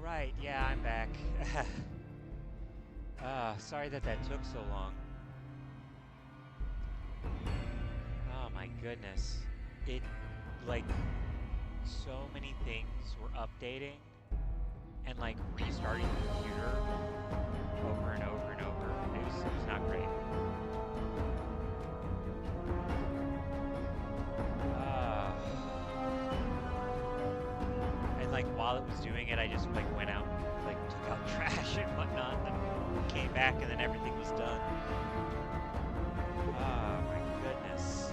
Right, yeah, I'm back. Sorry that took so long. Oh my goodness. It, like, so many things were updating and, like, restarting the computer over and over and over. It was not great. Uh, and, like, while it was doing it, I just, like, went out and, like, took out trash and whatnot, and then came back, and then everything was done. Oh my goodness.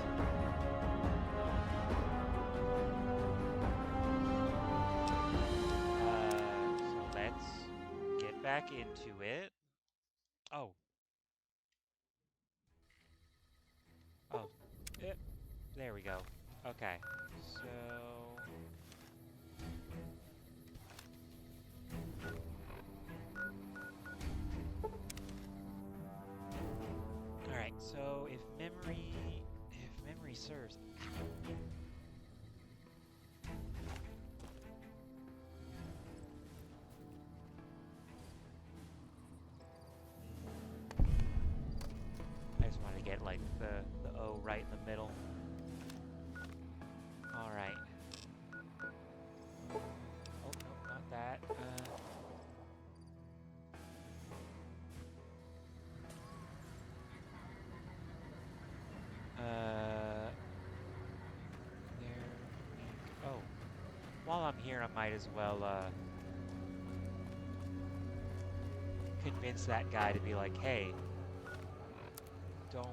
So let's get back into it. Oh. Oh. There we go. Okay. So... Alright, so if memory serves... I just want to get, like, the O right in the middle. Alright. Oh, no, not that. There... Oh. While I'm here, I might as well, convince that guy to be like, hey, don't,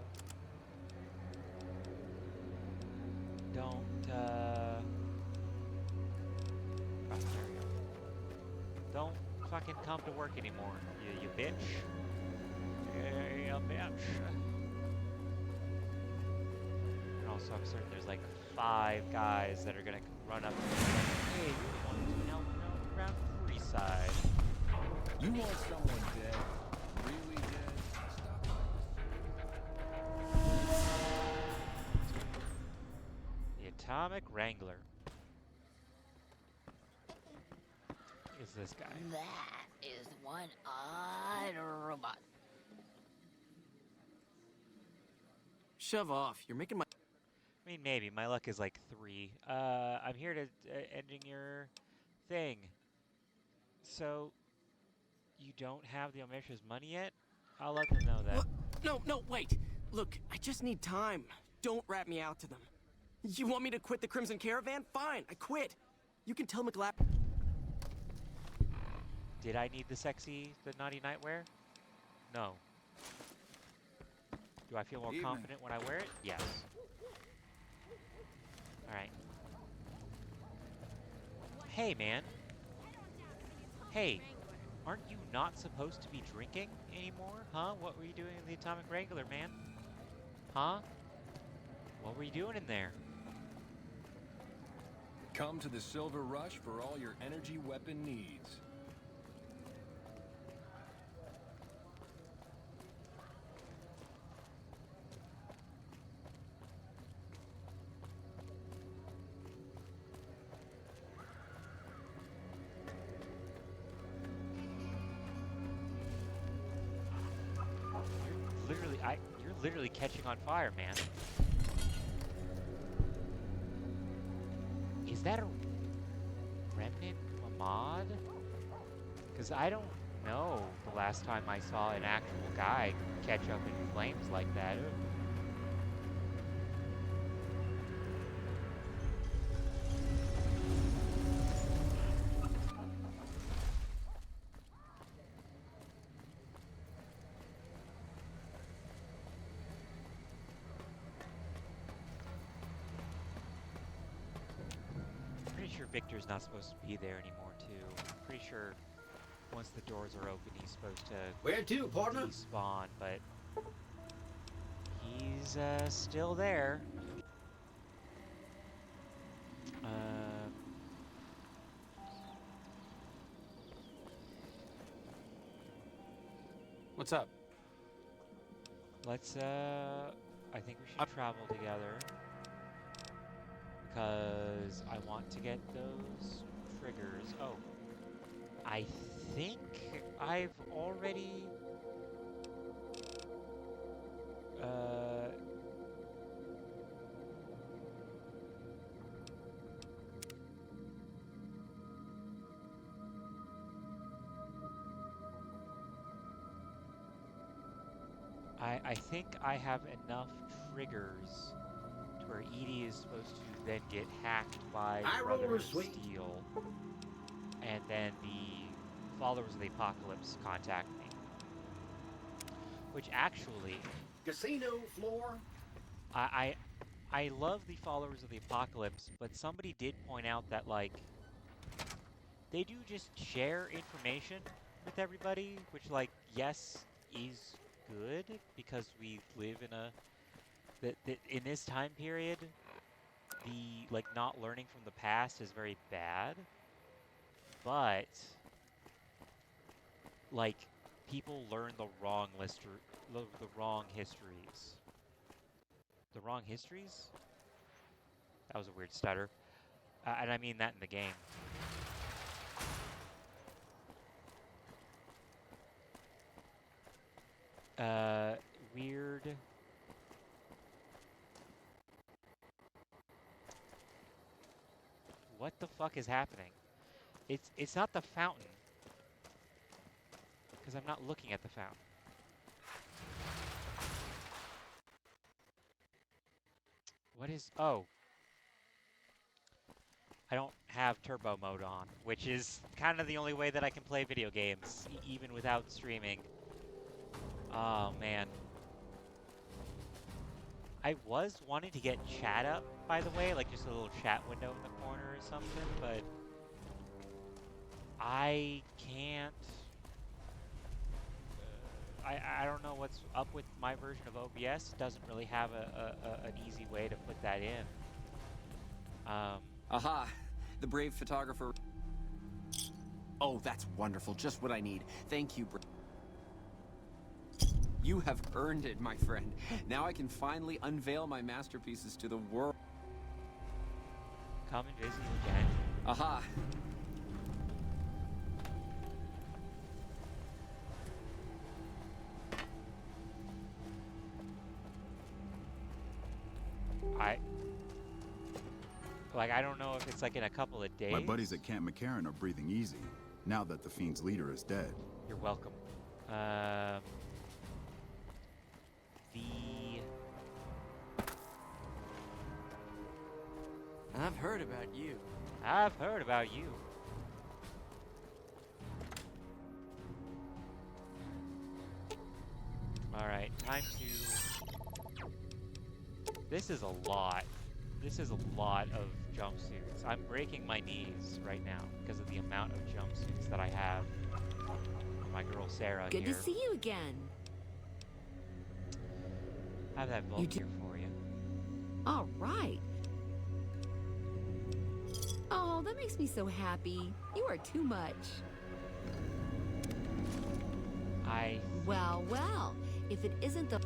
oh, there we go. Don't fucking come to work anymore, you bitch. Yeah, bitch. And also, I'm certain there's like 5 guys that are gonna run up to me like, hey, you want to help me out around Freeside? You want someone dead? Really dead? The Atomic Wrangler. Is this guy? That is one odd robot. Shove off. You're making my... I mean, maybe. My luck is like 3. I'm here to ending your thing. So, you don't have the Omniscient's money yet? I'll let them know that. What? No, wait. Look, I just need time. Don't rat me out to them. You want me to quit the Crimson Caravan? Fine, I quit. You can tell McLap... Did I need the naughty nightwear? No. Do I feel more confident when I wear it? Yes. Alright. Hey, man. Hey, aren't you not supposed to be drinking anymore? Huh? What were you doing in the Atomic Wrangler, man? Huh? What were you doing in there? Come to the Silver Rush for all your energy weapon needs. You're literally catching on fire, man. Is that a remnant mod? Because I don't know the last time I saw an actual guy catch up in flames like that. Pretty sure Victor's not supposed to be there anymore, too. I'm pretty sure once the doors are open, he's supposed to Where to, partner? despawn, but he's still there. What's up? Let's, I think we should travel together. Because I want to get those triggers. Oh. I think I've already I think I have enough triggers to where Edie is supposed to then get hacked by High Brother roller, of sweet. Steel, and then the Followers of the Apocalypse contact me. Which actually, Casino floor. I love the Followers of the Apocalypse, but somebody did point out that like they do just share information with everybody, which like yes is good because we live in a in this time period, the like not learning from the past is very bad, but like people learn the wrong histories. The wrong histories? That was a weird stutter. And I mean that in the game. Weird. What the fuck is happening? It's not the fountain. Because I'm not looking at the fountain. What is... Oh. I don't have turbo mode on, which is kind of the only way that I can play video games, even without streaming. Oh, man. I was wanting to get chat up, by the way, like just a little chat window in the corner or something, but I can't. I don't know what's up with my version of OBS. It doesn't really have an easy way to put that in. Aha! The brave photographer. Oh, that's wonderful. Just what I need. Thank you, You have earned it, my friend. Now I can finally unveil my masterpieces to the world. Come and visit you again. Aha! I don't know if it's like in a couple of days. My buddies at Camp McCarran are breathing easy, now that the Fiend's leader is dead. You're welcome. I've heard about you. I've heard about you. Alright, time to... This is a lot. This is a lot of jumpsuits. I'm breaking my knees right now because of the amount of jumpsuits that I have. My girl Sarah Good here. to see you again. I have that book here for you. All right. Oh, that makes me so happy. You are too much. Well, well. If it isn't the...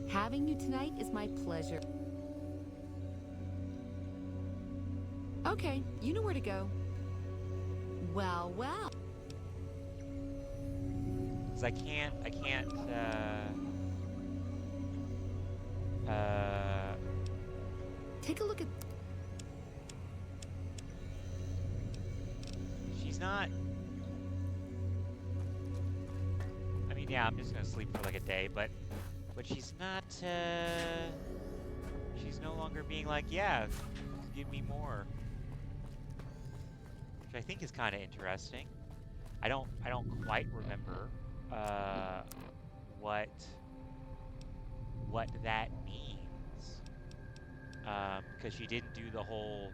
Having you tonight is my pleasure. Okay, you know where to go. Well, well. 'Cause I can't, Take a look at... she's not... I mean, yeah, I'm just gonna sleep for like a day, but she's not, she's no longer being like, yeah, give me more. Which I think is kind of interesting. I don't quite remember, what that means. Because she didn't do the whole,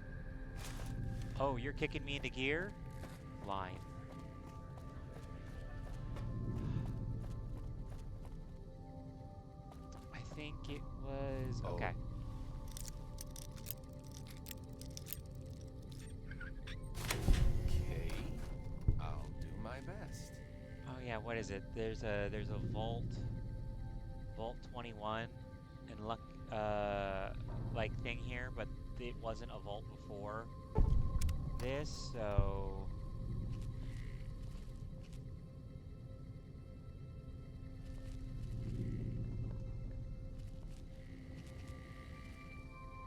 oh, you're kicking me into gear line. I think it was, okay. Okay, I'll do my best. Oh yeah, Yeah, what is it? There's a Vault 21 and luck like thing here, but it wasn't a vault before this, so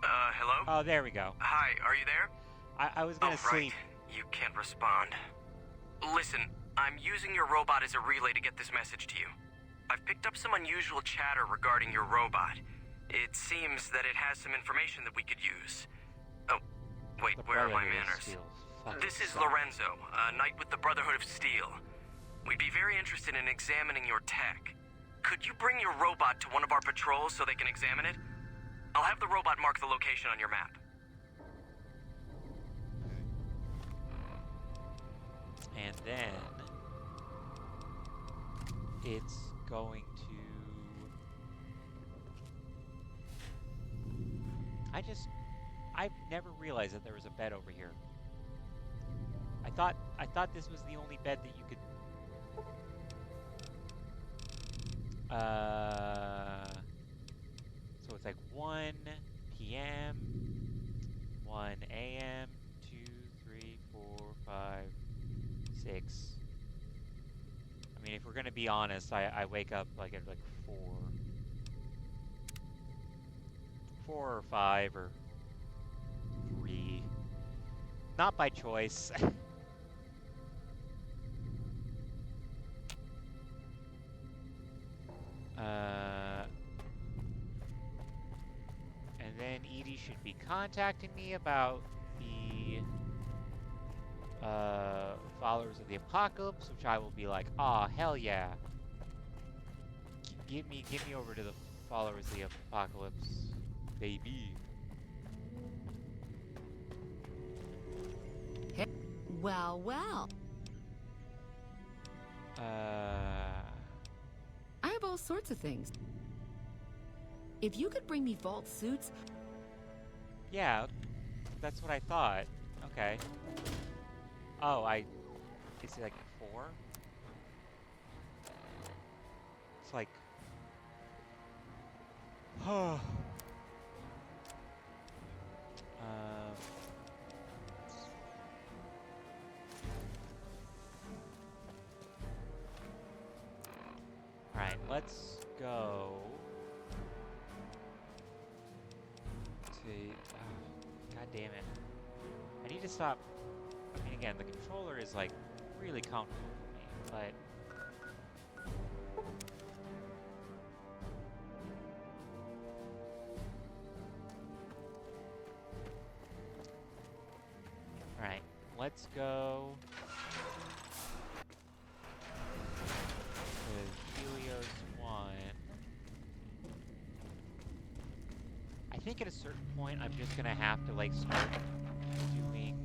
hello? oh, there we go. Hi, are you there? I was gonna sleep. You can't respond. Listen, I'm using your robot as a relay to get this message to you. I've picked up some unusual chatter regarding your robot. It seems that it has some information that we could use. Oh, wait, The where are my Brotherhood of manners? Steel fucking This is sucks. Lorenzo, a knight with the Brotherhood of Steel. We'd be very interested in examining your tech. Could you bring your robot to one of our patrols so they can examine it? I'll have the robot mark the location on your map. And then it's going to. I've never realized that there was a bed over here. I thought this was the only bed that you could. So it's like 1 p.m., 1 a.m., 2, 3, 4, 5, 6. I mean, if we're gonna be honest, I wake up like at like 4 or 5 or 3. Not by choice. And then Edie should be contacting me about the followers of the apocalypse, which I will be like, ah, hell yeah. Give me over to the followers of the apocalypse, baby. Well, well. I have all sorts of things. If you could bring me vault suits... Yeah, that's what I thought. Okay. Oh, is it like 4? It's like... Oh. Alright, let's go to... God damn it. I need to stop... I mean, again, the controller is, like, really comfortable for me, but... Alright, let's go... to Helios 1. I think at a certain point I'm just gonna have to, like, start doing,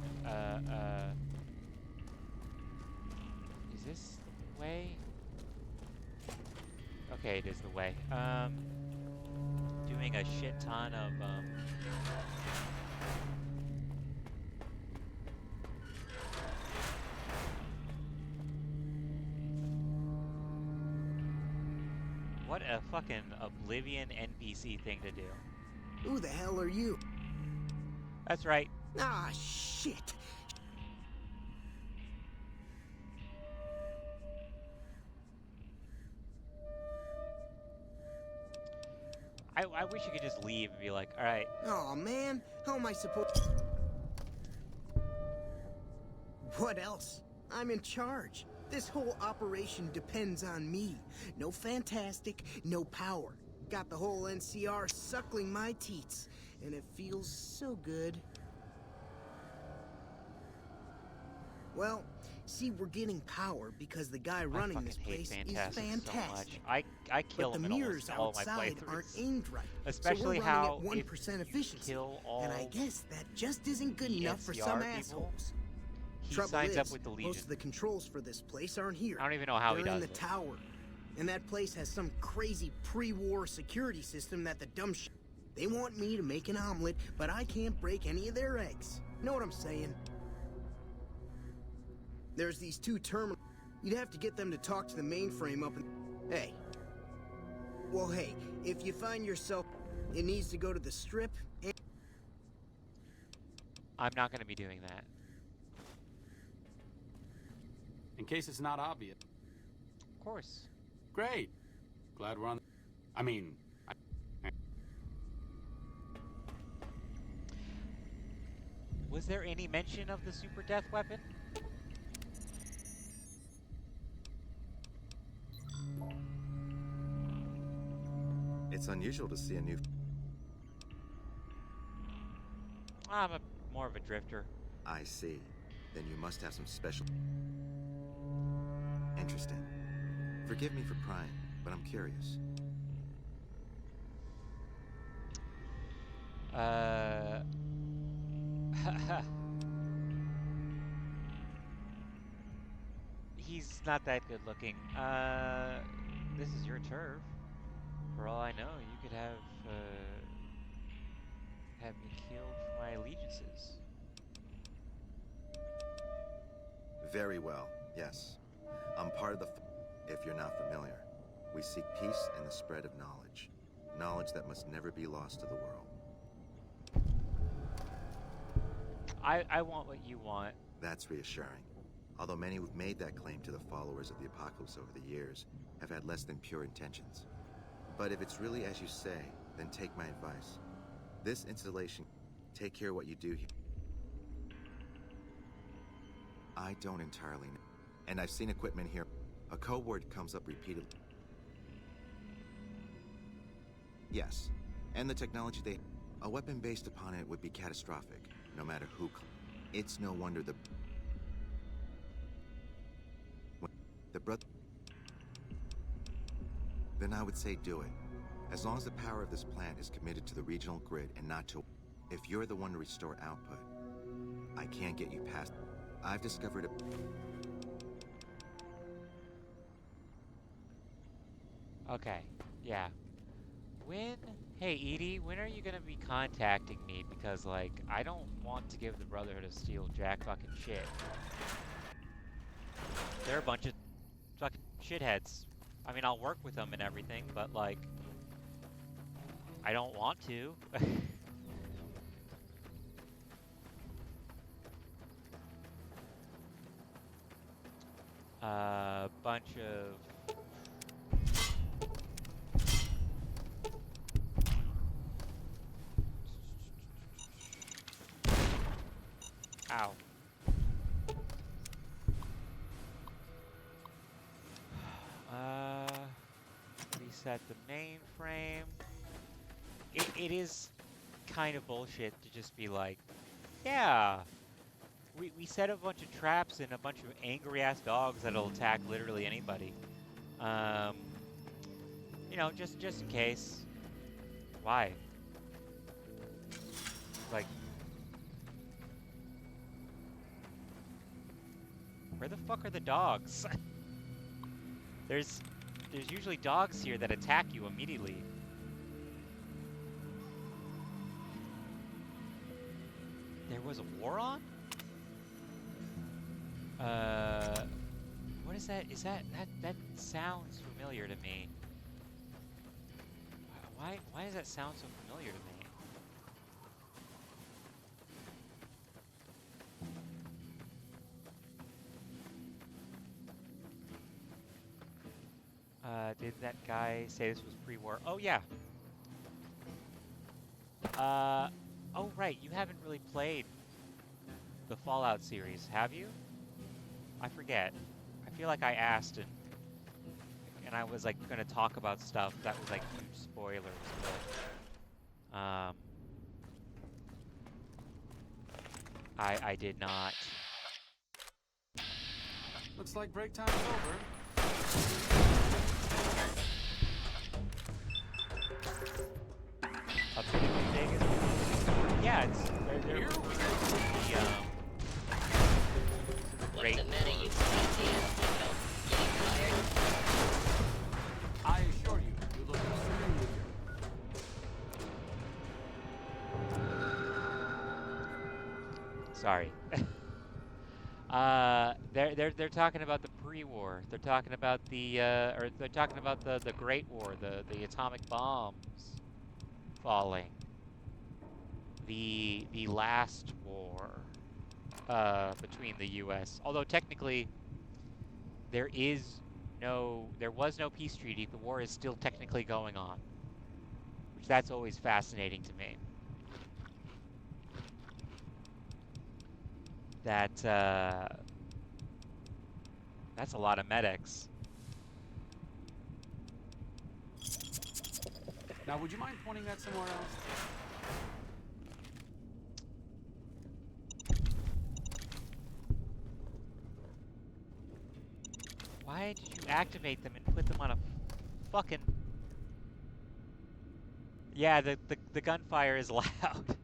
is this the way? Okay, it is the way. Doing a shit ton of, what a fucking Oblivion NPC thing to do. Who the hell are you? That's right. Ah, shit. I wish you could just leave and be like, alright. Oh man, how am I supposed... What else? I'm in charge. This whole operation depends on me. No fantastic, no power. Got the whole NCR suckling my teats, and it feels so good. Well, see, we're getting power because the guy running this place is fantastic. So much. I kill but him the in almost mirrors all my outside playthroughs. aren't aimed right. Especially so we're how running if at 1% efficiency. kill all and I guess that just isn't good the enough for NCR some people, assholes. he Trouble signs is, up with the Legion. most of the controls for this place aren't here. I don't even know how he They're in does the it. tower. And that place has some crazy pre-war security system that the dumb They want me to make an omelet, but I can't break any of their eggs. Know what I'm saying? There's these 2 terminals. You'd have to get them to talk to the mainframe up in... Hey. Well, hey, if you find yourself... It needs to go to the strip and... I'm not going to be doing that. In case it's not obvious. Of course. Great. Glad we're on... I mean... Was there any mention of the super death weapon? It's unusual to see a new... I'm more of a drifter. I see. Then you must have some special... Interesting. Forgive me for prying, but I'm curious. He's not that good looking. This is your turf. For all I know, you could have me killed for my allegiances. Very well, yes. I'm part of the... If you're not familiar, we seek peace and the spread of knowledge. Knowledge that must never be lost to the world. I want what you want. That's reassuring. Although many who've made that claim to the followers of the Apocalypse over the years have had less than pure intentions. But if it's really as you say, then take my advice. This installation, take care of what you do here. I don't entirely know. And I've seen equipment here. A code word comes up repeatedly. Yes, and the technology they... A weapon based upon it would be catastrophic, no matter who... It's no wonder the brother... Then I would say do it. As long as the power of this plant is committed to the regional grid and not to... If you're the one to restore output, I can't get you past... I've discovered a... Okay, yeah. When... Hey, Edie, when are you gonna be contacting me? Because, like, I don't want to give the Brotherhood of Steel jack fucking shit. They're a bunch of fucking shitheads. I mean, I'll work with them and everything, but, like... I don't want to. Bunch of... Ow. Reset the mainframe. It is kind of bullshit to just be like, yeah, we set a bunch of traps and a bunch of angry-ass dogs that'll attack literally anybody. You know, just in case. Why? Like... Where the fuck are the dogs? There's usually dogs here that attack you immediately. There was a war on? What is that? That sounds familiar to me. Why does that sound so familiar to me? Did that guy say this was pre-war? Oh, yeah. Oh, right. You haven't really played the Fallout series, have you? I forget. I feel like I asked and I was, like, going to talk about stuff that was, like, huge spoilers, but... I did not. Looks like break time's over. Up to Vegas. Yeah, it's they're the What's the matter, you getting tired? I assure you, you look extremely good. Sorry. They're talking about the Free War. They're talking about the, or they're talking about the Great War, the atomic bombs falling. The last war between the U.S. Although technically there was no peace treaty. The war is still technically going on, which that's always fascinating to me. That's a lot of medics. Now, would you mind pointing that somewhere else? Why did you activate them and put them on a fucking... Yeah, the gunfire is loud.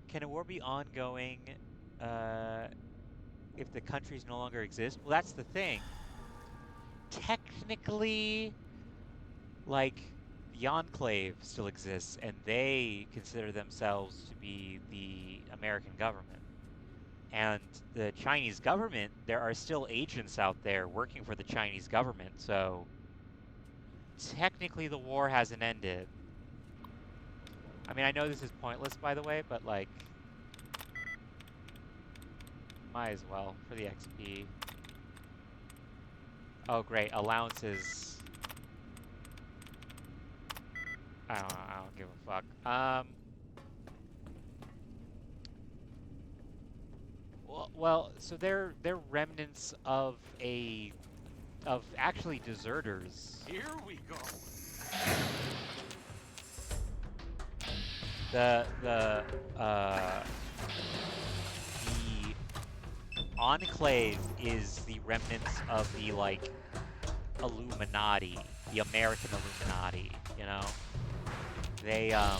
Can a war be ongoing if the countries no longer exist? Well, that's the thing. Technically, like, the Enclave still exists, and they consider themselves to be the American government. And the Chinese government, there are still agents out there working for the Chinese government, so technically the war hasn't ended. I mean, I know this is pointless, by the way, but, like, might as well for the XP. Oh, great. Allowances. I don't give a fuck. Well, so they're remnants of actually deserters. Here we go. The Enclave is the remnants of the, like, Illuminati, the American Illuminati, you know? They are...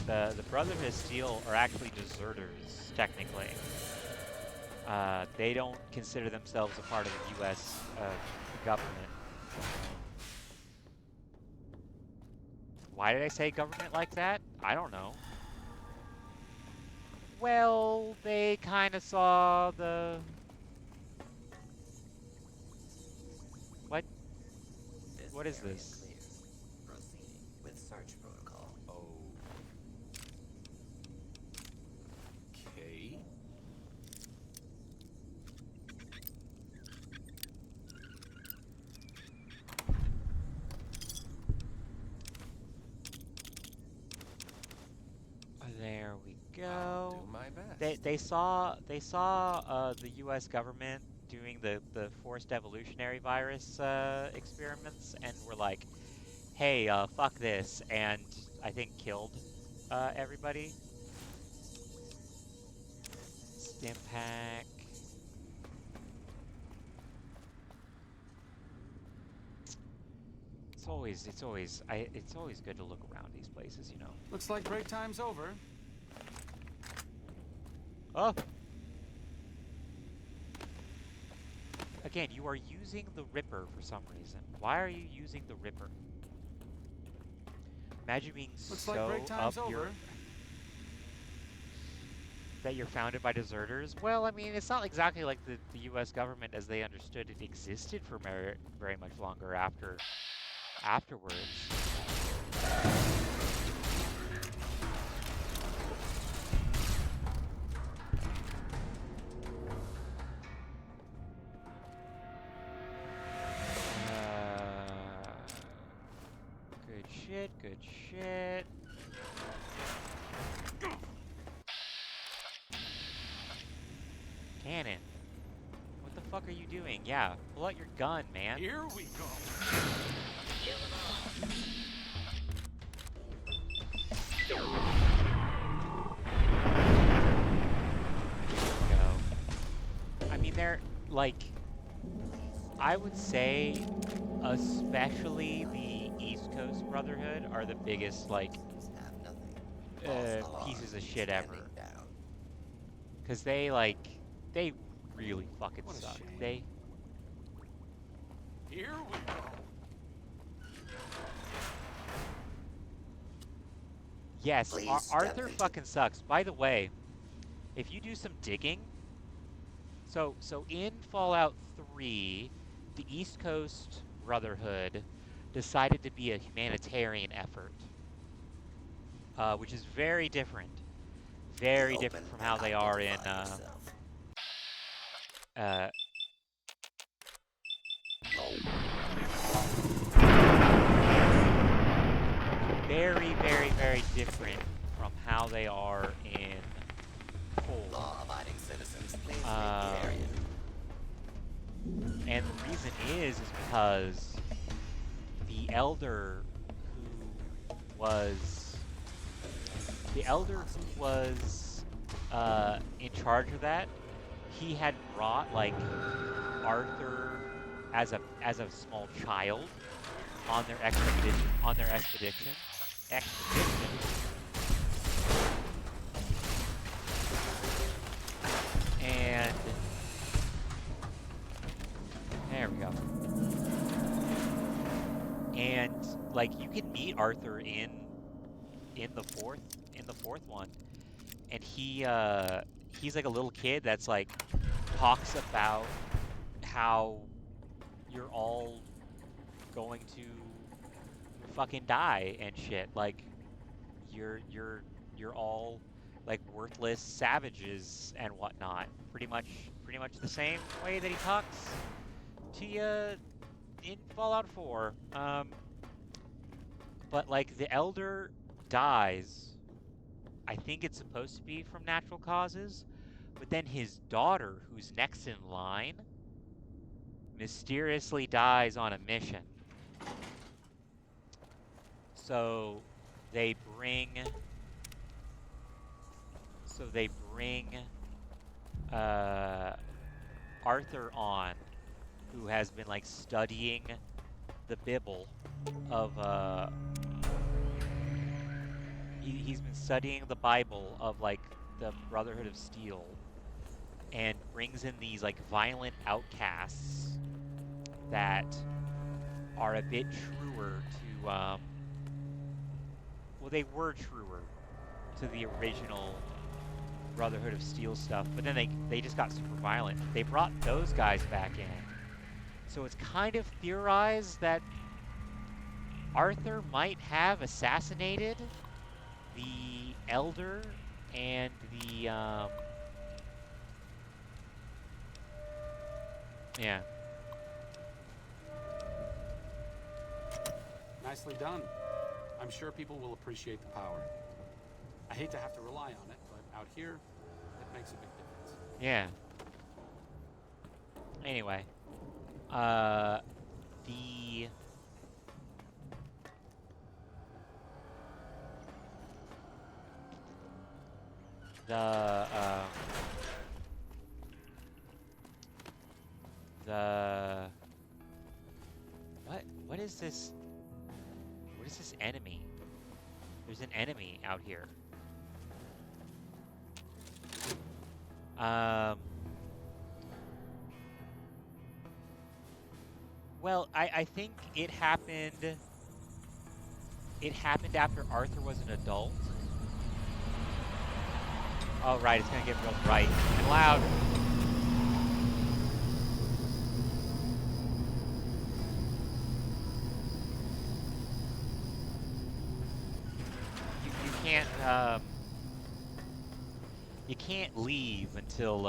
the Brotherhood of Steel are actually deserters, technically. They don't consider themselves a part of the U.S. Government. Why did I say government like that? I don't know. Well, they kind of saw the... What? What is this? Proceeding with search protocol. Okay. There we I'll go. do my best. They saw the U.S. government doing the forced evolutionary virus experiments, and were like, "Hey, fuck this," and I think killed everybody. Stim pack. It's always good to look around these places, you know. Looks like break time's over. Oh! Again, you are using the Ripper for some reason. Why are you using the Ripper? Imagine being Looks so like break time's up your... over. That you're founded by deserters? Well, I mean, it's not exactly like the U.S. government as they understood it existed for very much longer afterwards. Good shit. Cannon. What the fuck are you doing? Yeah, pull out your gun, man. Here we go. Kill them all. Go. I mean, they're, like, I would say, especially the East Coast Brotherhood are the biggest, like, pieces of shit ever. Because they, like, they really fucking What a suck. shame. Here we go. Yes, Please Arthur step into- fucking sucks. By the way, if you do some digging, so in Fallout 3, the East Coast Brotherhood decided to be a humanitarian effort, which is very different. Very Open different from and how they are in identify yourself. very, very, very different from how they are in Full. Law-abiding citizens, please leave Um, the area. And the reason is because the elder who was in charge of that, he had brought like Arthur as a small child on their expedition. And there we go. And like you can meet Arthur in the fourth one, and he's like a little kid that's like talks about how you're all going to fucking die and shit. Like you're all like worthless savages and whatnot. Pretty much the same way that he talks to you in Fallout 4. But like the elder dies. I think it's supposed to be from natural causes, but then his daughter, who's next in line, mysteriously dies on a mission. So they bring Arthur on, who has been like studying the Bible of he's been studying the Bible of like the Brotherhood of Steel, and brings in these like violent outcasts that are a bit truer to well, they were truer to the original Brotherhood of Steel stuff, but then they just got super violent. They brought those guys back in. So it's kind of theorized that Arthur might have assassinated the Elder and the, yeah. Nicely done. I'm sure people will appreciate the power. I hate to have to rely on it, but out here, it makes a big difference. Yeah. Anyway, what is this? What is this enemy? There's an enemy out here. Well, I think it happened. It happened after Arthur was an adult. Oh, right, it's gonna get real bright and loud. You can't leave until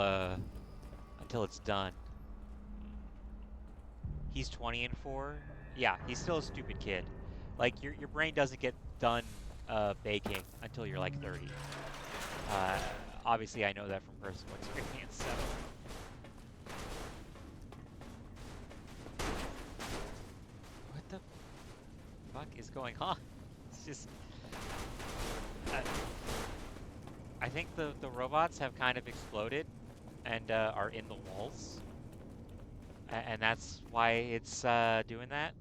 it's done. He's 20 and 4. Yeah, he's still a stupid kid. Like your brain doesn't get done baking until you're like 30. Obviously, I know that from personal experience. So. What the fuck is going on? It's just. I think the robots have kind of exploded and are in the walls. And that's why it's doing that.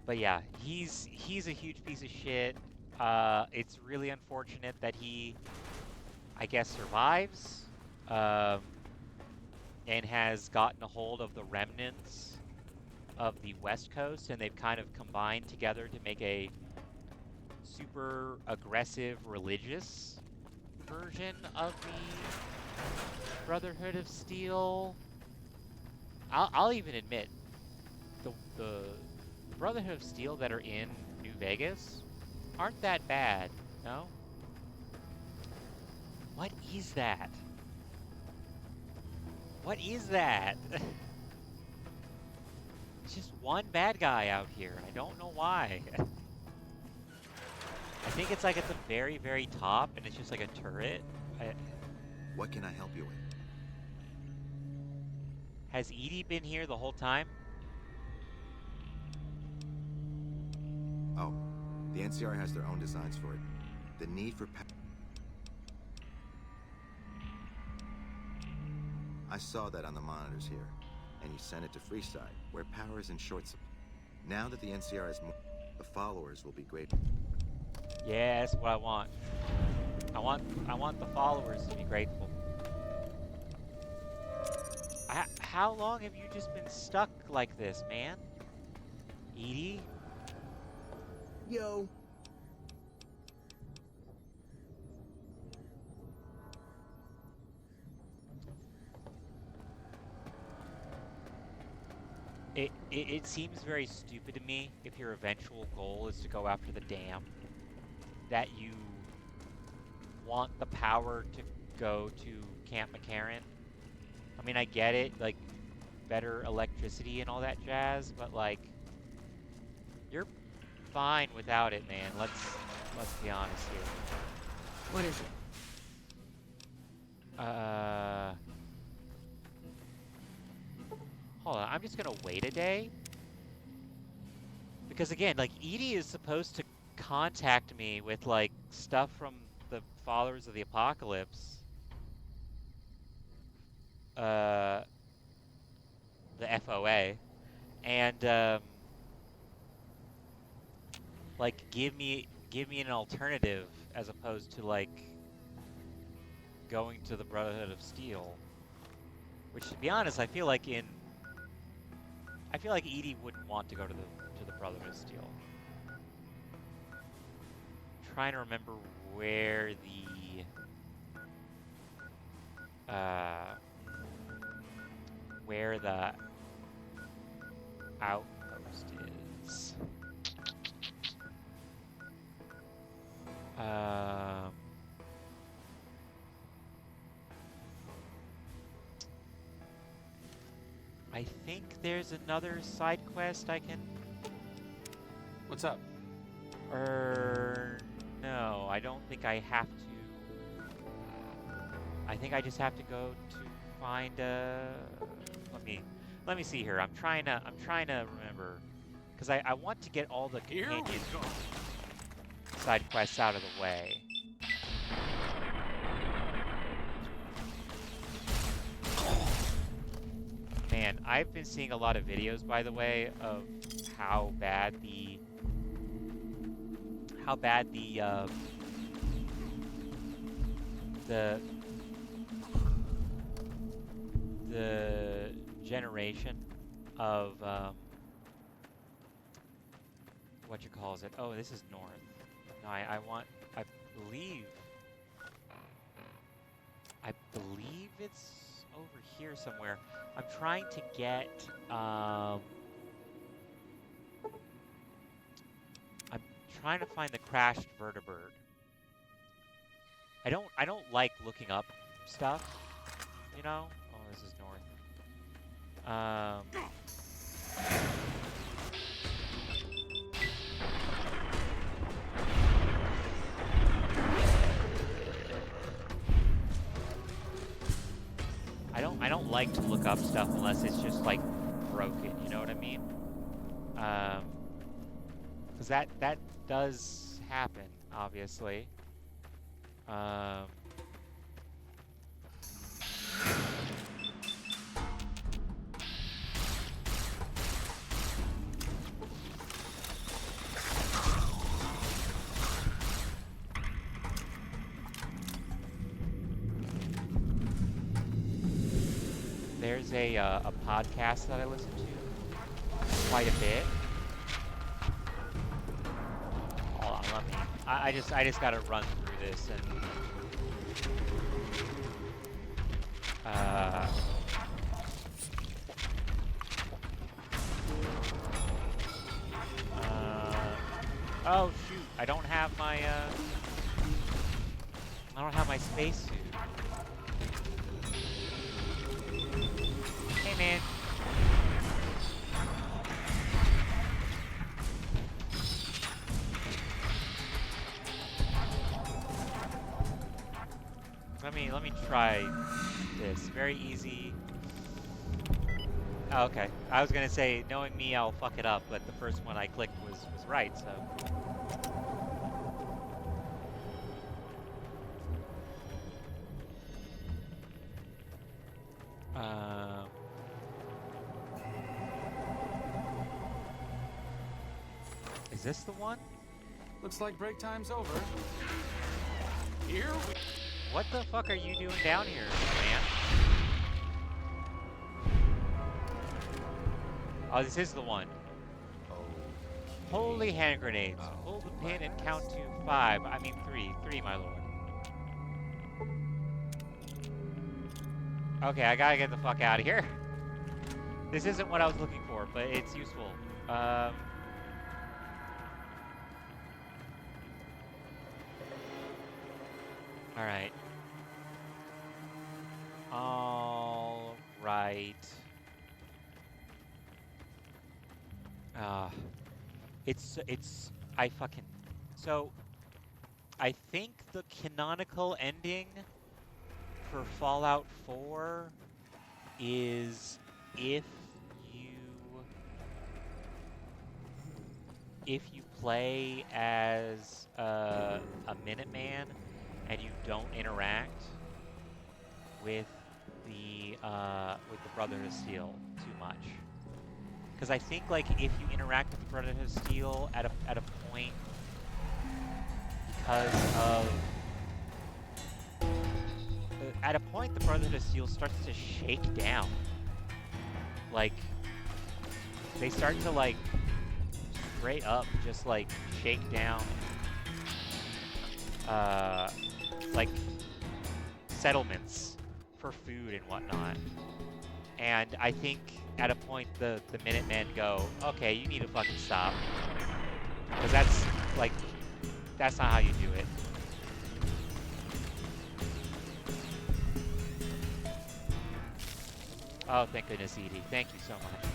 But yeah, he's a huge piece of shit. It's really unfortunate that he, I guess, survives and has gotten a hold of the remnants of the West Coast, and they've kind of combined together to make a super aggressive religious version of the Brotherhood of Steel. I'll even admit, the Brotherhood of Steel that are in New Vegas aren't that bad, no? What is that? What is that? It's just one bad guy out here. I don't know why. I think it's like at the very, very top, and it's just like a turret. What can I help you with? Has Edie been here the whole time? Oh, the NCR has their own designs for it. The need for I saw that on the monitors here, and you sent it to Freeside, where power is in short supply. Now that the NCR has more, the followers will be grateful. Yeah, that's what I want. I want the followers to be grateful. How long have you just been stuck like this, man? Edie? Yo. It seems very stupid to me if your eventual goal is to go after the dam, that you want the power to go to Camp McCarran. I mean, I get it, like, better electricity and all that jazz, but, like, you're fine without it, man. Let's be honest here. What is it? Hold on, I'm just gonna wait a day. Because again, like, Edie is supposed to contact me with, like, stuff from the Followers of the Apocalypse. The FOA. And, like, give me an alternative as opposed to, like, going to the Brotherhood of Steel. Which, to be honest, I feel like Edie wouldn't want to go to the Brotherhood of Steel. I'm trying to remember where the outpost is. I think there's another side quest I can... What's up? No, I don't think I have to... I think I just have to go to find let me see here. I'm trying to remember, because I want to get all the companion side quests out of the way. Man, I've been seeing a lot of videos, by the way, of how bad the generation of what you calls it? Oh, this is north. No, I believe it's over here somewhere. I'm trying to get I'm trying to find the crashed vertibird. I don't like looking up stuff, you know? Oh, this is north. I don't like to look up stuff unless it's just like broken, you know what I mean? Because that does happen, obviously. There's a podcast that I listen to quite a bit. Hold on, let me. I just gotta run through this and. Oh shoot! I don't have my spacesuit. Hey man. Let me try this. Very easy. Oh, okay. I was gonna say, knowing me, I'll fuck it up, but the first one I clicked was right, so. Is this the one? Looks like break time's over. Here we... What the fuck are you doing down here, man? Oh, this is the one. Holy hand grenades. Hold the pin and count to 5. I mean 3. 3, my lord. Okay, I gotta get the fuck out of here. This isn't what I was looking for, but it's useful. Alright. Alright. So, I think the canonical ending for Fallout 4 is if you play as a Minuteman and you don't interact with the Brotherhood of Steel too much. Because I think, like, if you interact with the Brotherhood of Steel at a point, because of at a point the Brotherhood of Steel starts to shake down. Like, they start to, like, straight up just, like, shake down like settlements for food and whatnot. And I think at a point the Minutemen go, okay, you need to fucking stop. Because that's, like, that's not how you do it. Oh, thank goodness, Edie. Thank you so much.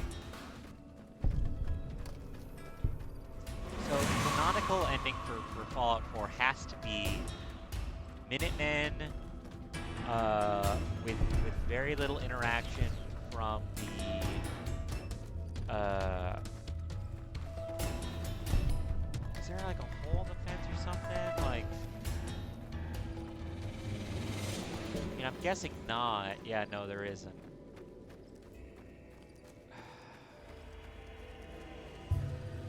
So, the canonical ending for Fallout 4 has to be Minutemen with very little interaction from the is there like a hole in the fence or something? Like, I mean, I'm guessing not. Yeah, no, there isn't.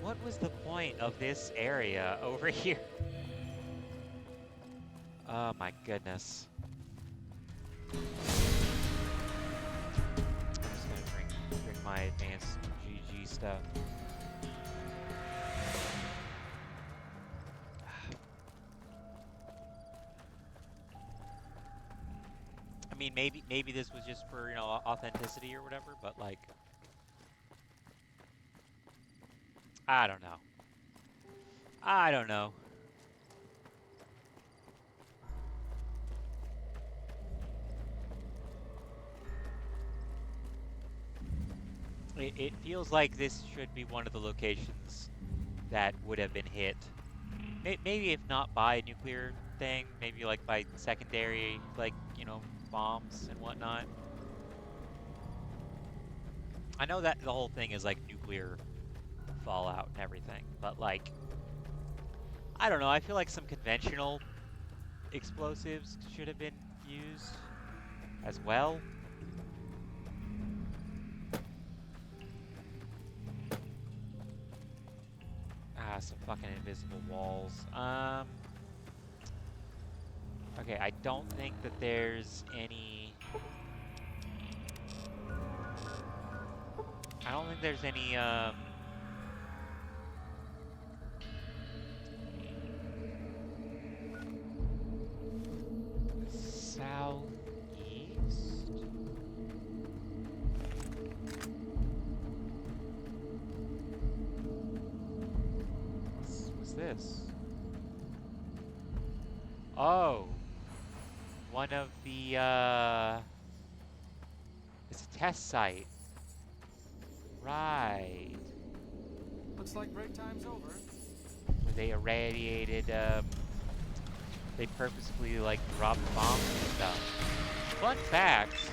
What was the point of this area over here? Oh my goodness. I'm just gonna drink my advanced GG stuff. I mean, maybe this was just for, you know, authenticity or whatever, but like, I don't know. I don't know. It feels like this should be one of the locations that would have been hit. Maybe if not by a nuclear thing, maybe like by secondary, like, you know, bombs and whatnot. I know that the whole thing is like nuclear fallout and everything, but like, I don't know, I feel like some conventional explosives should have been used as well. Ah, some fucking invisible walls. Okay, I don't think that there's any... I don't think there's any, southeast. What's this? Oh, one of the it's a test site. Right. Looks like break time's over. Where they irradiated, they purposefully, like, dropped bombs and stuff. Fun facts.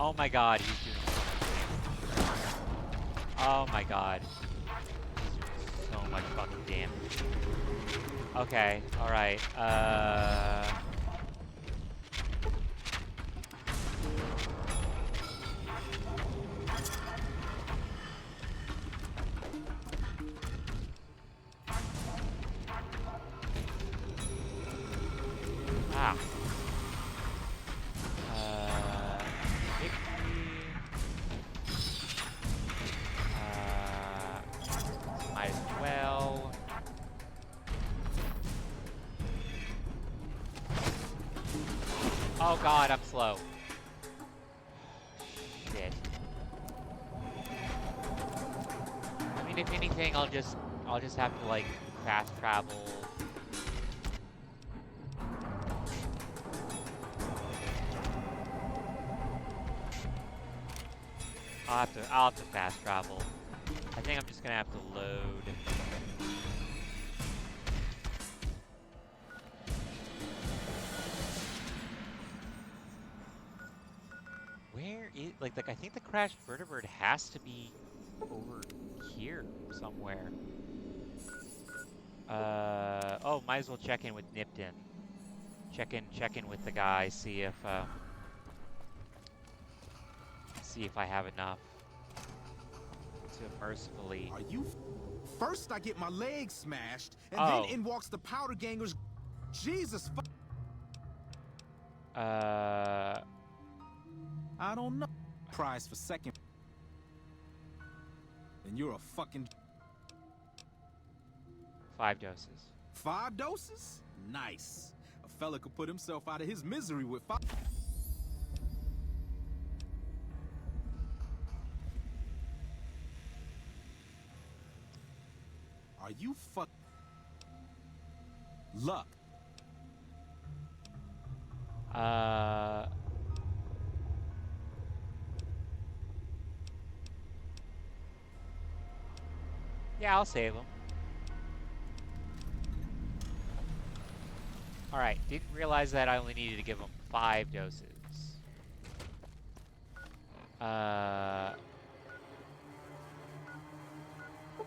Oh my god, he's doing oh my god. He's doing so much fucking damage. Okay, alright, might as well. Oh god, I'm slow. Shit. I mean, if anything, I'll just have to, like, fast travel. I'll have to fast travel. I think I'm just gonna have to load. Where is, like I think the crashed vertibird has to be over here somewhere. Oh, might as well check in with Nipton. Check in with the guy, see if I have enough to mercifully. Are you? First, I get my leg smashed, and Oh. then in walks the powder gangers. Jesus. Uh. I don't know. Prize for second. And you're a fucking. 5 doses. 5 doses? Nice. A fella could put himself out of his misery with 5. Are you fuck? Luck. Yeah, I'll save him. Alright, didn't realize that I only needed to give him 5 doses.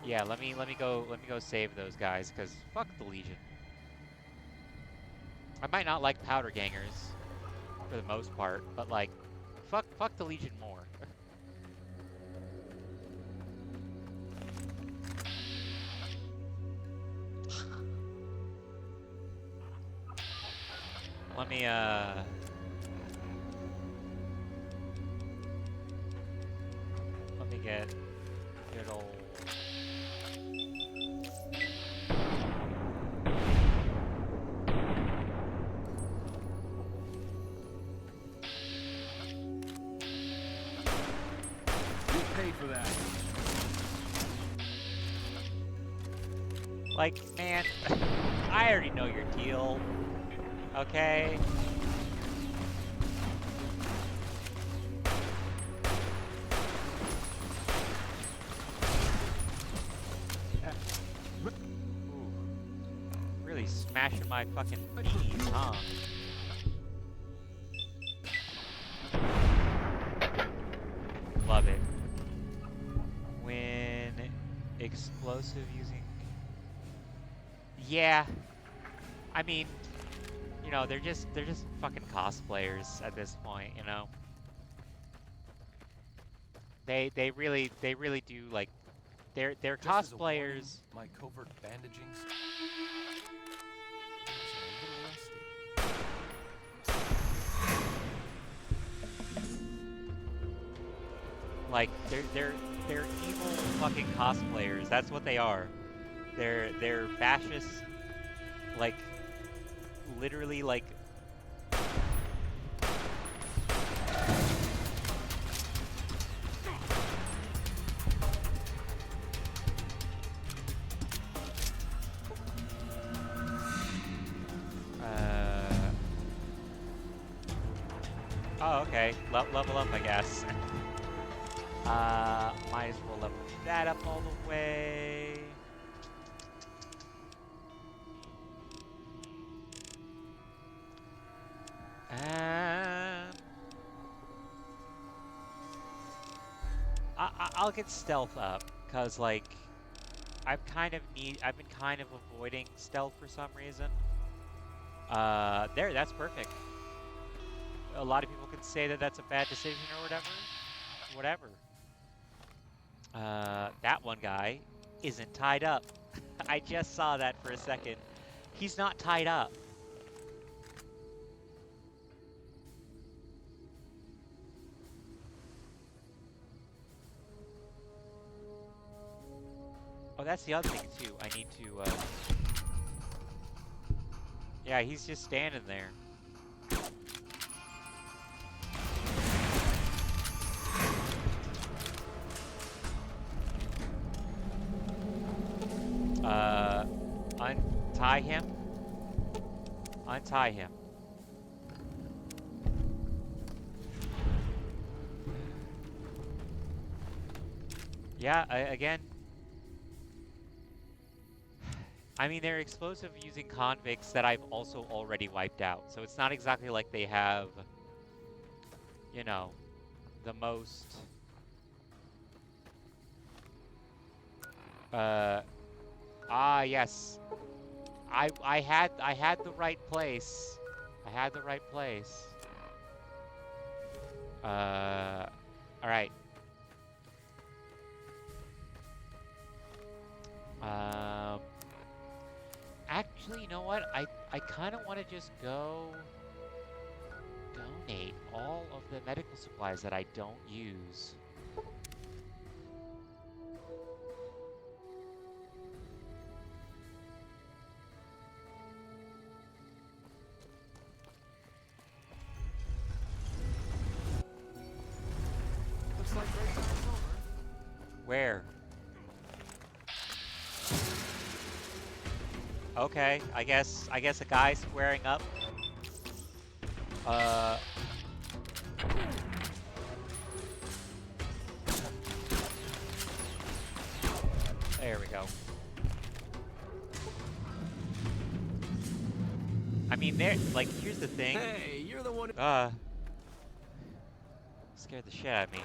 Yeah, let me go save those guys, cause fuck the Legion. I might not like powder gangers for the most part, but like fuck the Legion more. Let me get good old. You'll pay for that. Like, man, I already know your deal. Okay. Ooh. Really smashing my fucking knees, huh? Love it. When explosive using... Yeah. I mean, you know, they're just fucking cosplayers at this point, you know. They really do like they're Just as a warning, cosplayers. my covert bandaging is a little rusty. Like they're evil fucking cosplayers. That's what they are. They're fascists. Like literally like. Oh, okay. Level up, I guess. Might as well level that up all the way. I'll get stealth up, cause like I've been kind of avoiding stealth for some reason. That's perfect. A lot of people could say that that's a bad decision or whatever. That one guy isn't tied up. I just saw that for a second. He's not tied up. Oh, that's the other thing too. I need to, yeah, he's just standing there. Untie him. Untie him. Yeah, again. I mean, they're explosive using convicts that I've also already wiped out. So it's not exactly like they have, you know, the most... yes. I had the right place. I had the right place. Alright. Actually, you know what? I kind of want to just go donate all of the medical supplies that I don't use. Looks like break time's over. Where? Okay, I guess a guy squaring up. There we go. I mean, like, here's the thing. Hey, you're the one who... Scared the shit out of me.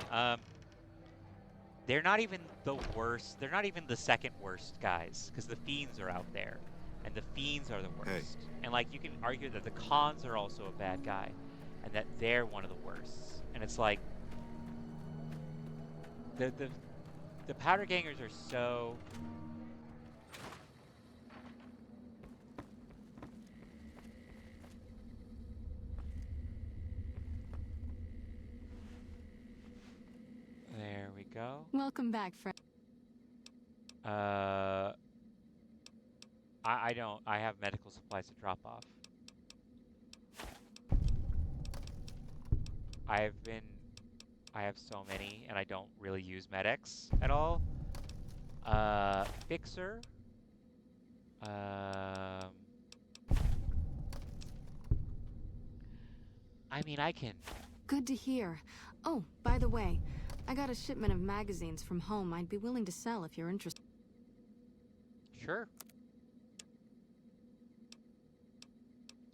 They're not even the worst. They're not even the second worst guys, because the Fiends are out there. And the Fiends are the worst. Hey. And like you can argue that the Cons are also a bad guy, and that they're one of the worst. And it's like the Powder Gangers are so there we go. Welcome back, friend. I don't. I have medical supplies to drop off. I have so many, and I don't really use medics at all. Fixer. I mean, I can... Good to hear. Oh, by the way, I got a shipment of magazines from home I'd be willing to sell if you're interested. Sure.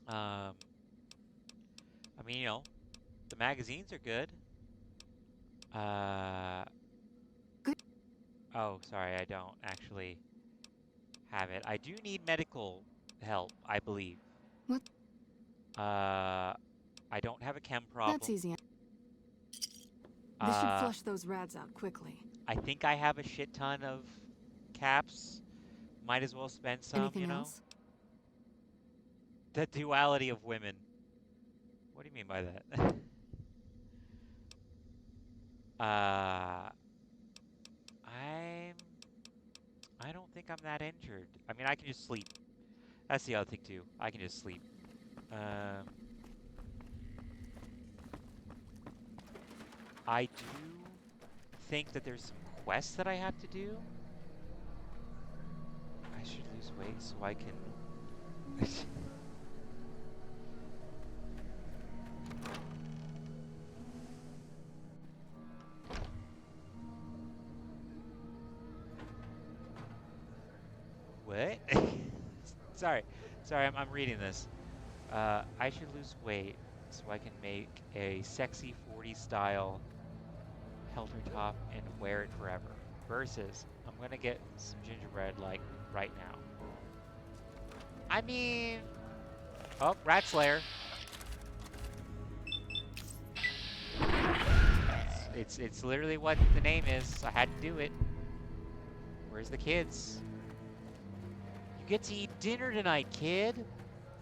I mean, you know, the magazines are good. Good. Oh, sorry, I don't actually. have it. I do need medical help, I believe. What? I don't have a chem problem. That's easy. This should flush those rads out quickly. I think I have a shit ton of caps. Might as well spend some, Anything you know? else? The duality of women. What do you mean by that? I don't think I'm that injured. I mean, I can just sleep. That's the other thing too. I can just sleep. I do think that there's some quests that I have to do. I should lose weight so I can... What? Sorry, I'm reading this. I should lose weight so I can make a sexy 40s style halter top and wear it forever. Versus, I'm gonna get some gingerbread like right now. I mean, oh, Rat Slayer. It's literally what the name is. I had to do it. Where's the kids? You get to eat dinner tonight, kid.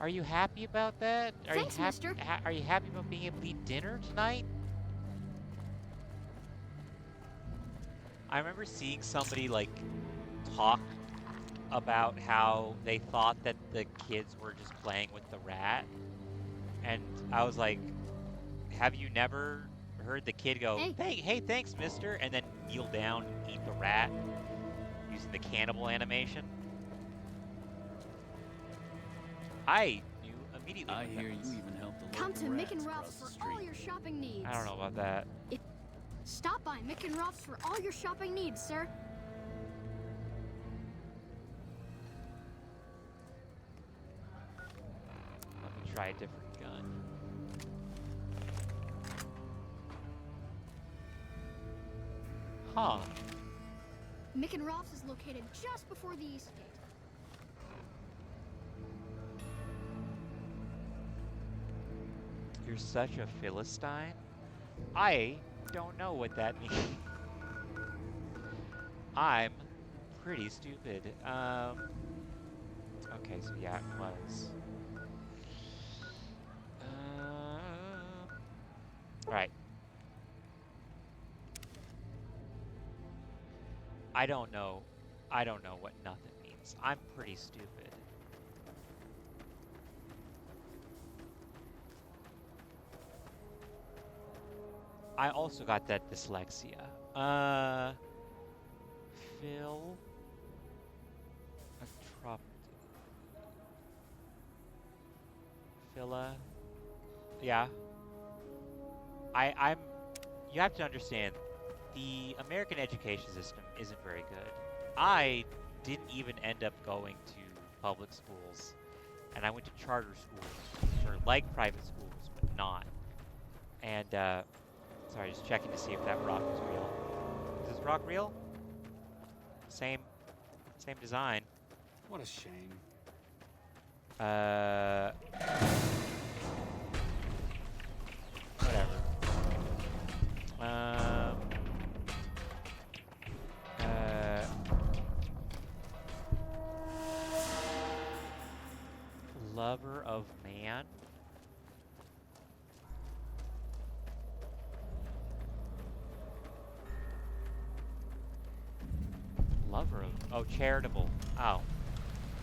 Are you happy about that? Thanks, mister. Are you happy about being able to eat dinner tonight? I remember seeing somebody like talk about how they thought that the kids were just playing with the rat, and I was like, have you never heard the kid go, hey, thanks, mister, and then kneel down and eat the rat using the cannibal animation? I knew immediately. I hear you even helped the Come local to Mick rats and across Ralph's the for street. all your shopping needs. I don't know about that. Stop by Mick and Ralph's for all your shopping needs, sir. Let me try a different gun. Huh. Mick and Ralph's is located just before the East Gate. You're such a Philistine? I don't know what that means. I'm pretty stupid. Okay, so yeah, it was. Alright. I don't know what nothing means. I'm pretty stupid. I also got that dyslexia. Phil. Phila. Yeah. I'm. You have to understand, the American education system isn't very good. I didn't even end up going to public schools, and I went to charter schools, which are like private schools, but not. And sorry, just checking to see if that rock is real. Is this rock real? Same design. What a shame. Whatever. Lover of man? Lover of... Oh, charitable. Oh.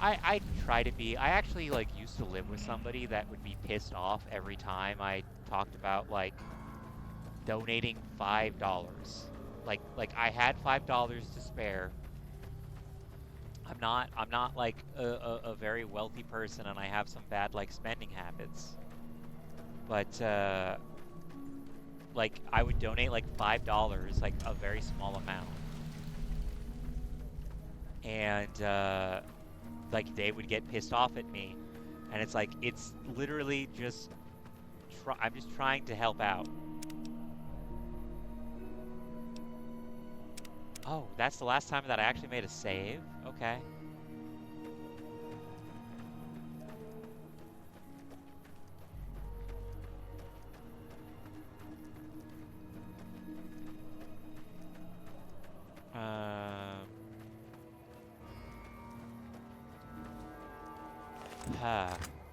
I try to be... I actually, like, used to live with somebody that would be pissed off every time I talked about, like, donating $5. Like I had $5 to spare. I'm not like a very wealthy person, and I have some bad, like, spending habits. But, like, I would donate, like, $5, like, a very small amount. And, like, they would get pissed off at me. And it's like, it's literally just... I'm just trying to help out. Oh, that's the last time that I actually made a save? Okay.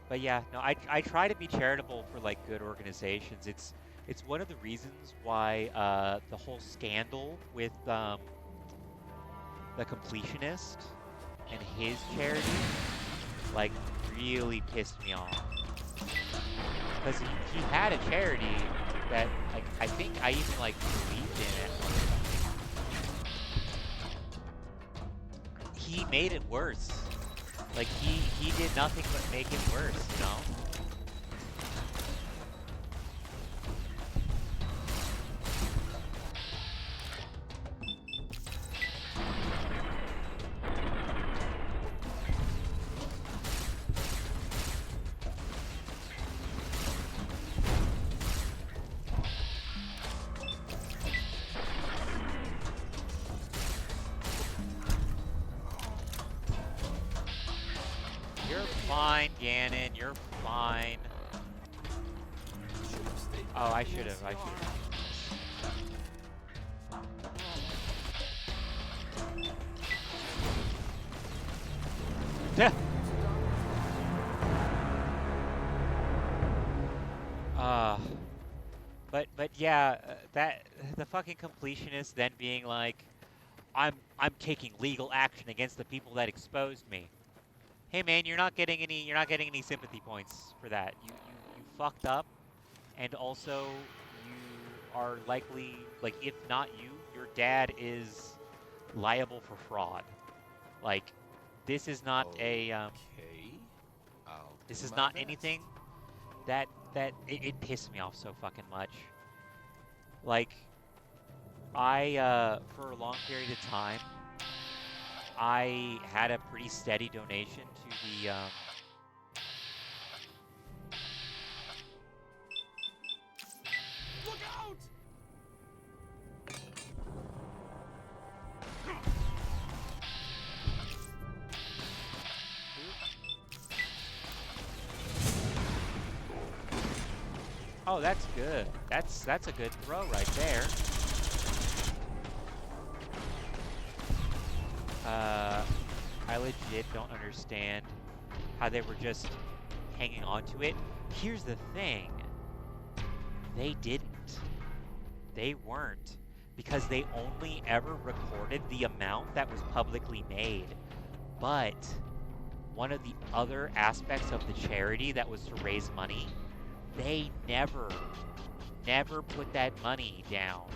But yeah, no, I try to be charitable for like good organizations. It's one of the reasons why the whole scandal with the completionist and his charity like really pissed me off, because he had a charity that like I think I even like believed in it. He made it worse. Like he did nothing but make it worse, you know? You're fine, Ganon. You're fine. Oh, I should have. Yeah. But yeah, that the fucking completionist then being like, I'm taking legal action against the people that exposed me. Hey man, you're not getting any sympathy points for that. You fucked up, and also you are likely, like, if not you, your dad is liable for fraud. Like, this is not this is not anything that it pissed me off so fucking much. Like, I for a long period of time, I had a pretty steady donation to the Look out! Oh, that's good. That's a good throw right there. I legit don't understand how they were just hanging on to it. Here's the thing. They didn't. They weren't. Because they only ever recorded the amount that was publicly made. But one of the other aspects of the charity that was to raise money, they never put that money down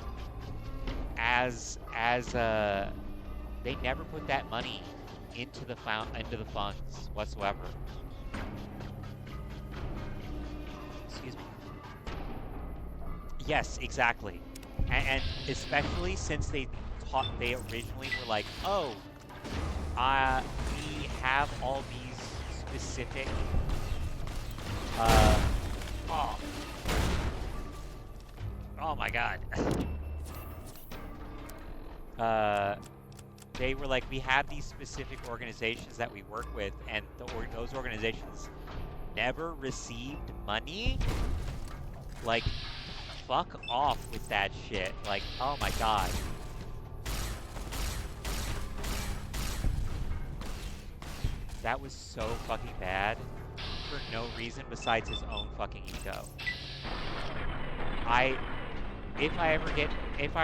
they never put that money into the funds whatsoever. Excuse me. Yes, exactly. And especially since they originally were like, oh, we have all these specific oh my god. They were like, we have these specific organizations that we work with, and those organizations never received money? Like, fuck off with that shit. Like, oh my god. That was so fucking bad for no reason besides his own fucking ego. If I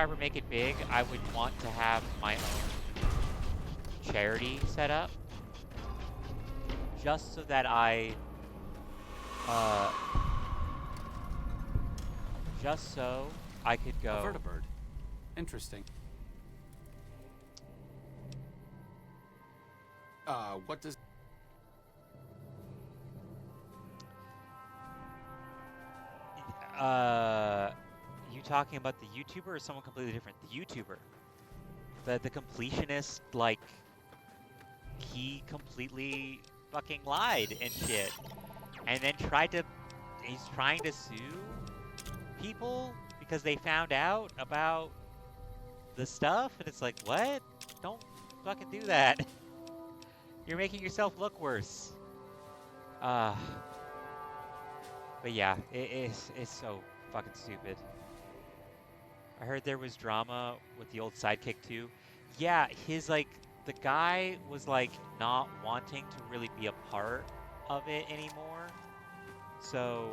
ever make it big, I would want to have my own charity set up, just so that just so I could go. A vertibird. Interesting. What does... You talking about the YouTuber or someone completely different? The YouTuber. The completionist, like, he completely fucking lied and shit. And then he's trying to sue people because they found out about the stuff, and it's like, what? Don't fucking do that. You're making yourself look worse. But yeah, it's so fucking stupid. I heard there was drama with the old sidekick too. Yeah, the guy was like not wanting to really be a part of it anymore. So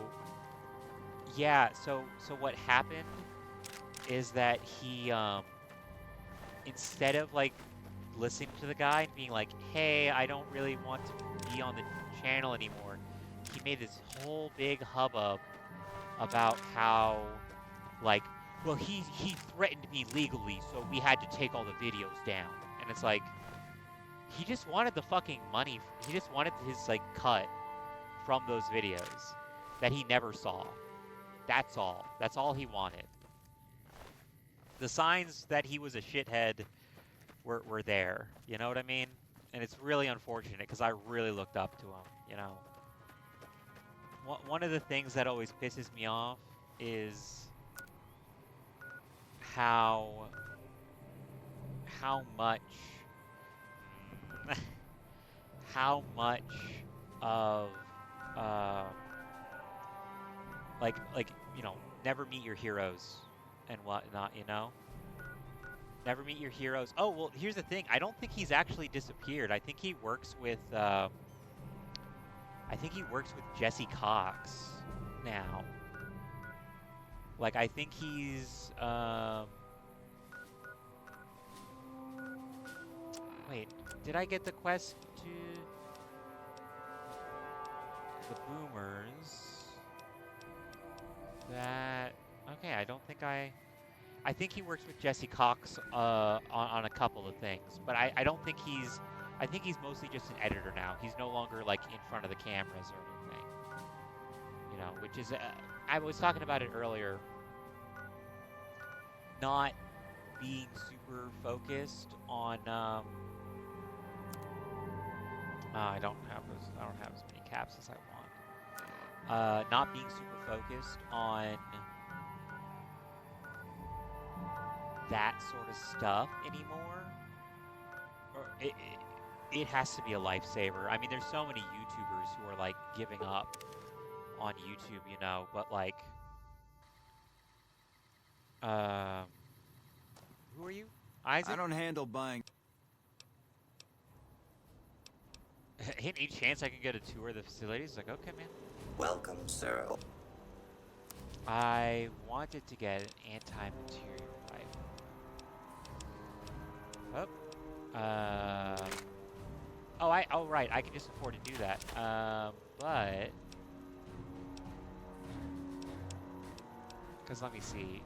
yeah, so what happened is that he instead of like listening to the guy and being like, hey, I don't really want to be on the channel anymore, he made this whole big hubbub about how, like, well, he threatened me legally, so we had to take all the videos down. And it's like, he just wanted the fucking money. He just wanted his, like, cut from those videos that he never saw. That's all. That's all he wanted. The signs that he was a shithead were there. You know what I mean? And it's really unfortunate because I really looked up to him, you know? One of the things that always pisses me off is how much of like you know, never meet your heroes and whatnot, you know? Never meet your heroes. Oh, well, here's the thing. I don't think he's actually disappeared. I think he works with Jesse Cox now. Like, I think he's wait, did I get the quest to the boomers? That, okay, I don't think I think he works with Jesse Cox on a couple of things, but I don't think he's, I think he's mostly just an editor now. He's no longer like in front of the cameras or anything, you know, which is, I was talking about it earlier, not being super focused on, I don't have as many caps as I want. Not being super focused on that sort of stuff anymore. Or it has to be a lifesaver. I mean, there's so many YouTubers who are like giving up on YouTube, you know, but like, who are you? Isaac? I don't handle buying. Any chance I can get a tour of the facilities? Like, okay, man. Welcome, sir. I wanted to get an anti-material rifle. Oh, right, I can just afford to do that. But, because let me see.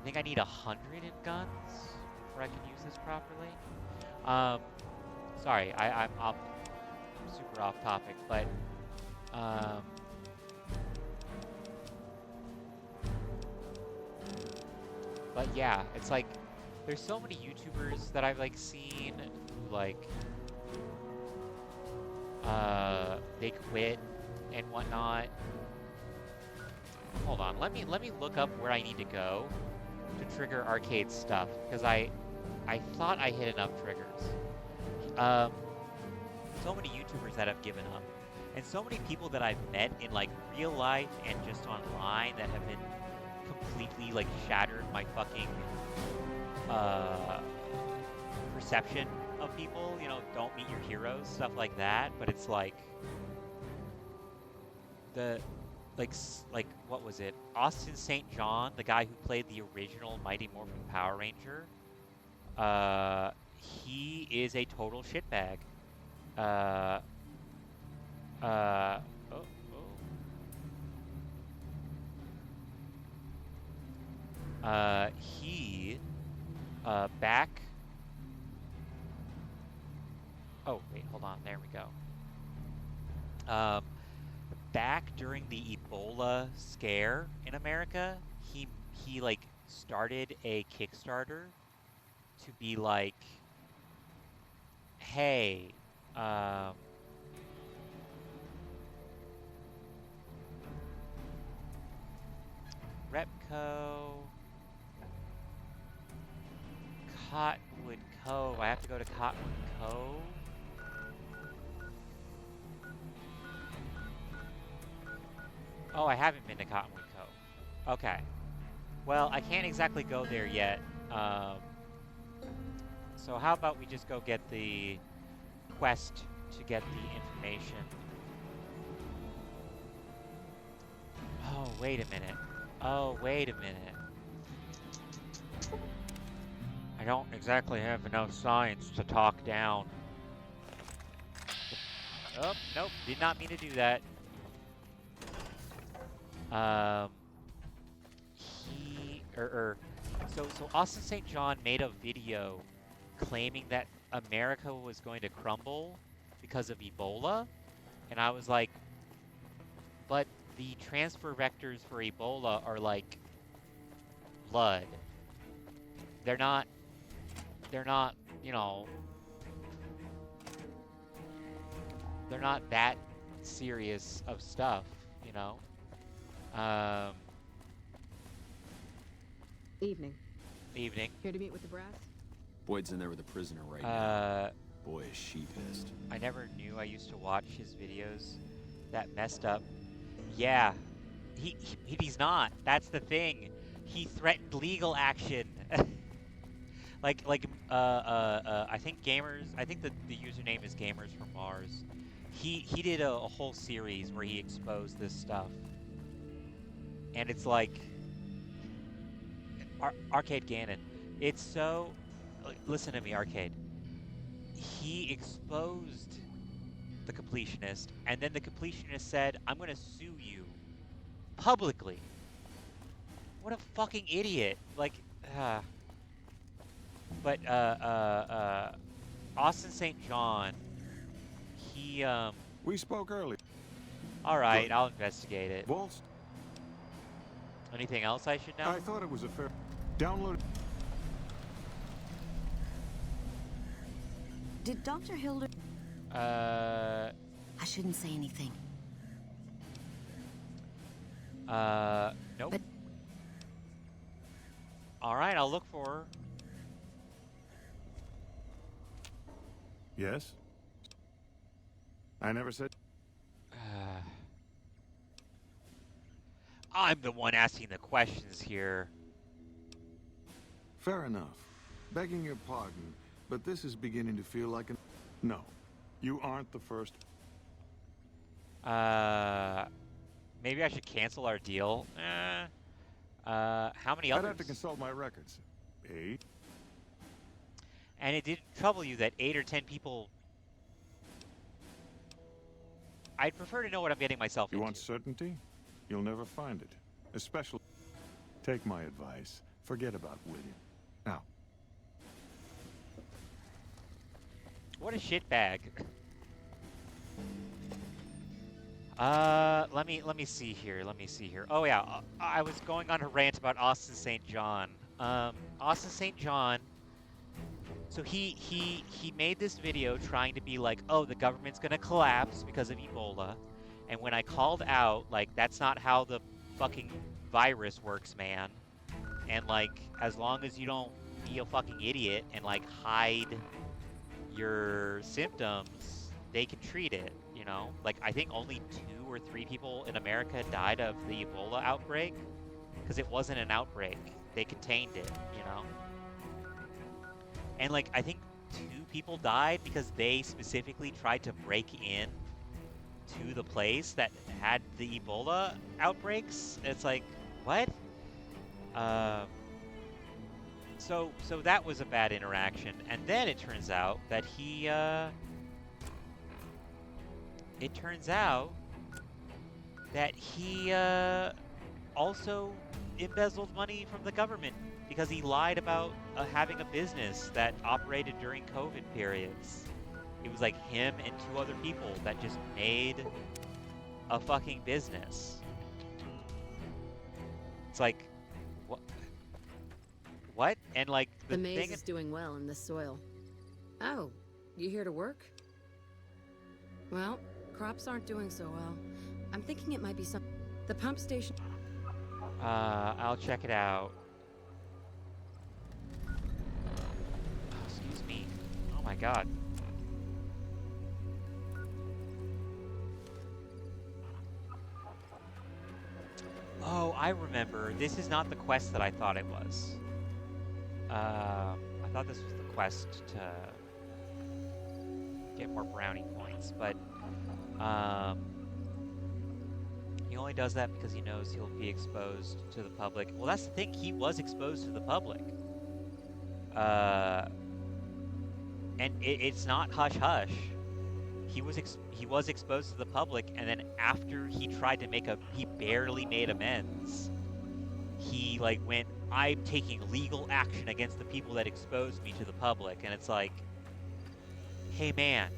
I think I need 100 in guns before I can use this properly. Sorry, I'm super off topic, but yeah, it's like there's so many YouTubers that I've like seen who like they quit and whatnot. Hold on, let me look up where I need to go to trigger arcade stuff, because I thought I hit enough triggers. So many YouTubers that have given up, and so many people that I've met in like real life and just online that have been completely like shattered my fucking perception of people. You know, don't meet your heroes, stuff like that. But it's like like what was it? Austin St. John, the guy who played the original Mighty Morphin Power Ranger. He is a total shitbag. He back. Oh wait, hold on. There we go. Back during the Ebola scare in America, he like started a Kickstarter to be like, hey, Repco, Cottonwood Cove. I have to go to Cottonwood Cove. Oh, I haven't been to Cottonwood Cove. Okay. Well, I can't exactly go there yet. So how about we just go get the quest to get the information? Oh, wait a minute. Oh, wait a minute. I don't exactly have enough science to talk down. Oh, nope, did not mean to do that. So Austin St. John made a video claiming that America was going to crumble because of Ebola, and I was like, but the transfer vectors for Ebola are like blood. They're not, you know, they're not that serious of stuff, you know? Evening. Evening. Here to meet with the brass? Boyd's in there with a prisoner right now. Boy, is she pissed. I never knew I used to watch his videos. That messed up. Yeah. He's not. That's the thing. He threatened legal action. I think Gamers, I think the username is Gamers from Mars. He did a whole series where he exposed this stuff. And it's like Arcade Gannon. It's so listen to me, Arcade. He exposed the completionist, and then the completionist said, "I'm going to sue you publicly." What a fucking idiot! Like, but Austin St. John, he We spoke earlier. All right, I'll investigate it. Volst. Anything else I should know? I thought it was a fair. Download. Did Dr. Hilder... I shouldn't say anything. Nope. But... All right, I'll look for her. Yes? I never said... I'm the one asking the questions here. Fair enough. Begging your pardon, but this is beginning to feel like an... No, you aren't the first. Maybe I should cancel our deal. How many others? I'd have to consult my records. 8. And it didn't trouble you that 8 or 10 people... I'd prefer to know what I'm getting myself into. You want certainty? You'll never find it. Especially... Take my advice. Forget about William. Now. What a shitbag. Let me see here. Let me see here. Oh yeah, I was going on a rant about Austin St. John. Austin St. John. So he made this video trying to be like, oh, the government's gonna collapse because of Ebola. And when I called out, like, that's not how the fucking virus works, man. And like, as long as you don't be a fucking idiot and like hide your symptoms, they can treat it, you know? Like, I think only 2 or 3 people in America died of the Ebola outbreak because it wasn't an outbreak. They contained it, you know? And like, I think 2 people died because they specifically tried to break in to the place that had the Ebola outbreaks. It's like, what? So that was a bad interaction, and then it turns out that he, also embezzled money from the government because he lied about having a business that operated during COVID periods. It was like him and 2 other people that just made a fucking business. It's like, what? And like The maize is doing well in this soil. Oh, you here to work? Well, crops aren't doing so well. I'm thinking it might be some... The pump station... I'll check it out. Oh, excuse me. Oh my god. Oh, I remember. This is not the quest that I thought it was. I thought this was the quest to get more brownie points, but he only does that because he knows he'll be exposed to the public. Well, that's the thing, he was exposed to the public. And it's not hush-hush. He was exposed to the public, and then after he tried to he barely made amends. He like went, I'm taking legal action against the people that exposed me to the public, and it's like, hey man,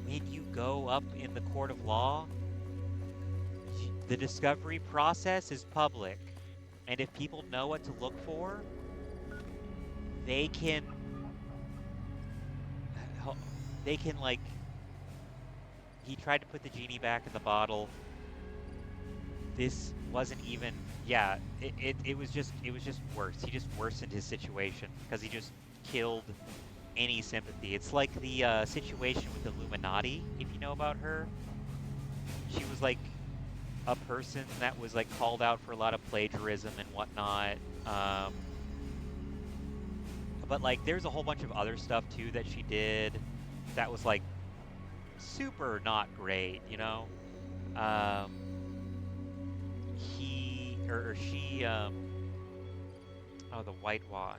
when you go up in the court of law, the discovery process is public, and if people know what to look for, they can like, he tried to put the genie back in the bottle. This wasn't even, yeah, it was just worse. He just worsened his situation because he just killed any sympathy. It's like the situation with the Illuminati, if you know about her. She was like a person that was like called out for a lot of plagiarism and whatnot. But like there's a whole bunch of other stuff too that she did that was like super not great, you know? She, oh, the whitewash.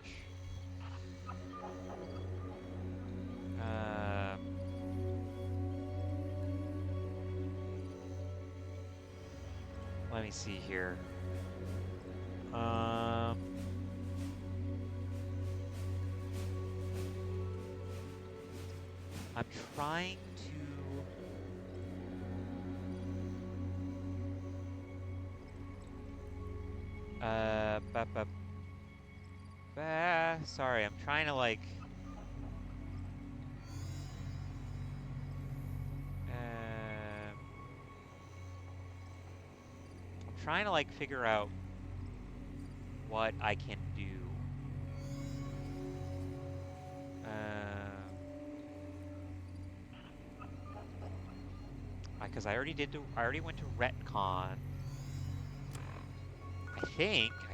Let me see here. I'm trying to sorry, I'm trying to like figure out what I can do. Because I already went to Retcon. I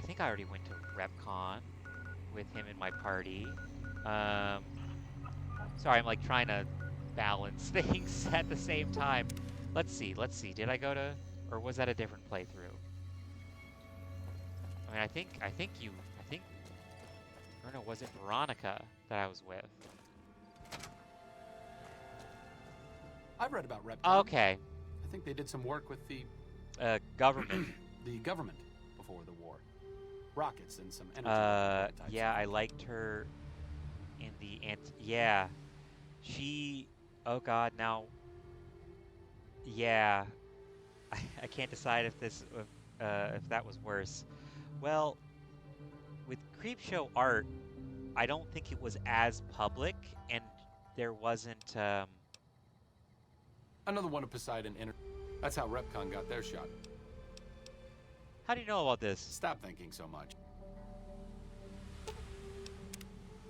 think I already went to RepCon with him in my party. Sorry, I'm like trying to balance things at the same time. Let's see. Did I go to, or was that a different playthrough? I mean, I think, or no, was it Veronica that I was with? I've read about RepCon. Okay. I think they did some work with the government. The government before the war. Rockets and some energy. Yeah, I liked her in the yeah. She, oh god, now, yeah. I can't decide if that was worse. Well, with Creepshow art, I don't think it was as public, and there wasn't, Another one of Poseidon That's how RepCon got their shot. How do you know about this? Stop thinking so much.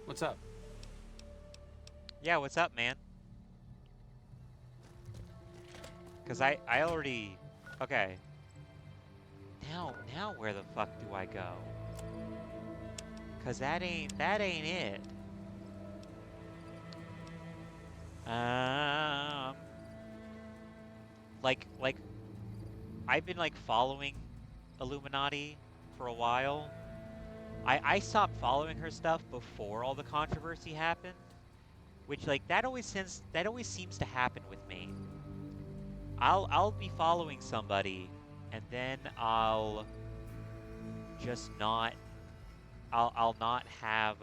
What's up? Yeah, what's up, man? Because I already... Okay. Now where the fuck do I go? Because that ain't it. Like, I've been, like, following Illuminati for a while. I stopped following her stuff before all the controversy happened, which, like, that always seems to happen with me. I'll be following somebody, and then I'll just not... I'll not have,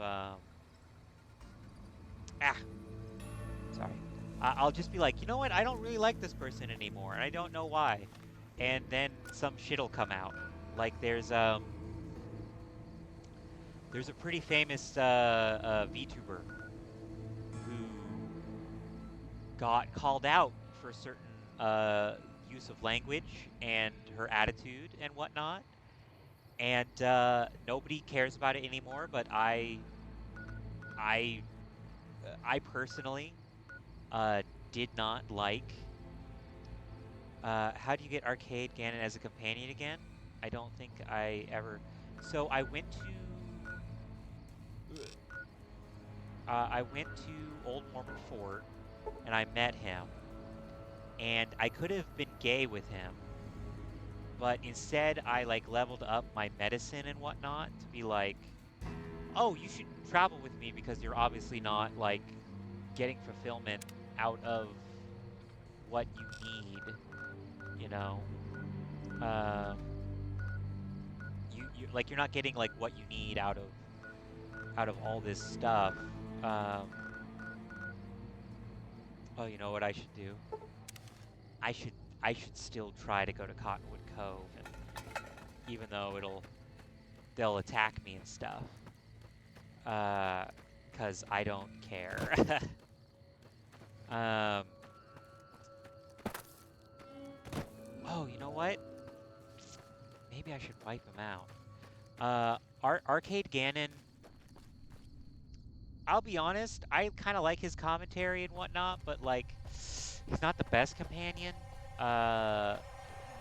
sorry. I'll just be like, you know what, I don't really like this person anymore, and I don't know why. And then some shit'll come out. Like, there's a pretty famous VTuber who got called out for certain use of language and her attitude and whatnot. And nobody cares about it anymore, but I personally did not like. How do you get Arcade Ganon as a companion again? I don't think I ever... So I went to... I went to Old Mormon Fort, and I met him, and I could have been gay with him, but instead I like leveled up my medicine and whatnot to be like, oh, you should travel with me because you're obviously not like getting fulfillment out of what you need, you know. You like you're not getting like what you need out of all this stuff. Oh, you know what I should do? I should still try to go to Cottonwood Cove, and even though they'll attack me and stuff, 'cause I don't care. Oh, you know what? Maybe I should wipe him out. Arcade Ganon. I'll be honest, I kind of like his commentary and whatnot, but like, he's not the best companion.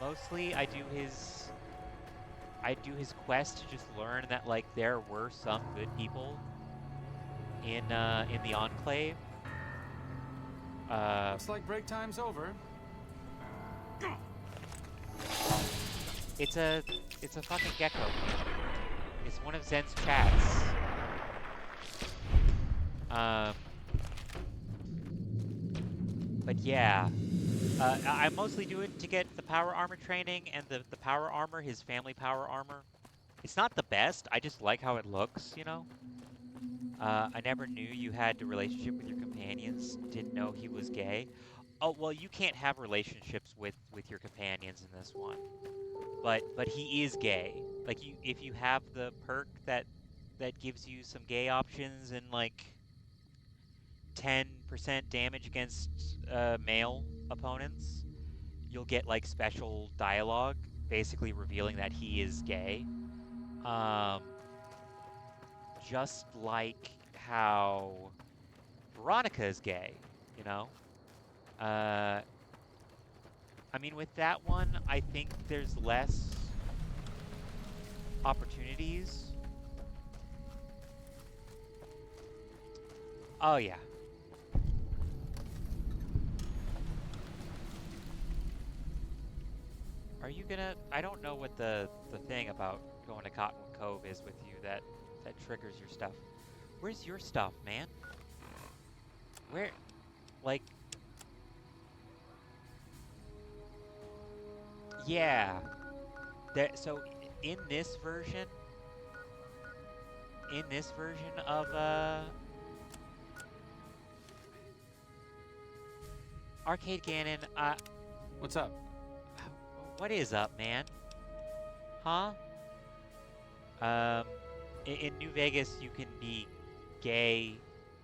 Mostly I do his quest to just learn that like there were some good people in the Enclave. Looks like break time's over. It's a fucking gecko. It's one of Zen's chats. But yeah, I mostly do it to get the power armor training and the power armor, his family power armor. It's not the best, I just like how it looks, you know? I never knew you had a relationship with your companions, didn't know he was gay. Oh, well, you can't have relationships with your companions in this one. But he is gay. Like, if you have the perk that gives you some gay options and, like, 10% damage against male opponents, you'll get, like, special dialogue, basically revealing that he is gay. Just like how Veronica is gay, you know? I mean, with that one, I think there's less opportunities. Oh, yeah. Are you gonna... I don't know what the thing about going to Cottonwood Cove is with you that triggers your stuff. Where's your stuff, man? Where... Like... Yeah. So, in this version of, Arcade Ganon, What's up? What is up, man? Huh? In New Vegas, you can be gay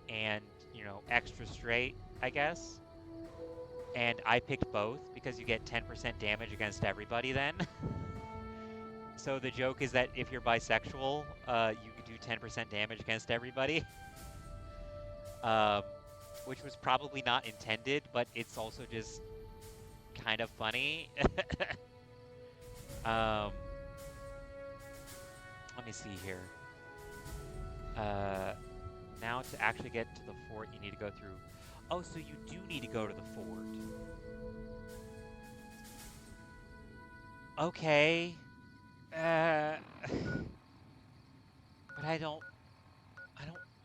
and, you know, extra straight, I guess. And I picked both because you get 10% damage against everybody then. So the joke is that if you're bisexual, you could do 10% damage against everybody. Which was probably not intended, but it's also just kind of funny. Let me see here. Now to actually get to the fort, you need to go through... Oh, so you do need to go to the fort. Okay. But I don't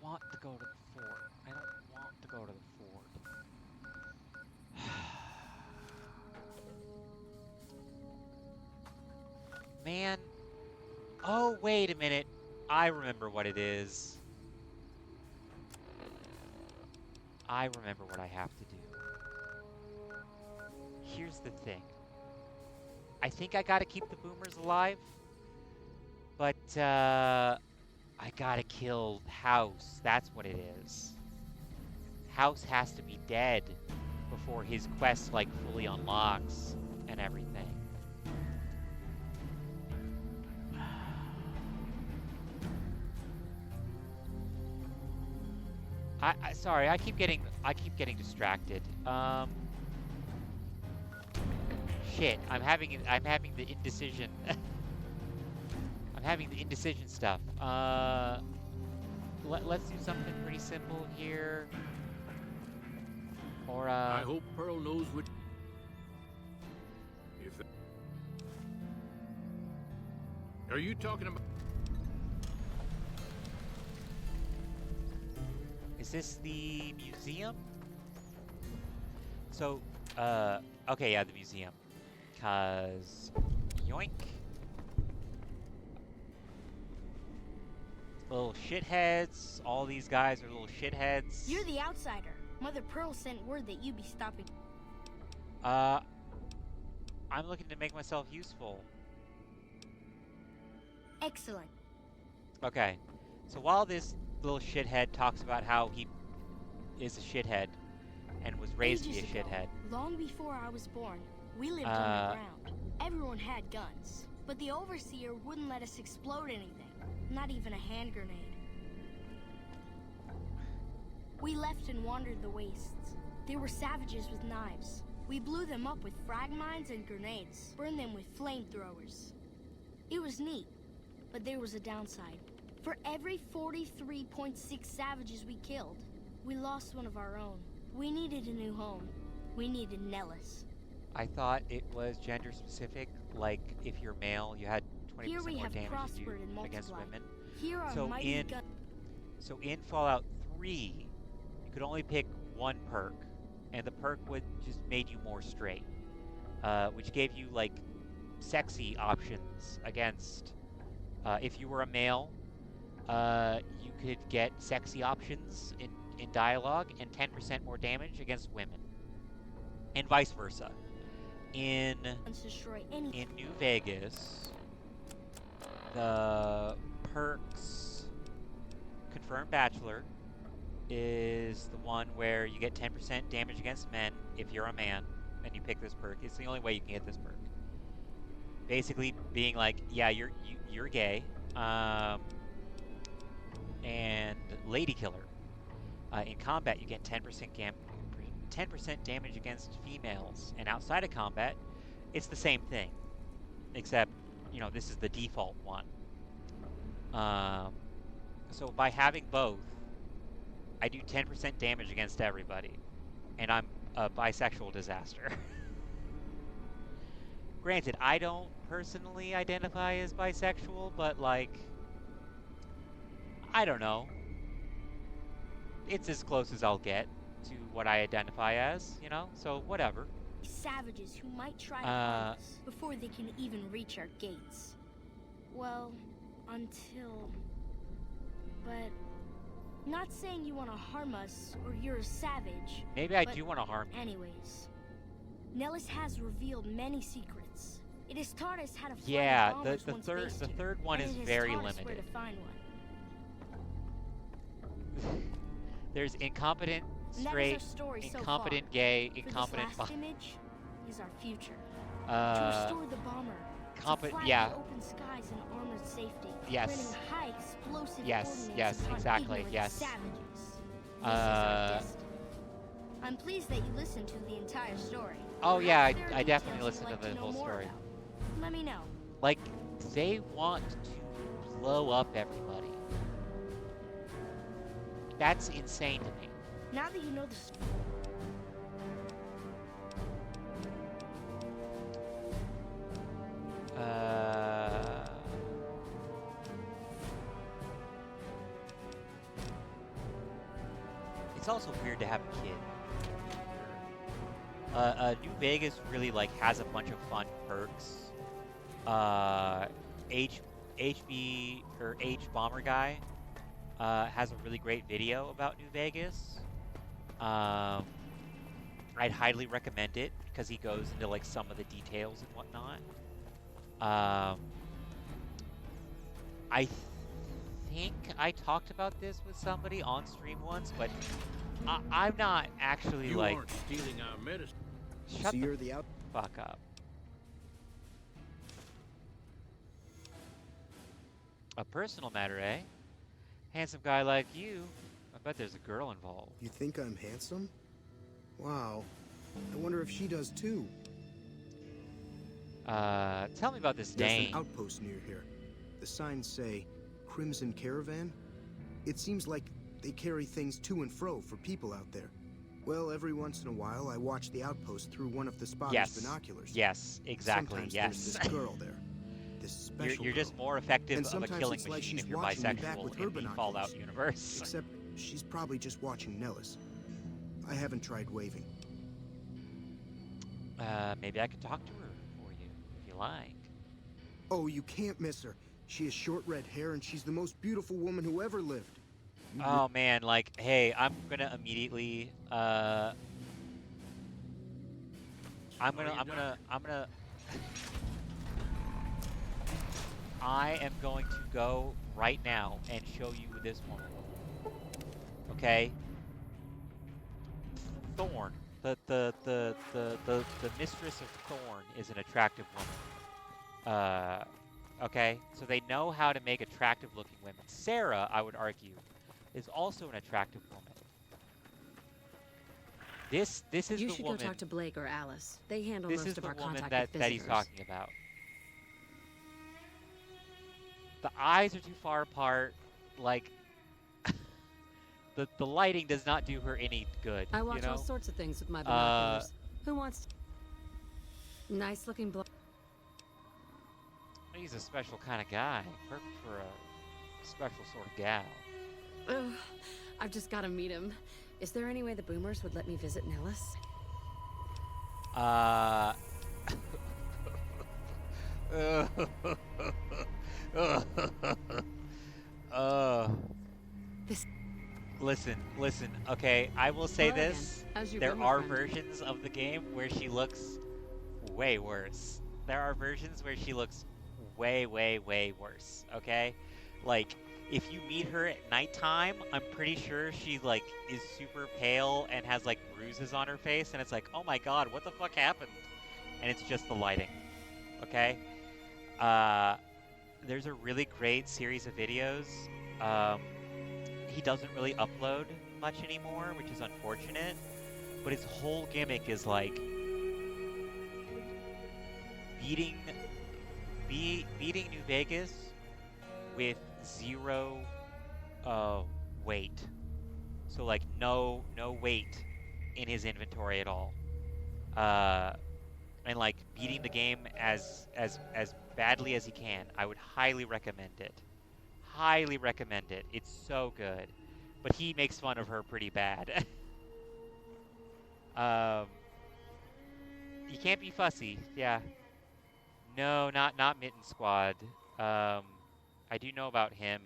want to go to the fort. I don't want to go to the fort. Man. Oh, wait a minute. I remember what it is. I remember what I have to do. Here's the thing. I think I gotta keep the boomers alive. But, I gotta kill House. That's what it is. House has to be dead before his quest, like, fully unlocks and everything. Sorry, I keep getting distracted. Shit, I'm having the indecision. I'm having the indecision stuff. let's do something pretty simple here. Or I hope Pearl knows what. If that... Are you talking about? Is this the museum? So, okay, yeah, the museum. 'Cause, yoink. Little shitheads. All these guys are little shitheads. You're the outsider. Mother Pearl sent word that you'd be stopping. I'm looking to make myself useful. Excellent. Okay, so while this little shithead talks about how he is a shithead and was raised to be a Ages ago, shithead. Long before I was born, we lived underground. Everyone had guns, but the Overseer wouldn't let us explode anything, not even a hand grenade. We left and wandered the wastes. There were savages with knives. We blew them up with frag mines and grenades, burned them with flamethrowers. It was neat, but there was a downside. For every 43.6 savages we killed, we lost one of our own. We needed a new home. We needed Nellis. I thought it was gender specific, like if you're male, you had 20% Here we more have damage prospered and against multiplied. women. Here are So mighty in so in Fallout 3, you could only pick one perk, and the perk would just made you more straight, which gave you like sexy options against. If you were a male, you could get sexy options in dialogue and 10% more damage against women, and vice versa. In New Vegas, the perks Confirmed Bachelor is the one where you get 10% damage against men if you're a man and you pick this perk. It's the only way you can get this perk. Basically being like, yeah, you're gay, and Lady Killer. In combat, you get 10% damage against females, and outside of combat, it's the same thing, except, you know, this is the default one. So by having both, I do 10% damage against everybody, and I'm a bisexual disaster. Granted, I don't personally identify as bisexual, but like, I don't know. It's as close as I'll get to what I identify as, you know? So, whatever. Savages who might try to harm us before they can even reach our gates. Well, until... But... Not saying you want to harm us or you're a savage. Maybe I do want to harm you. Anyways, Nellis has revealed many secrets. It has taught us how to fly yeah, bombers the once third based, one and is it has very taught us limited. where to find one. There's incompetent, And that is straight, our story so incompetent, far. gay, For incompetent. this last image is our future. To restore the bomber. To fly yeah. the open skies in armored safety. Yes. Running high explosive Yes, coordinates yes, upon exactly, ignorant yes. Savages. This is our destiny. I'm pleased that you listened to the entire story. Oh yeah, Perhaps there are I definitely details listened you'd to like the know whole more story. about. Let me know. Like, they want to blow up everybody. That's insane to me. Now that you know the story. It's also weird to have a kid. New Vegas really like has a bunch of fun perks. HB or H Bomber Guy has a really great video about New Vegas. I'd highly recommend it because he goes into like some of the details and whatnot. I think I talked about this with somebody on stream once, but I'm not actually You like. aren't stealing our medicine. Shut So the you're the out. fuck up. A personal matter, eh? Handsome guy like you. I bet there's a girl involved. You think I'm handsome? Wow. I wonder if she does too. Tell me about this There's Dane. an outpost near here. The signs say Crimson Caravan. It seems like they carry things to and fro for people out there. Well, every once in a while, I watch the outpost through one of the spotter's binoculars. Yes, exactly. Sometimes yes. there's this girl there. This special You're just girl. more effective And of a sometimes killing it's like machine she's if you're watching me back with bisexual her in the binoculars. Fallout universe. Except she's probably just watching Nellis. I haven't tried waving. Maybe I could talk to her for you, if you like. Oh, you can't miss her. She has short red hair and she's the most beautiful woman who ever lived. Oh man, like, hey, I'm gonna immediately, I'm gonna, I am going to go right now and show you this woman. Okay? Thorn. The mistress of Thorn is an attractive woman. Okay? So they know how to make attractive looking women. Sarah, I would argue, is also an attractive woman. This is You the should woman. go talk to Blake or Alice. They handle This most is of the our woman contact with that he's visitors. talking about. The eyes are too far apart. Like, the lighting does not do her any good. I watch you know? all sorts of things with my binoculars. Who wants nice looking blood? He's a special kind of guy. Perfect for a special sort of gal. Ugh, I've just got to meet him. Is there any way the Boomers would let me visit Nellis? Listen, okay, I will say Hello this. again. How's your There boomer are friend? versions of the game where she looks way worse. There are versions where she looks way worse, okay? Like, if you meet her at nighttime, I'm pretty sure she, like, is super pale and has, like, bruises on her face, and it's like, oh my god, what the fuck happened? And it's just the lighting, okay? There's a really great series of videos. He doesn't really upload much anymore, which is unfortunate, but his whole gimmick is, like, beating New Vegas with zero weight. So like no weight in his inventory at all. And like beating the game as badly as he can. I would highly recommend it. Highly recommend it. It's so good. But he makes fun of her pretty bad. You can't be fussy. Yeah. No, not Mitten Squad. I do know about him.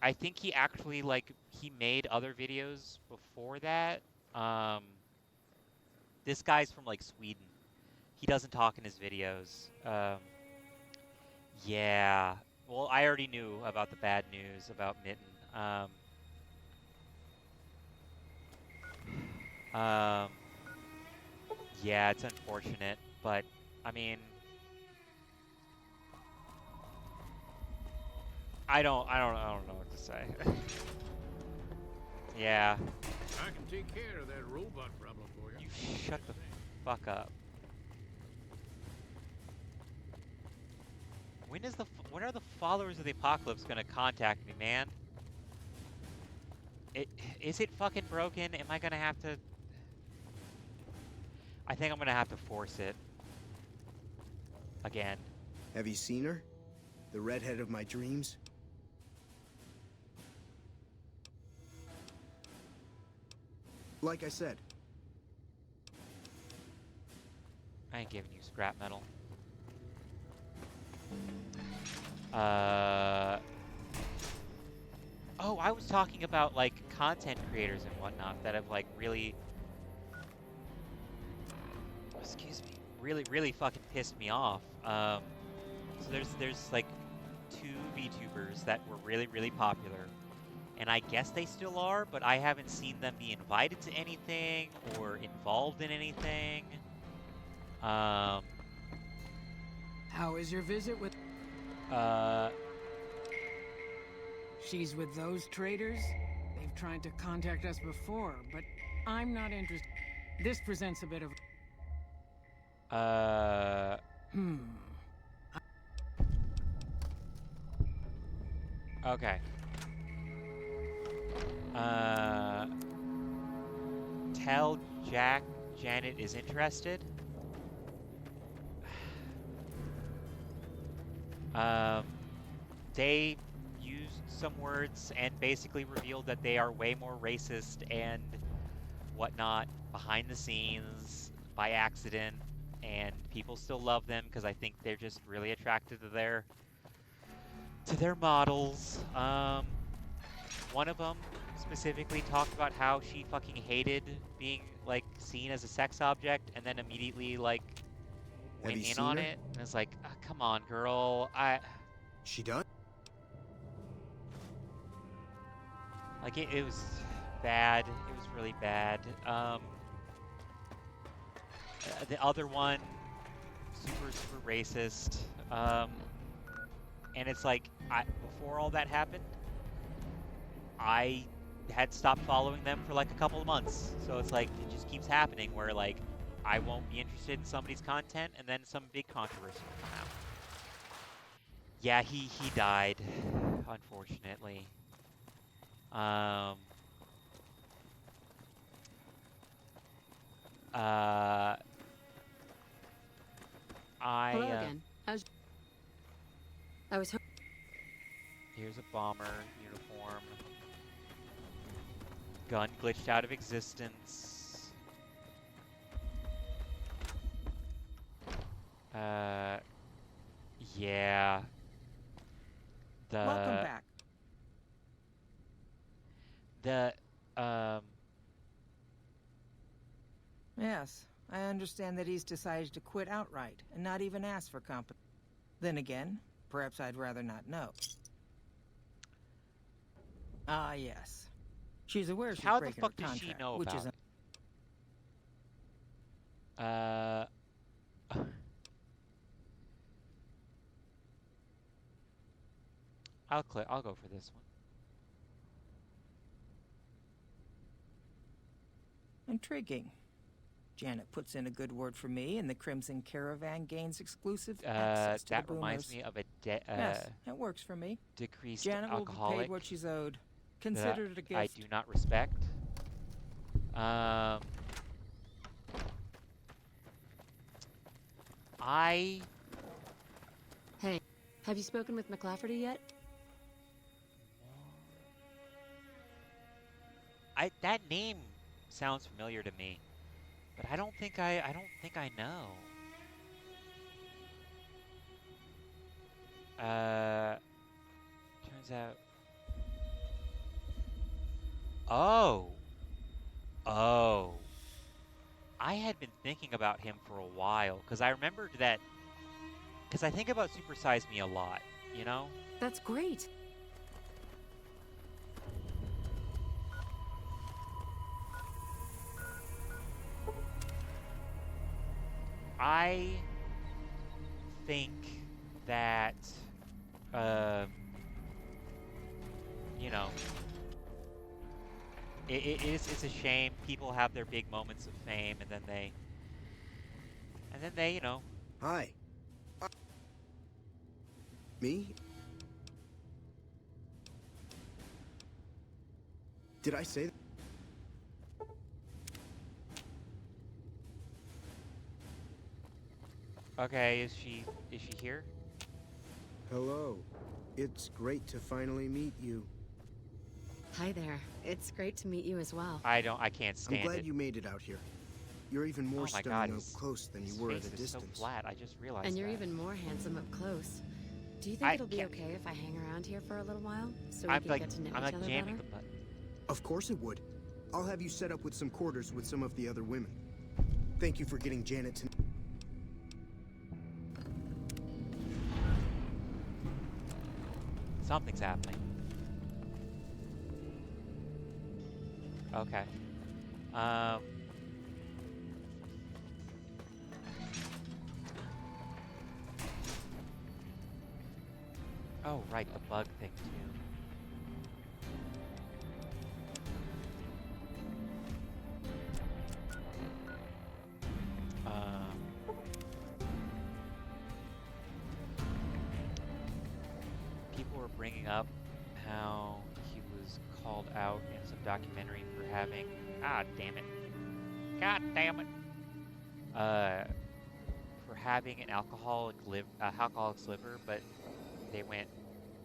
I think he actually, like, he made other videos before that. This guy's from, like, Sweden. He doesn't talk in his videos. Yeah. Well, I already knew about the bad news about Mitten. Yeah, it's unfortunate, but, I mean... I don't know what to say. Yeah. I can take care of that robot problem for you. You shut the fuck up. When are the followers of the apocalypse gonna contact me, man? Is it fucking broken? Am I gonna have to? I think I'm gonna have to force it. Again. Have you seen her? The redhead of my dreams? Like I said. I ain't giving you scrap metal. Oh, I was talking about, like, content creators and whatnot that have, like, really... Excuse me. Really fucking pissed me off. So there's like, 2 VTubers that were really popular. And I guess they still are, but I haven't seen them be invited to anything or involved in anything. How is your visit with... She's with those traitors? They've tried to contact us before, but I'm not interested. This presents a bit of... Okay. Janet is interested. They used some words and basically revealed that they are way more racist and whatnot behind the scenes by accident, and people still love them because I think they're just really attracted to their models. One of them specifically talked about how she fucking hated being like seen as a sex object, and then immediately like went in on it, and it's like, come on, girl. She done? Like it was bad. It was really bad. The other one, super racist. And it's like, before all that happened, I had stopped following them for like a couple of months. So it's like, it just keeps happening where like, I won't be interested in somebody's content and then some big controversy will come out. Yeah, he died, unfortunately. Hello again. I was. Here's a bomber uniform. Gun glitched out of existence. Yeah. Welcome back. Yes, I understand that he's decided to quit outright and not even ask for comp. Then again, perhaps I'd rather not know. Ah, yes. She's aware she's How the breaking fuck her does she contract, know which about is it? I'll go for this one. intriguing. Janet puts in a good word for me, and the Crimson Caravan gains exclusive access to that the reminds boomers. me of a yes, that works for me. decreased Janet will be alcoholic paid what she's owed. Consider it a gift. I do not respect. Hey, have you spoken with McLafferty yet? That name sounds familiar to me, but I don't think I know. Turns out. Oh. I had been thinking about him for a while, because I remembered that. Because I think about Super Size Me a lot, you know? That's great. I think that, you know, it's a shame people have their big moments of fame and then they, you know. Hi. Me? Did I say that? Okay, is she here? Hello. It's great to finally meet you. Hi there. It's great to meet you as well. I can't stand it. I'm glad you made it out here. You're even more Oh my stunning God, up close than you were at a face is so distance. flat. I just realized And you're that. even more handsome up close. Do you think it'll be okay if I hang around here for a little while? So we I'm can like, get to know I'm each like other jamming better? the button. Of course it would. I'll have you set up with some quarters with some of the other women. Thank you for getting Janet to... Something's happening. Okay. Oh, right, the bug thing, too. People were bringing up how he was called out in some documentary for having... Ah, damn it. God damn it. for having an alcoholic's liver, but they went,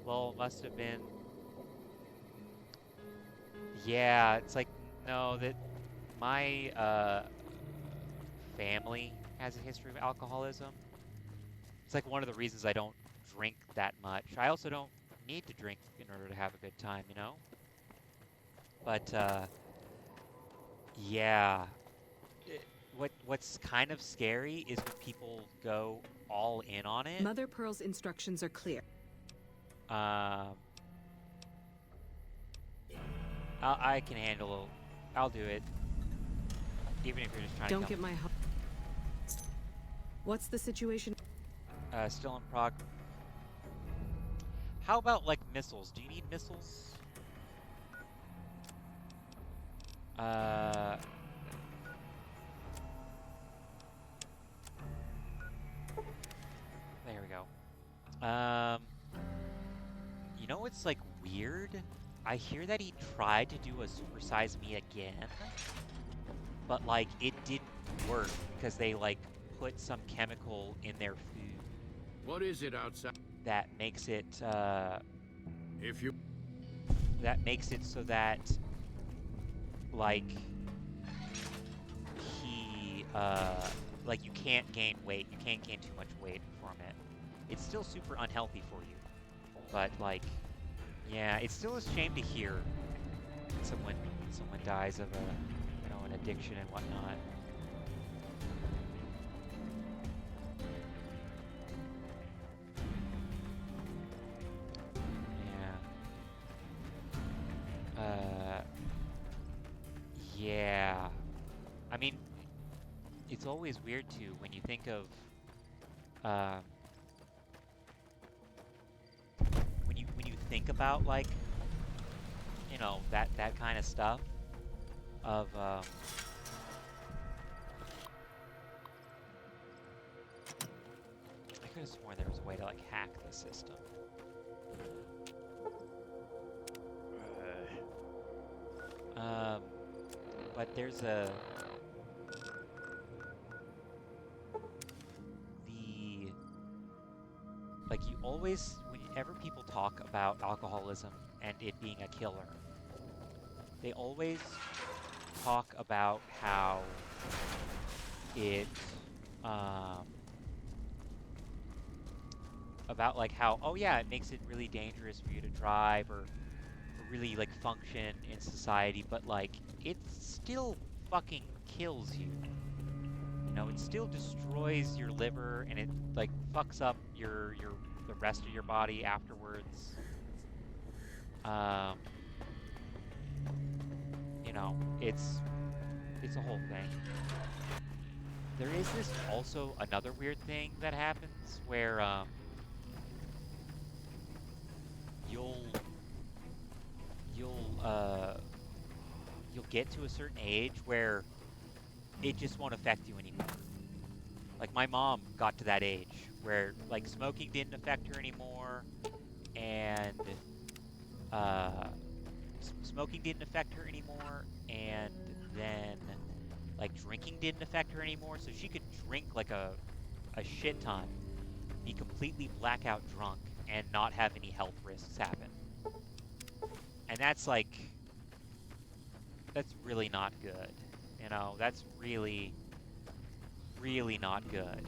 well, it must have been. Yeah, it's like, no, that my family has a history of alcoholism. It's like one of the reasons I don't drink that much. I also don't need to drink in order to have a good time, you know? But, yeah. What's kind of scary is when people go all in on it. Mother Pearl's instructions are clear. I can handle. I'll do it. Even if you're just trying Don't to. get my. What's the situation? Still in prog. How about like missiles? Do you need missiles? There we go. You know what's like weird? I hear that he tried to do a Super Size Me again, but like it didn't work because they like put some chemical in their food. What is it outside? That makes it If you that makes it so that like he like you can't gain weight. You can't gain too much weight from it. It's still super unhealthy for you. But like yeah, it's still a shame to hear someone dies of an addiction and whatnot. Yeah. I mean, it's always weird too when you think of when you think about like that kind of stuff of I could have sworn there was a way to like hack the system. But there's like you always, whenever people talk about alcoholism and it being a killer, they always talk about how it, about like how, oh yeah, it makes it really dangerous for you to drive or really like function in society, but like it still fucking kills you. You know, it still destroys your liver and it like fucks up the rest of your body afterwards. You know, it's a whole thing. There is this also another weird thing that happens where you'll get to a certain age where it just won't affect you anymore. Like my mom got to that age where like smoking didn't affect her anymore, and smoking didn't affect her anymore, and then like drinking didn't affect her anymore. So she could drink like a shit ton, be completely blackout drunk, and not have any health risks happen. And that's really not good. You know, that's really, really not good.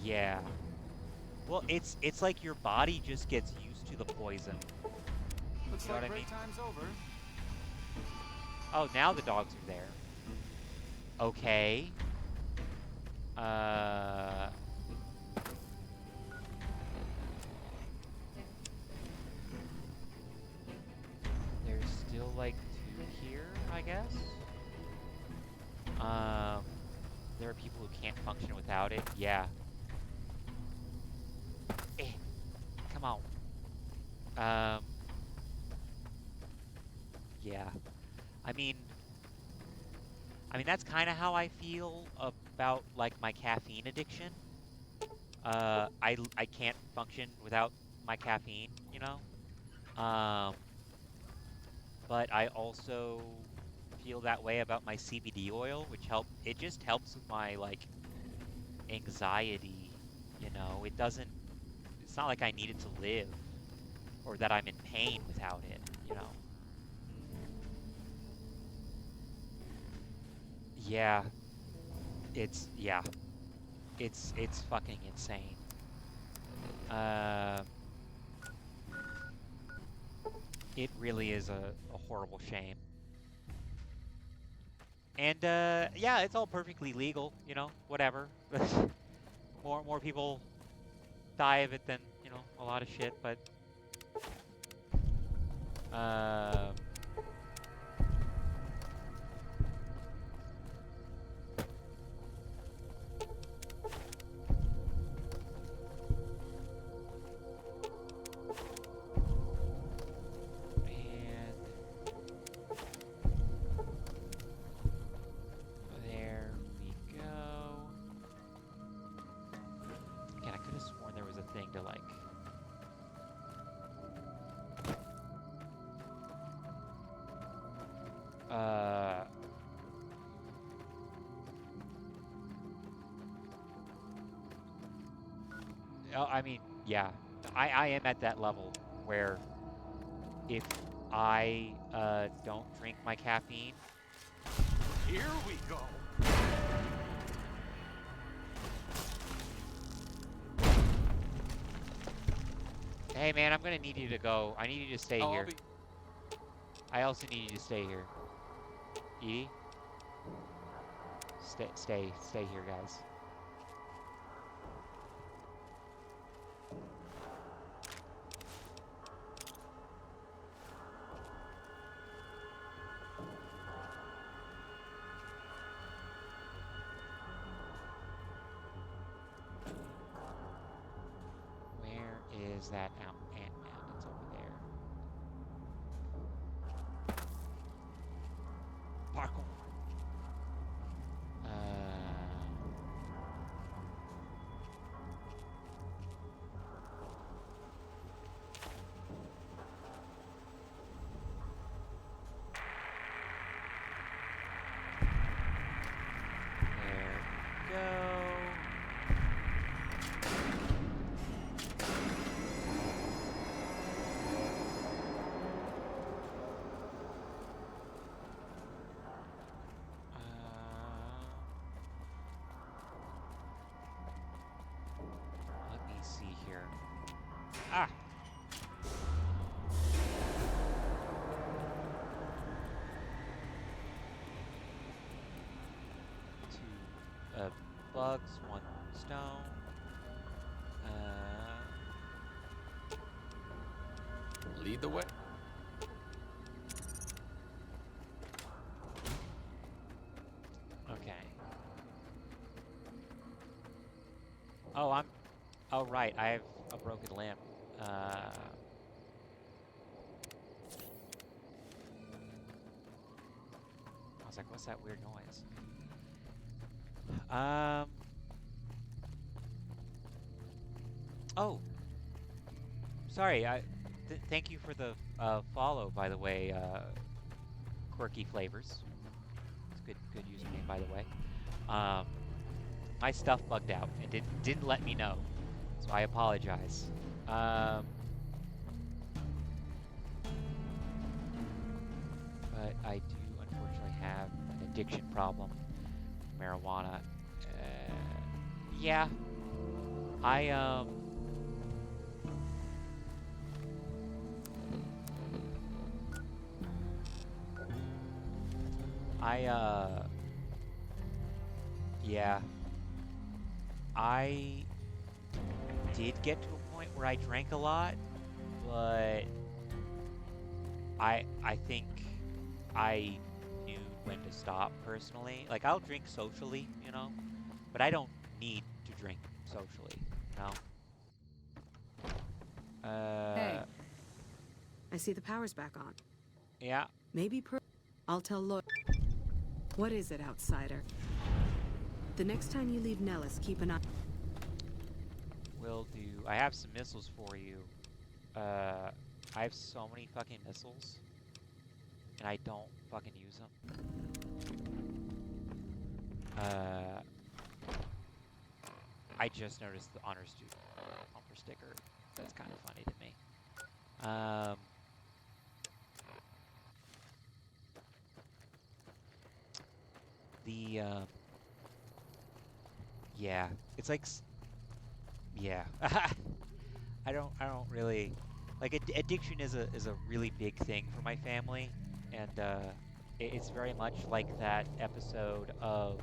Yeah. Well, it's like your body just gets used to the poison. Looks You know like what I mean? break time's over. Oh, now the dogs are there. Okay. There's still like 2 here, I guess. There are people who can't function without it. Yeah. Come on. Yeah. I mean that's kind of how I feel about like my caffeine addiction. I can't function without my caffeine, you know. but I also feel that way about my CBD oil, which it just helps with my, like, anxiety, you know? It's not like I need it to live, or that I'm in pain without it, you know? Yeah. It's fucking insane. It really is a horrible shame. And, yeah, it's all perfectly legal, you know, whatever. more people die of it than, you know, a lot of shit, but... There we go. Again, I could have sworn there was a thing to, like... Oh, I mean, yeah. I am at that level where if I don't drink my caffeine... Here we go. Hey man, I'm gonna need you to go. I need you to stay Oh, here. I also need you to stay here. Edie? Stay here, guys. Where is that Ant-Man? It's over there. Parkour. There we go. Let me see here. Ah! Two bugs, one stone. Lead the way. Okay. Oh, right, I have a broken limb. I was like, what's that weird noise? Oh. Sorry, thank you for the follow, by the way, Quirky Flavors. It's good username, by the way. My stuff bugged out and didn't let me know, so I apologize. But I do unfortunately have an addiction problem, marijuana. Yeah, yeah. I did get to a point where I drank a lot, but I think I knew when to stop personally. Like, I'll drink socially, you know, but I don't need to drink socially, you know? Hey. I see the power's back on. Yeah. Maybe I'll tell Lloyd. What is it, outsider? The next time you leave Nellis, keep an eye. Will do. I have some missiles for you. I have so many fucking missiles. and I don't fucking use them. I just noticed the honor student bumper sticker. That's kind of funny to me. Yeah, it's like, yeah. I don't really, like, addiction is a really big thing for my family, and it's very much like that episode of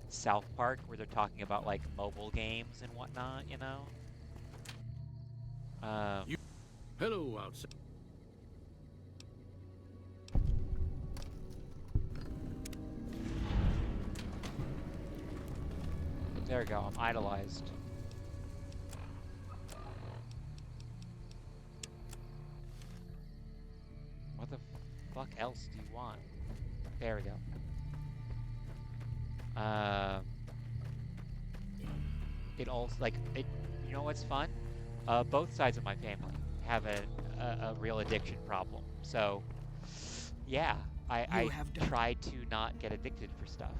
South Park where they're talking about like mobile games and whatnot, you know. Hello, outside. There we go. I'm idolized. What the fuck else do you want? There we go. It also, like, it, you know what's fun? Both sides of my family have a real addiction problem. So, yeah, I try to not get addicted for stuff.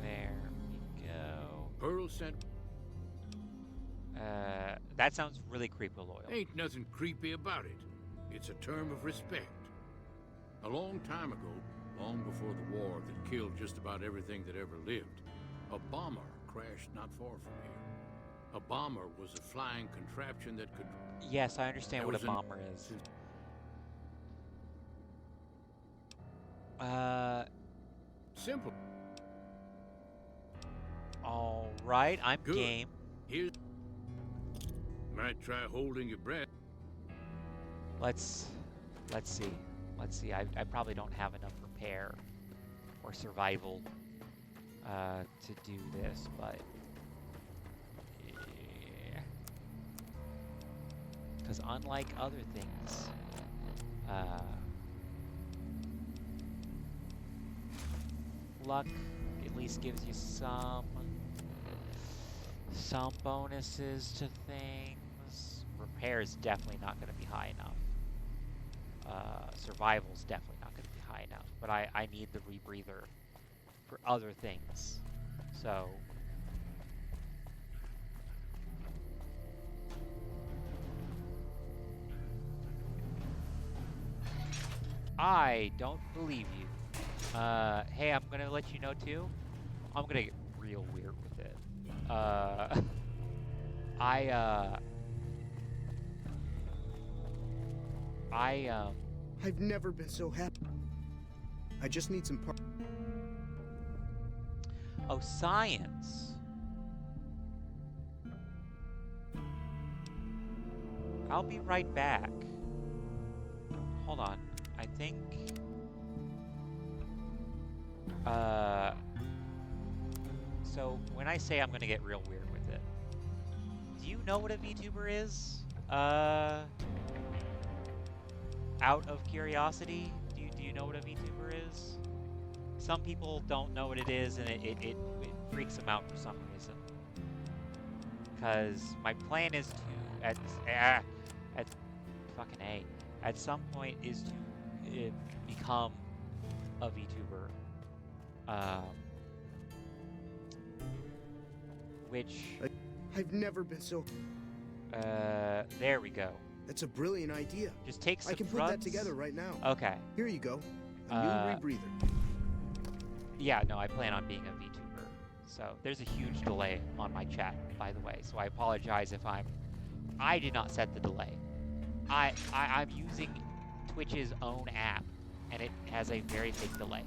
There we go. Pearl sent. That sounds really creepy, Loyal. Ain't nothing creepy about it. It's a term of respect. A long time ago, long before the war that killed just about everything that ever lived, a bomber crashed not far from here. A bomber was a flying contraption that could... Yes, I understand what a bomber is. Simple. All right, I'm Good. game. Here's... Might try holding your breath. Let's see. I probably don't have enough repair or survival to do this, but yeah. Because unlike other things, luck at least gives you some bonuses to things. Repair is definitely not going to be high enough. Survival's definitely not going to be high enough, but I need the rebreather for other things. So I don't believe you. Hey, I'm gonna let you know too. I'm gonna get real weird with it. I've never been so happy. I just need some parts. Oh, science. I'll be right back. Hold on. I think... So, when I say I'm gonna get real weird with it, do you know what a VTuber is? Out of curiosity, do you know what a VTuber is? Some people don't know what it is, and it freaks them out for some reason. Because my plan is to, at some point, is to become a VTuber. Which... I've never been so... there we go. That's a brilliant idea. Just take some I can put drugs. that together right now. Okay. Here you go. A new rebreather. Yeah, no, I plan on being a VTuber. So there's a huge delay on my chat, by the way. So I apologize if I did not set the delay. I'm using Twitch's own app, and it has a very big delay.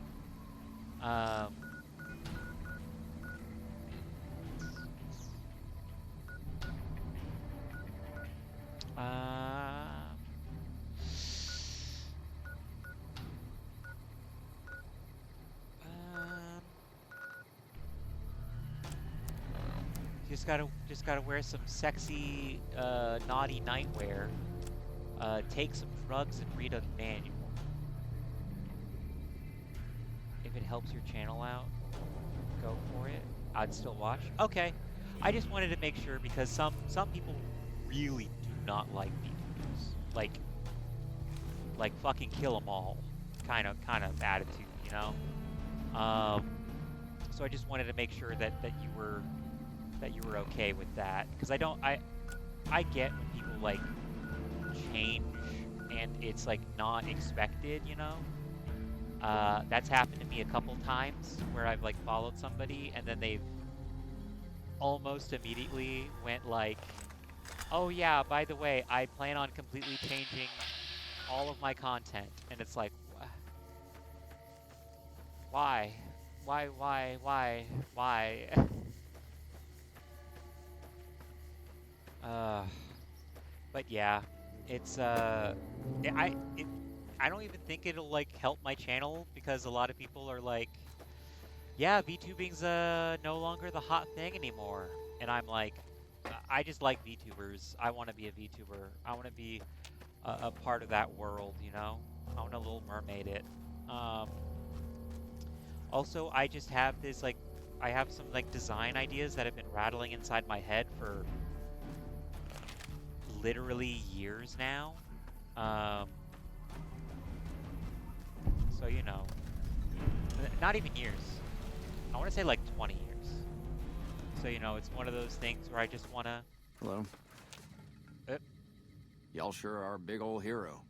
Just gotta wear some sexy, naughty nightwear. Take some drugs and read a manual. if it helps your channel out, go for it. I'd still watch. Okay. I just wanted to make sure because some people really do not like VTubers. Like fucking kill them all kind of attitude, you know? So I just wanted to make sure that you were okay with that, because I get when people like change and it's like not expected, you know? That's happened to me a couple times where I've like followed somebody and then they've almost immediately went like, oh yeah, by the way, I plan on completely changing all of my content. And it's like, why? But yeah, it's I don't even think it'll like help my channel, because a lot of people are like, yeah, VTubing's no longer the hot thing anymore. And I'm like, I just like VTubers. I want to be a VTuber. I want to be a part of that world, you know? I want to Little Mermaid it. Also, I just have this, like, I have some, like, design ideas that have been rattling inside my head for literally years now. So, you know, not even years. I want to say, like, 20 years. So, you know, it's one of those things where I just want to... Hello. Y'all sure are a big old hero.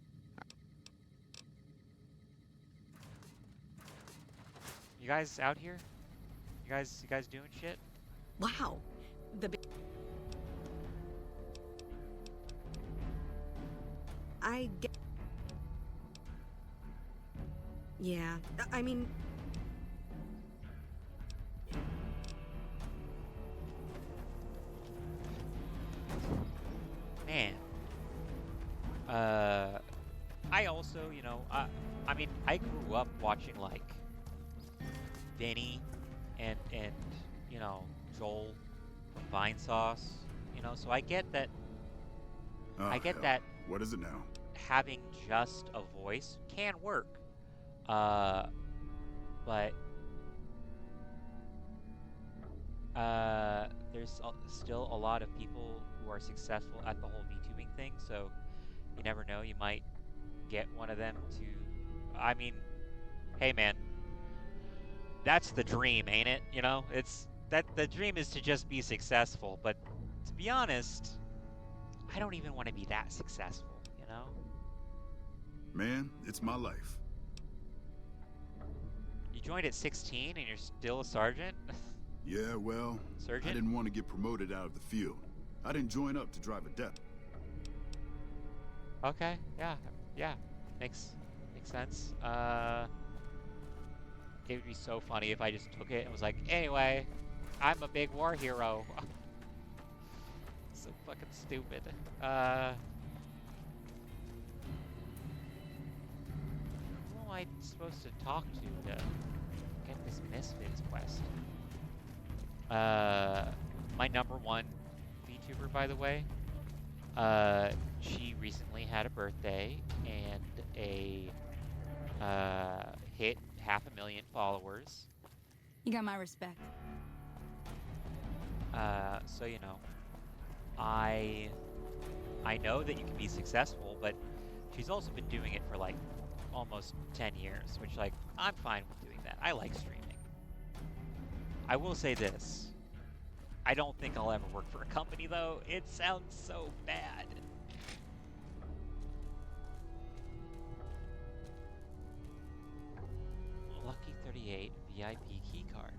You guys out here? You guys doing shit? Wow. I get... Yeah, I mean... Man. I also, you know, I mean, I grew up watching, like, Vinny and you know, Joel from Vinesauce, you know, so I get that. I get hell. that. What is it now? Having just a voice can work, but there's still a lot of people who are successful at the whole VTubing thing, so you never know, you might get one of them to... I mean, hey man, that's the dream, ain't it? You know, it's that the dream is to just be successful, but to be honest, I don't even want to be that successful, you know? Man, it's my life. You joined at 16 and you're still a sergeant? Yeah, well, Surgeon? I didn't want to get promoted out of the field. I didn't join up to drive a depth. Okay, yeah, makes sense. It would be so funny if I just took it and was like, anyway, I'm a big war hero. So fucking stupid. Who am I supposed to talk to get this Misfits quest? My number one VTuber, by the way, she recently had a birthday and hit 500,000 followers. You got my respect. So you know, I know that you can be successful, but she's also been doing it for like almost 10 years, which like I'm fine with doing that. I like streaming. I will say this. I don't think I'll ever work for a company though. It sounds so bad. Lucky 38 VIP keycard.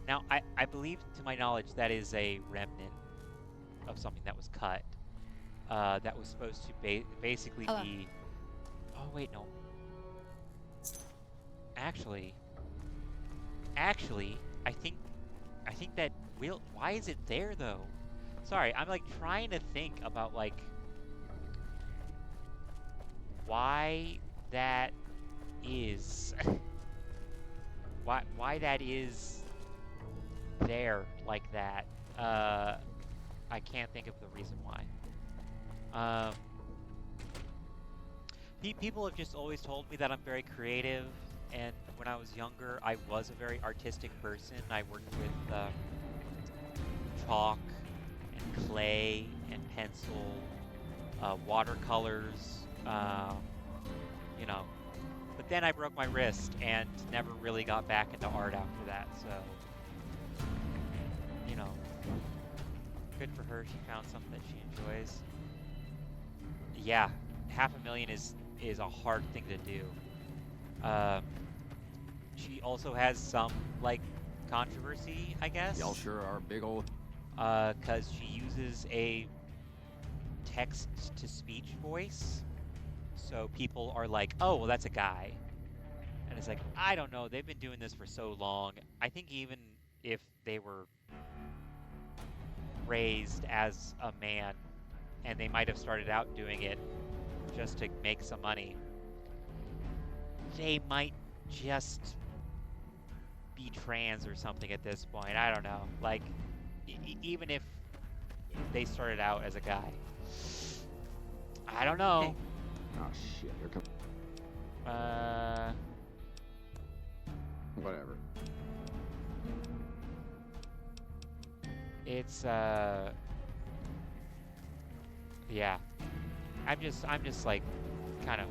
Now, I believe, to my knowledge, that is a remnant of something that was cut. That was supposed to basically be... Oh, wait, no. Actually, I think that will... Why is it there, though? Sorry, I'm, like, trying to think about, like... Why that is... why that is... there like that. I can't think of the reason why. People have just always told me that I'm very creative and when I was younger, I was a very artistic person. I worked with chalk and clay and pencil, watercolors, you know. But then I broke my wrist and never really got back into art after that, so, you know, good for her. She found something that she enjoys. Yeah, $500,000 is a hard thing to do. She also has some, like, controversy, I guess. Y'all sure are big old... Because she uses a text-to-speech voice. So people are like, oh, well, that's a guy. And it's like, I don't know. They've been doing this for so long. I think even if they were raised as a man, and they might have started out doing it just to make some money, they might just be trans or something at this point. I don't know. Like, even if they started out as a guy. I don't know. Hey. Oh shit, here comes... Whatever. It's, yeah. I'm just like, kind of,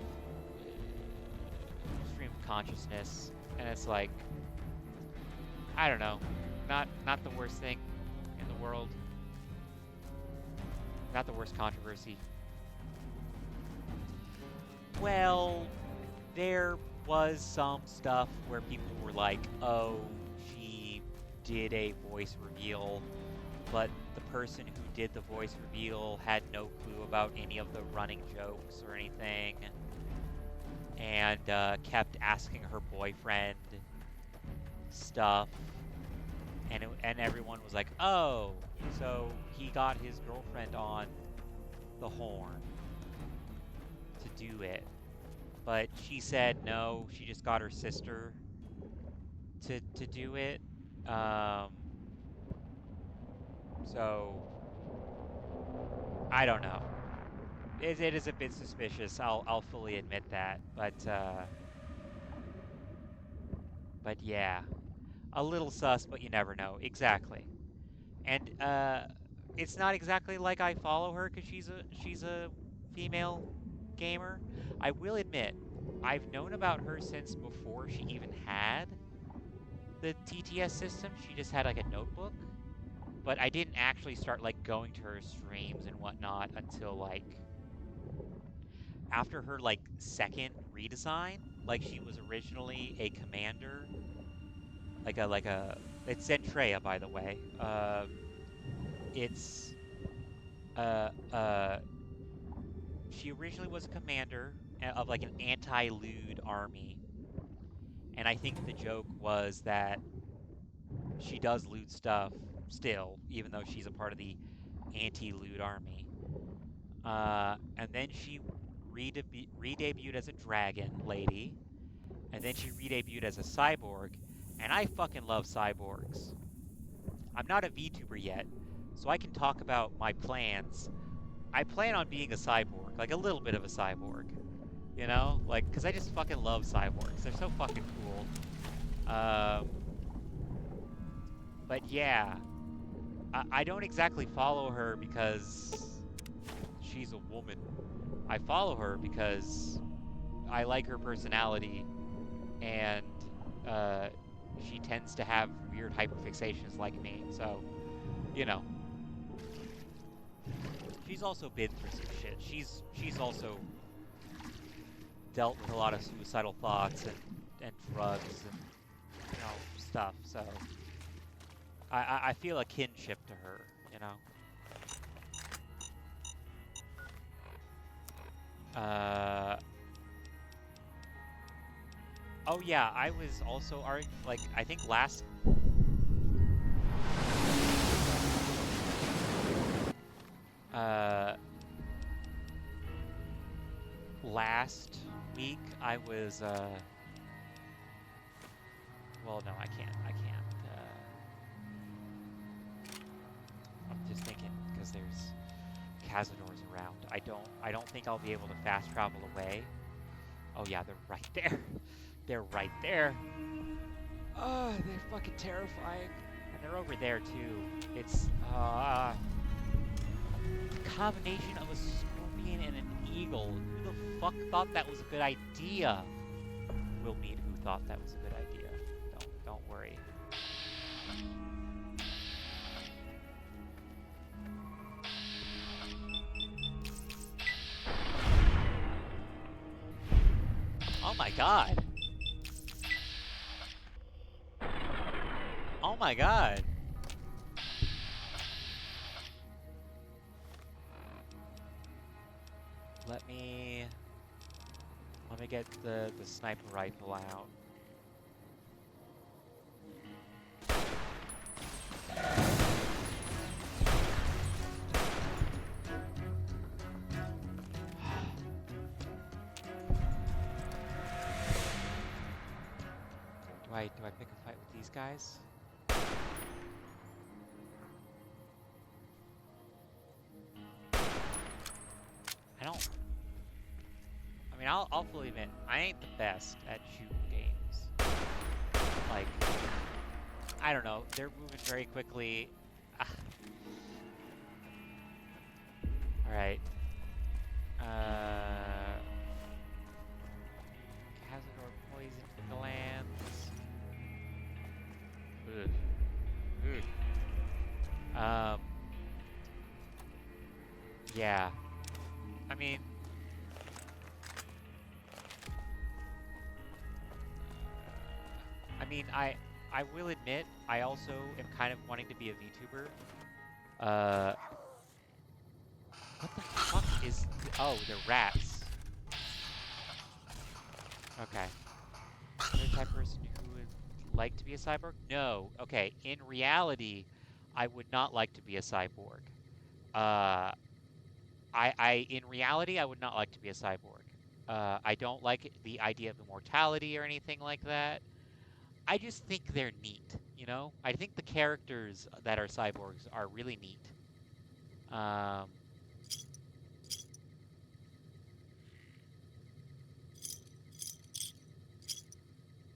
stream of consciousness, and it's like, I don't know, not the worst thing in the world. Not the worst controversy. Well, there was some stuff where people were like, oh, she did a voice reveal, but the person who did the voice reveal had no clue about any of the running jokes or anything, and kept asking her boyfriend stuff, and everyone was like, oh, so he got his girlfriend on the horn to do it. But she said no, she just got her sister to do it. So I don't know. It is a bit suspicious. I'll fully admit that. But yeah, a little sus, but you never know. Exactly. And it's not exactly like I follow her because she's a female gamer. I will admit, I've known about her since before she even had the TTS system. She just had like a notebook, but I didn't actually start like going to her streams and whatnot until like after her like second redesign. Like she was originally a commander, it's Zentreya, by the way. She originally was a commander of like an anti-lewd army, and I think the joke was that she does lewd stuff still, even though she's a part of the anti-lewd army. And then she re-debuted as a dragon lady, and then she re-debuted as a cyborg, and I fucking love cyborgs. I'm not a VTuber yet, so I can talk about my plans. I plan on being a cyborg, like a little bit of a cyborg, you know? Like, because I just fucking love cyborgs. They're so fucking cool. But yeah, I don't exactly follow her because she's a woman. I follow her because I like her personality, and she tends to have weird hyperfixations like me, so, you know. She's also been through some shit. She's also dealt with a lot of suicidal thoughts and drugs and, you know, stuff, so I feel a kinship to her, you know. Oh yeah, I was also I think last week I was well, no, I can't I'm just thinking because there's Cazadors around. I don't think I'll be able to fast travel away. Oh yeah, they're right there. They're right there. Oh, they're fucking terrifying. And they're over there, too. It's, a combination of a scorpion and an eagle. Who the fuck thought that was a good idea? We'll meet who thought that was a good idea. Don't worry. Oh my god. Oh my god. Let me get the sniper rifle out. Do I pick a fight with these guys? I mean, I'll fully admit, I ain't the best at shooting games. Like, I don't know, they're moving very quickly. Alright. Cazador poison glands. Ugh. Ugh. Yeah. I mean, I will admit, I also am kind of wanting to be a VTuber. What the fuck is... Oh, they're rats. Okay. Are you the type of person who would like to be a cyborg? No. Okay, in reality, I would not like to be a cyborg. In reality, I would not like to be a cyborg. I don't like the idea of immortality or anything like that. I just think they're neat, you know? I think the characters that are cyborgs are really neat.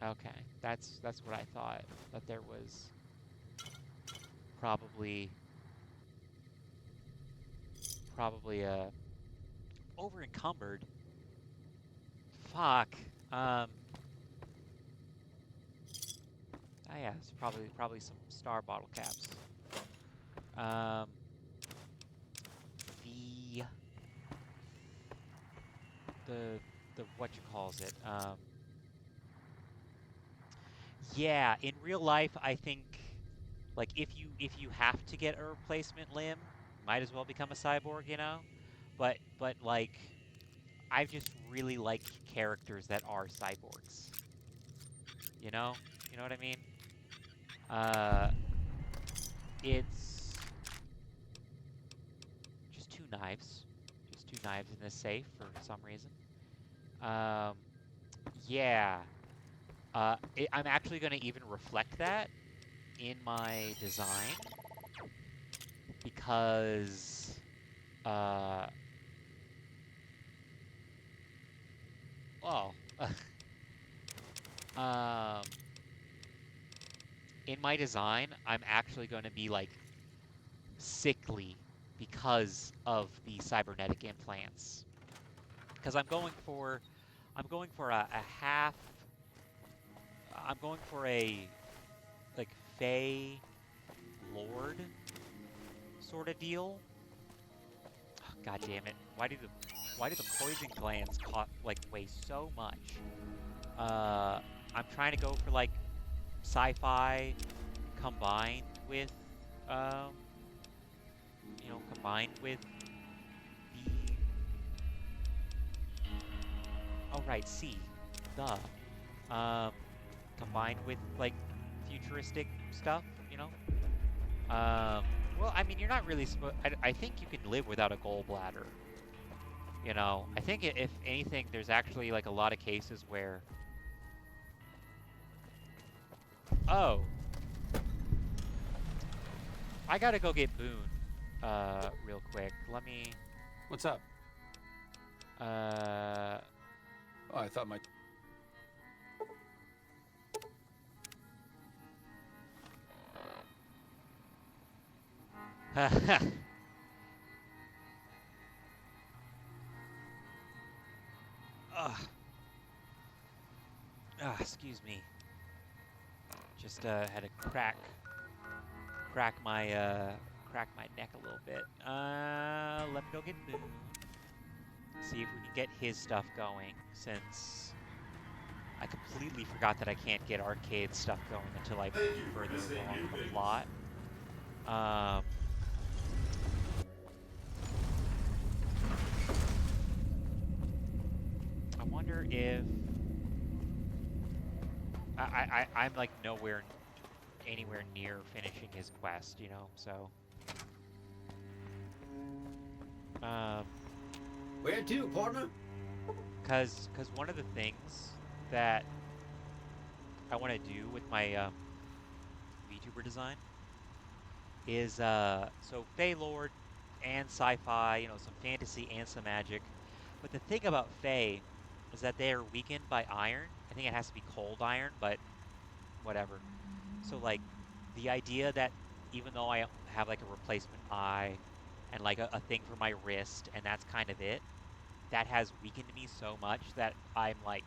Okay, that's what I thought. That there was probably over encumbered. Fuck. Yeah, it's probably some star bottle caps. The what you calls it. Yeah, in real life, I think, like, if you have to get a replacement limb, might as well become a cyborg, you know? But like, I just really like characters that are cyborgs. You know? You know what I mean? It's just two knives. Just two knives in this safe for some reason. Yeah. I'm actually going to even reflect that in my design because in my design, I'm actually going to be like sickly because of the cybernetic implants. Because I'm going for a half. I'm going for a like Fey Lord sort of deal. Oh, God damn it! Why do the poison glands weigh so much? I'm trying to go for like sci-fi combined with combined with the combined with like futuristic stuff, you know. Well, I mean, you're not really supposed. I think you can live without a gallbladder. You know, I think if anything, there's actually like a lot of cases where. Oh. I gotta go get Boone, real quick. Let me... What's up? Oh, I thought my... Excuse me. Just had to crack my neck a little bit. Let me go get Boone. See if we can get his stuff going, since I completely forgot that I can't get arcade stuff going until I move further along the plot. I wonder if I'm like anywhere near finishing his quest, you know, so Where to, partner? cause one of the things that I want to do with my VTuber design is so Fey Lord and sci-fi, you know, some fantasy and some magic. But the thing about Fey is that they are weakened by iron. I think it has to be cold iron, but whatever. So like the idea that even though I have like a replacement eye and like a thing for my wrist and that's kind of it, that has weakened me so much that I'm like,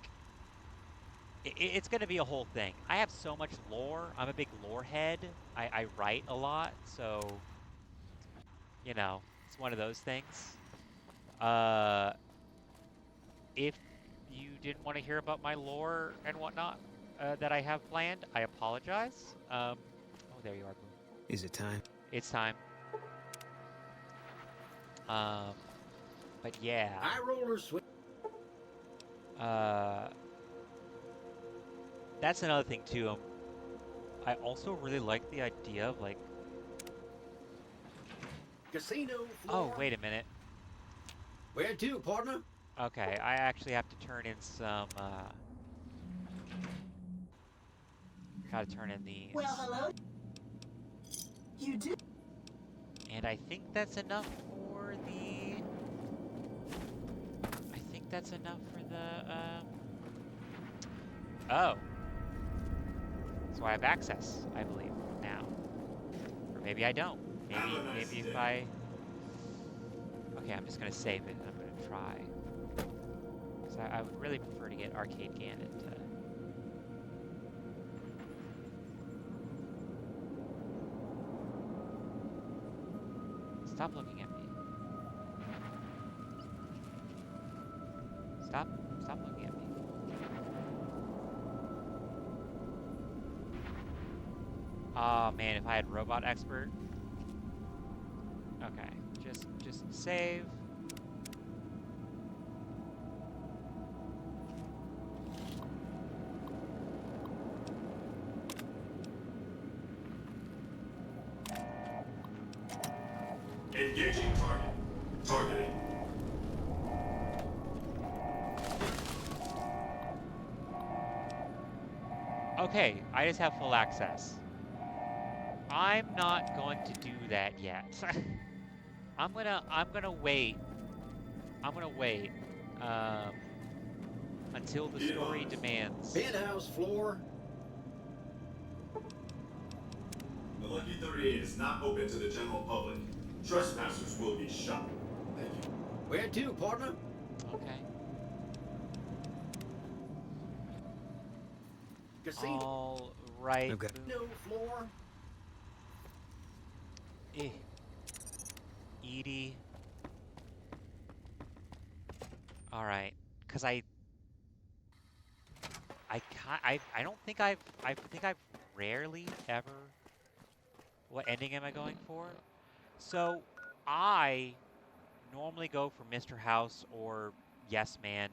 it's going to be a whole thing. I have so much lore. I'm a big lore head. I write a lot, so, you know, it's one of those things. If you didn't want to hear about my lore and whatnot that I have planned, I apologize. Oh, there you are, Boone. Is it time? It's time. But yeah. High roller swing. That's another thing too. I also really like the idea of like. Casino Oh, floor. wait a minute. Where to, partner? Okay, I actually have to turn in some. Gotta turn in these. Well, hello. You do. And I think that's enough for the. I think that's enough for the. Oh. So I have access, I believe, now. Or maybe I don't. Maybe if I. Okay, I'm just gonna save it and I'm gonna try. Because I would really prefer to get Arcade Gannett to. Stop looking at me. Stop looking at me. Oh man, if I had Robot Expert. Okay, just save. Engaging target. Targeting. Okay, I just have full access. I'm not going to do that yet. I'm gonna wait. I'm gonna wait until the story demands. Penthouse floor. The Lucky 38 is not open to the general public. Trespassers will be shot. Thank you. Where to, partner? Okay. Casino. All right. Okay. No floor. Edie. All right, because I don't think I think I've rarely ever. What ending am I going for? So I normally go for Mr. House or Yes Man.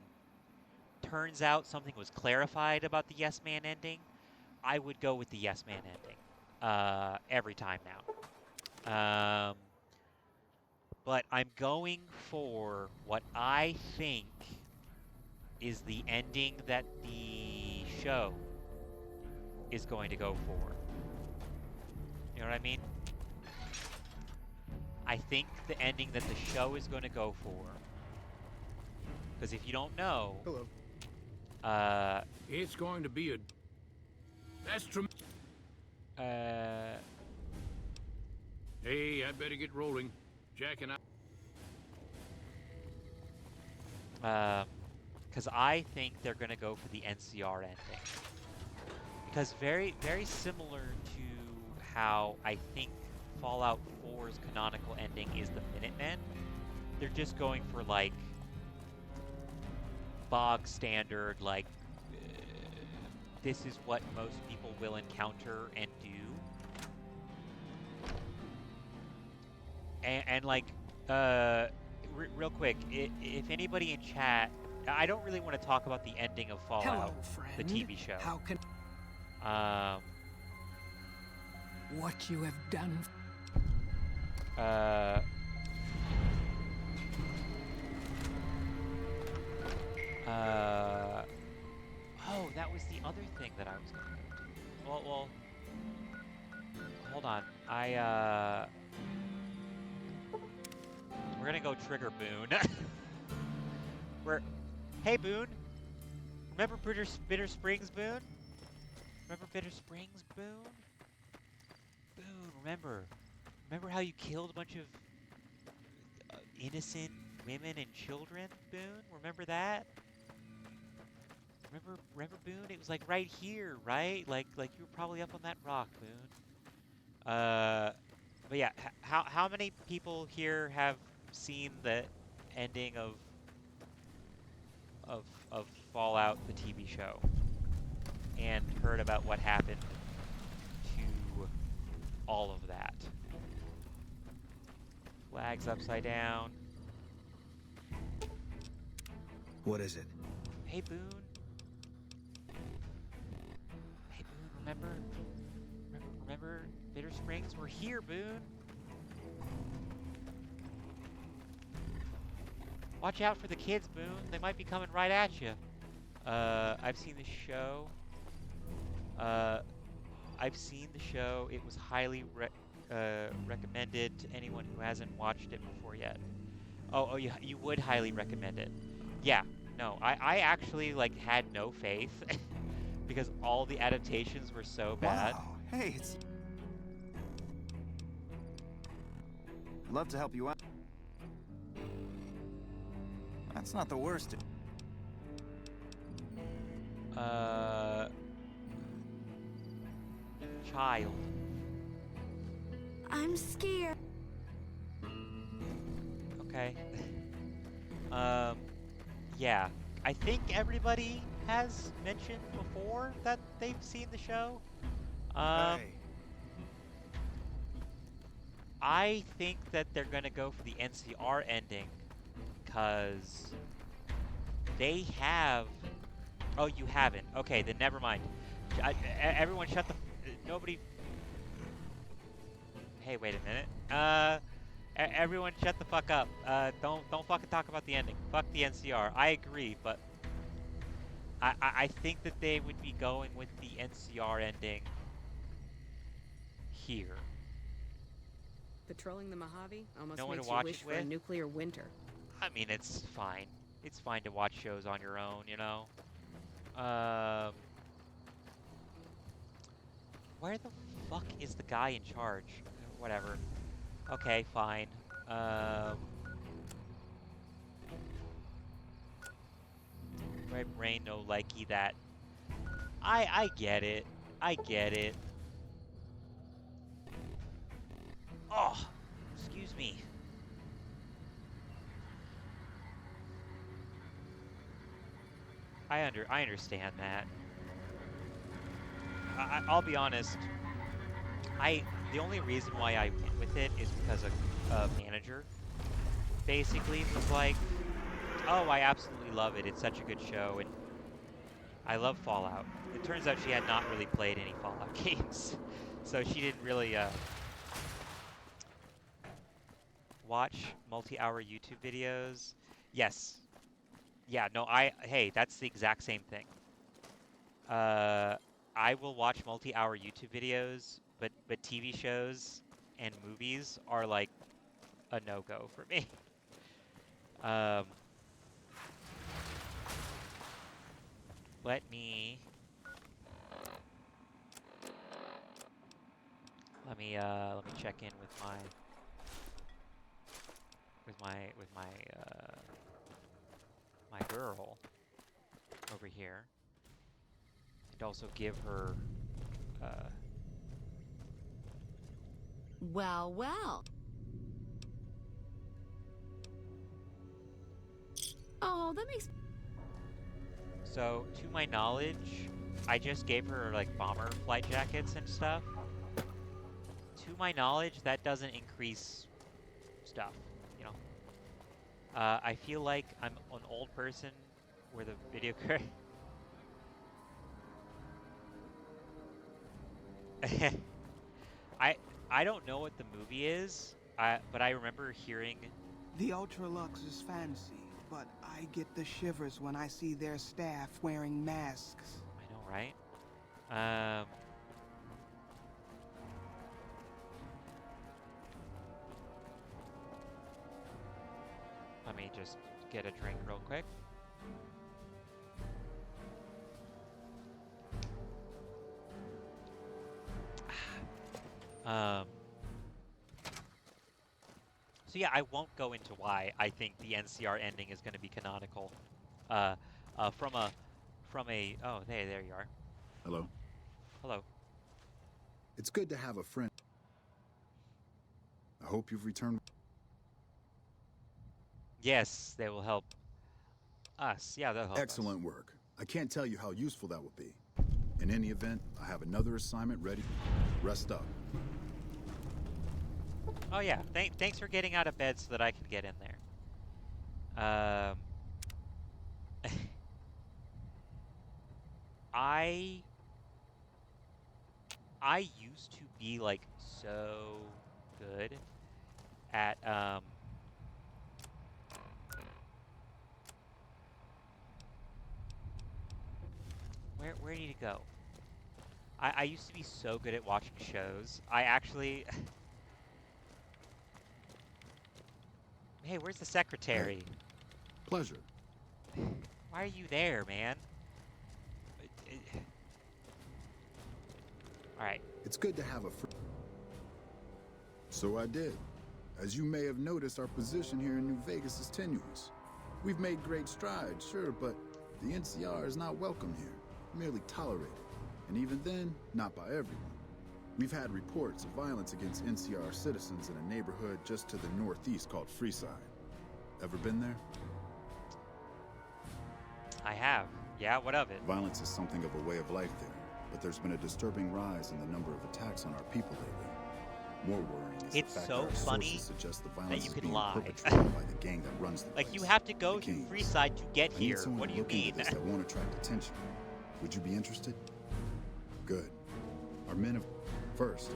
Turns out something was clarified about the Yes Man ending. I would go with the Yes Man ending every time now. But I'm going for what I think is the ending that the show is going to go for. You know what I mean? I think the ending that the show is going to go for. Because if you don't know... Hello. It's going to be a... That's tremendous. Hey, I better get rolling. Jack and I... Because I think they're going to go for the NCR ending. Because very, very similar to how I think Fallout 4's canonical ending is the Minutemen, they're just going for, like, bog standard, like, this is what most people will encounter and do. And like, real quick, if anybody in chat, I don't really want to talk about the ending of Fallout, Hello, friend. the TV show. How can what you have done? Oh, that was the other thing that I was going to do. Well, hold on. We're gonna go trigger Boone. Hey Boone, remember Bitter Springs, Boone? Remember Bitter Springs, Boone? Boone, remember how you killed a bunch of innocent women and children, Boone? Remember that? Remember Boone? It was like right here, right? Like you were probably up on that rock, Boone. But yeah, how many people here have seen the ending of Fallout, the TV show, and heard about what happened to all of that? Flags upside down. What is it? Hey Boone. Hey Boone, remember Bitter Springs? We're here, Boone. Watch out for the kids, Boone. They might be coming right at you. I've seen the show. It was highly recommended to anyone who hasn't watched it before yet. Oh, you would highly recommend it. Yeah, no, I actually, like, had no faith because all the adaptations were so bad. Wow. Hey, it's... Love to help you out. That's not the worst. Child. I'm scared. Okay. Yeah. I think everybody has mentioned before that they've seen the show. Hey. I think that they're gonna go for the NCR ending because they have... Oh, you haven't. Okay, then never mind. Everyone shut the... Nobody... Hey, wait a minute. Everyone shut the fuck up. Don't fucking talk about the ending. Fuck the NCR. I agree, but... I think that they would be going with the NCR ending here. Patrolling the Mojave almost No one to makes you watch wish it for a with? nuclear winter. I mean, it's fine. It's fine to watch shows on your own, you know? Where the fuck is the guy in charge? Whatever. Okay, fine. My brain no likey that. I get it. I get it. Oh, excuse me. I understand that. I'll be honest. The only reason why I went with it is because a manager basically was like, "Oh, I absolutely love it. It's such a good show, and I love Fallout." It turns out she had not really played any Fallout games, so she didn't really watch multi-hour YouTube videos. Yes. Yeah, no, hey, that's the exact same thing. I will watch multi-hour YouTube videos, but TV shows and movies are like a no-go for me. Let me check in with my girl over here, and also give her Well, well. Oh, that makes... So, to my knowledge, I just gave her, like, bomber flight jackets and stuff. To my knowledge, that doesn't increase stuff, you know? I feel like I'm an old person where the video card... I don't know what the movie is, but I remember hearing... The Ultralux is fancy, but I get the shivers when I see their staff wearing masks. I know, right? Let me just get a drink real quick. So yeah, I won't go into why I think the NCR ending is going to be canonical. From a, oh, there you are. Hello. Hello. It's good to have a friend. I hope you've returned. Yes, they will help us. Yeah, they'll help Excellent work. I can't tell you how useful that will be. In any event, I have another assignment ready. Rest up. Oh yeah, thanks for getting out of bed so that I can get in there. I used to be like so good at where need to go? I used to be so good at watching shows. I actually Hey, where's the secretary? Hey. Pleasure. Why are you there, man? Alright. It's good to have a friend. So I did. As you may have noticed, our position here in New Vegas is tenuous. We've made great strides, sure, but the NCR is not welcome here, merely tolerated. And even then, not by everyone. We've had reports of violence against NCR citizens in a neighborhood just to the northeast called Freeside. Ever been there? I have. Yeah, what of it? Violence is something of a way of life there, but there's been a disturbing rise in the number of attacks on our people lately. More worrying is it's the fact so that our funny sources suggest the violence that you is can being lie. perpetrated by the gang that runs the place. Like, you have to go to Freeside to get I need here. someone What do you to look into mean? this that won't attract attention. Would you be interested? Good. Our men have... First,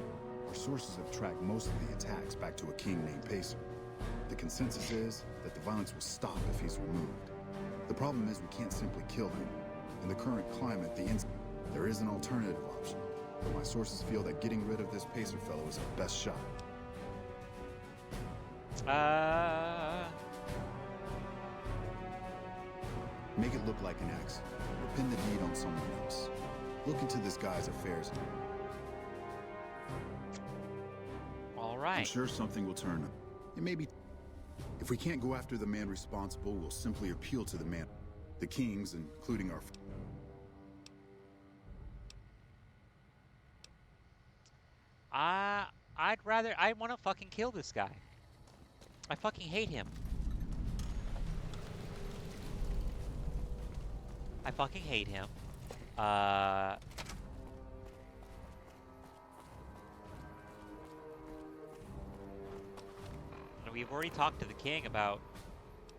our sources have tracked most of the attacks back to a king named Pacer. The consensus is that the violence will stop if he's removed. The problem is we can't simply kill him. In the current climate, there is an alternative option, but my sources feel that getting rid of this Pacer fellow is our best shot. Make it look like an accident, or pin the deed on someone else. Look into this guy's affairs. All right. I'm sure something will turn up. It may be... If we can't go after the man responsible, we'll simply appeal to the man. The kings, including our... I want to fucking kill this guy. I fucking hate him. I fucking hate him. We've already talked to the king about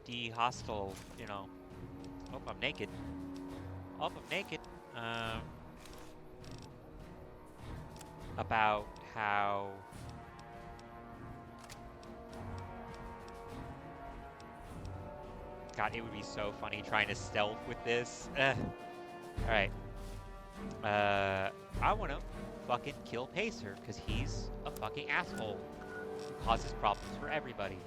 de-hostile, you know... Oh, I'm naked. Oh, I'm naked. About how... God, it would be so funny trying to stealth with this. Alright. I want to fucking kill Pacer, because he's a fucking asshole who causes problems for everybody.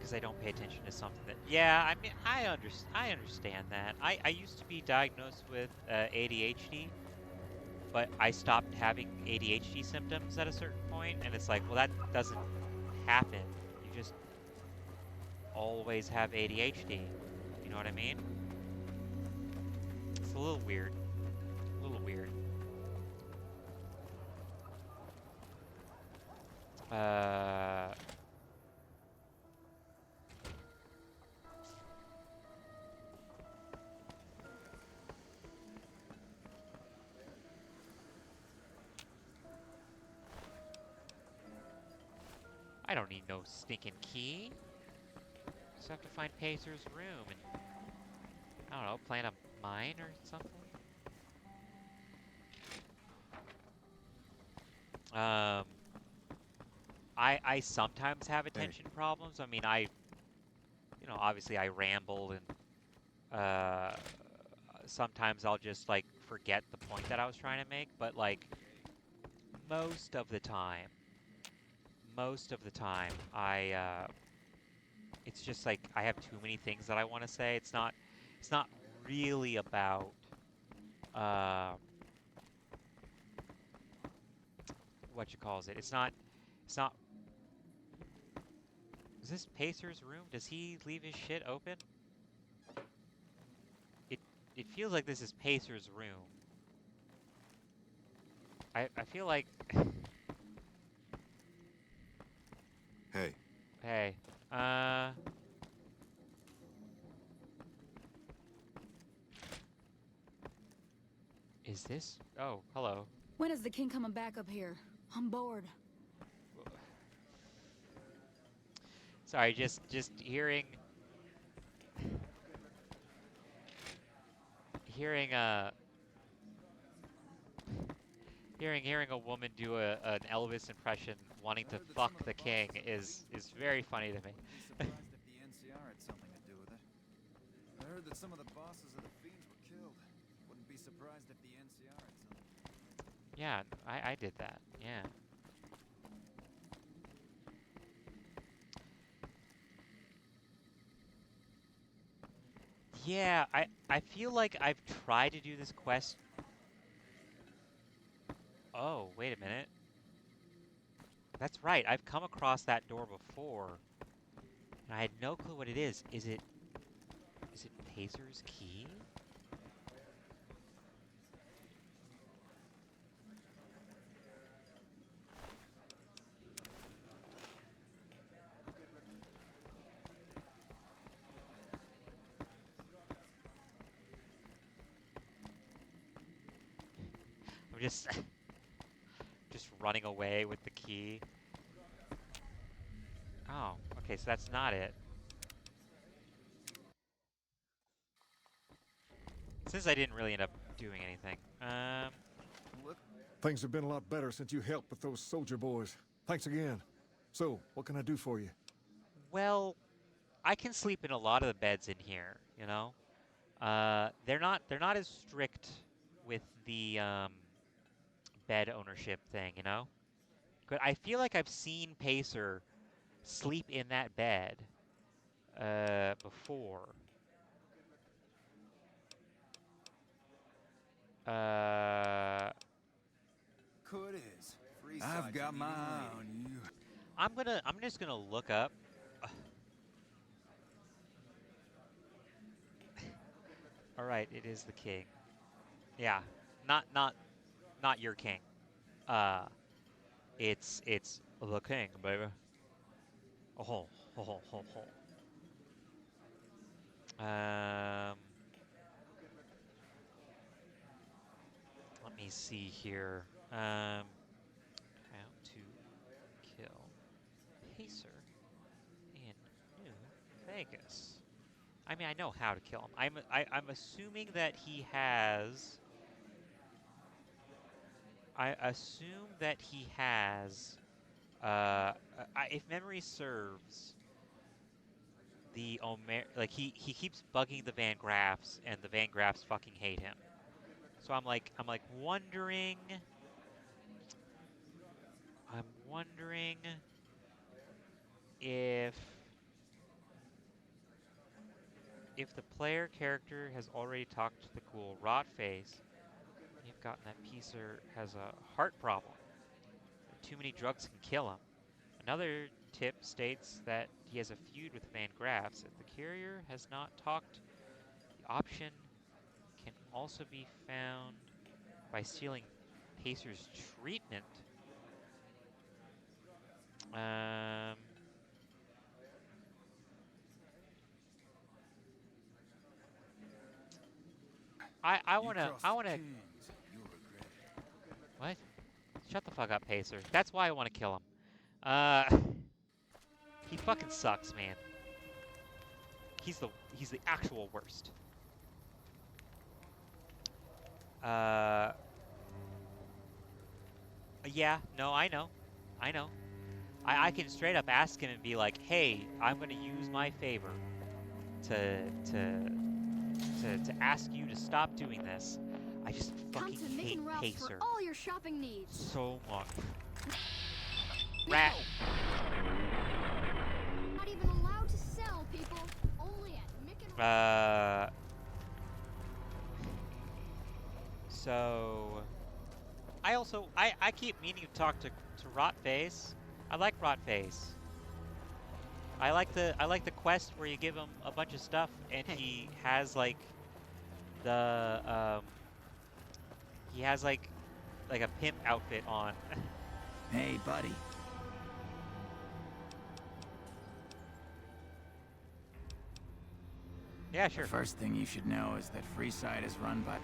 because I don't pay attention to something that. Yeah, I mean, I understand that. I used to be diagnosed with ADHD, but I stopped having ADHD symptoms at a certain point, and it's like, well, that doesn't happen. You just always have ADHD. You know what I mean? It's a little weird. A little weird. I don't need no stinking key. Just have to find Pacer's room and, I don't know, plant a mine or something? I sometimes have attention problems. I mean, you know, obviously I ramble and, sometimes I'll just, like, forget the point that I was trying to make, but, like, most of the time, it's just like I have too many things that I want to say. It's not really about what you calls it. It's not. Is this Pacer's room? Does he leave his shit open? It feels like this is Pacer's room. I feel like. Hey. Hey. Is this? Oh, hello. When is the king coming back up here? I'm bored. Sorry, just hearing a woman do an Elvis impression wanting to fuck the king is very funny to me. Surprised if the NCR had something to do with it. I heard that some of the bosses of the Fiends were killed. Wouldn't be surprised if the NCR had something. Yeah, I did that. Yeah. Yeah, I feel like I've tried to do this quest. Oh, wait a minute. That's right, I've come across that door before. And I had no clue what it is. Is it Pacer's key? I'm just running away with the key. Oh, okay, so that's not it. Since I didn't really end up doing anything. Things have been a lot better since you helped with those soldier boys. Thanks again. So, what can I do for you? Well, I can sleep in a lot of the beds in here, you know? They're not as strict with the bed ownership thing, you know? But I feel like I've seen Pacer sleep in that bed before. Could is. I've got my eye on you. I'm just gonna look up. All right, it is the king. Yeah, not your king. It's the king, baby. Oh. Let me see here. How to kill Pacer in New Vegas. I mean, I know how to kill him. I'm assuming that he has. I assume that he has. If memory serves, the he keeps bugging the Van Graffs, and the Van Graffs fucking hate him. So I'm wondering. I'm wondering if if the player character has already talked to the ghoul Rotface, you've gotten that Peacer has a heart problem. Too many drugs can kill him. Another tip states that he has a feud with Van Graffs. If the carrier has not talked, the option can also be found by stealing Pacer's treatment. I wanna. What? Shut the fuck up, Pacer. That's why I want to kill him. He fucking sucks, man. He's the actual worst. Yeah, no, I know. I can straight up ask him and be like, hey, I'm gonna use my favor to ask you to stop doing this. I just fucking Come to Nick hate and Ralph's Pacer for all your shopping needs. so much. Rat. Not even allowed to sell, people. Only at Mick and So I keep meaning to talk to Rotface. I like Rotface. I like the quest where you give him a bunch of stuff and he has like the he has like a pimp outfit on. Hey, buddy. Yeah, sure. The first thing you should know is that Freeside is run by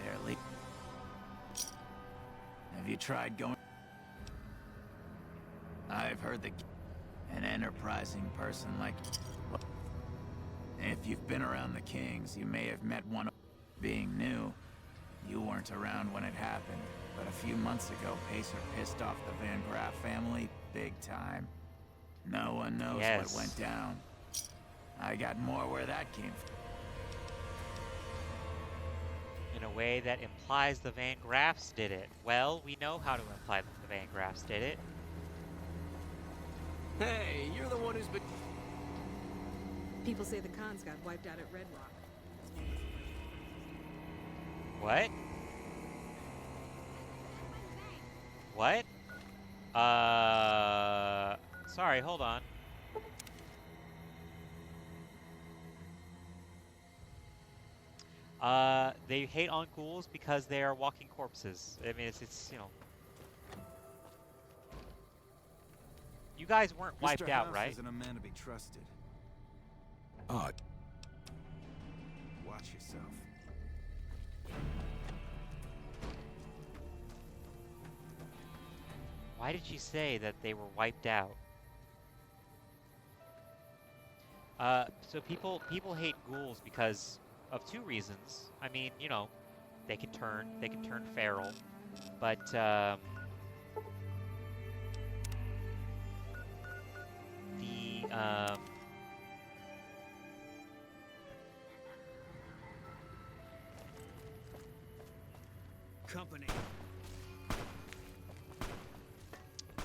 their lead. Have you tried going? I've heard that an enterprising person like... If you've been around the Kings, you may have met one. Being new, you weren't around when it happened, but a few months ago, Pacer pissed off the Van Graff family big time. No one knows what went down. I got more where that came from. In a way that implies the Van Graffs did it. Well, we know how to imply that the Van Graffs did it. Hey, you're the one who's been... People say the Khans got wiped out at Red Rock. What? What? Sorry, hold on. They hate on ghouls because they are walking corpses. I mean, it's you know. You guys weren't wiped Mr. out, House right? isn't a man to be trusted. Odd. Watch yourself. Why did she say that they were wiped out? So people hate ghouls because of two reasons. I mean, you know, they can turn feral, but Company.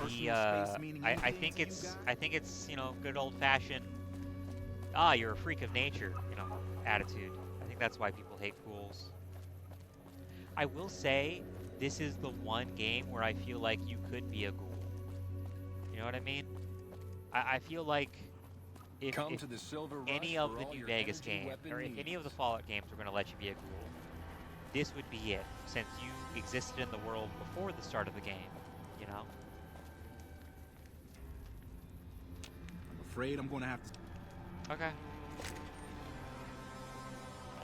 I think it's you know, good old fashioned you're a freak of nature, you know, attitude. I think that's why people hate ghouls. I will say this is the one game where I feel like you could be a ghoul. You know what I mean? I feel like if any of the New Vegas games, or if any of the Fallout games were going to let you be a ghoul, this would be it, since you existed in the world before the start of the game, you know? I'm afraid I'm going to have to... Okay.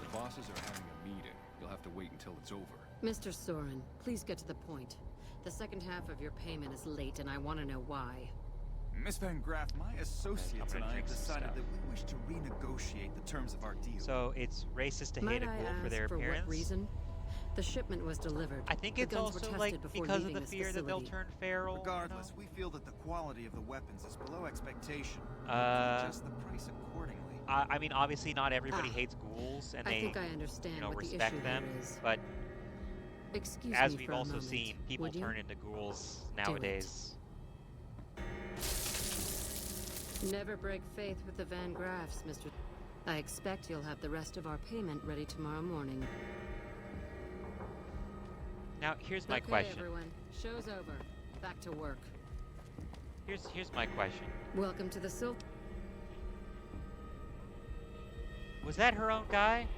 The bosses are having a meeting. You'll have to wait until it's over. Mr. Soren, please get to the point. The second half of your payment is late, and I want to know why. Miss Van Graff, my associates and I have decided that we wish to renegotiate the terms of our deal. So it's racist to hate a ghoul for their appearance? What reason? The shipment was delivered. I think The it's guns were also tested like before because of leaving the this fear that they'll facility. turn feral. Regardless, we feel that the quality of the weapons is below expectation. Adjust the price accordingly. I mean, obviously not everybody hates ghouls, and I they, think I understand you know, what the respect issue them. here is. But Excuse as me we've for a also moment, seen, people would you? turn into ghouls Do it. nowadays. Never break faith with the Van Graffs, Mr. I expect you'll have the rest of our payment ready tomorrow morning. Now, here's my Okay, question. everyone. Show's over. Back to work. Here's my question. Welcome to the Silk. Was that her own guy?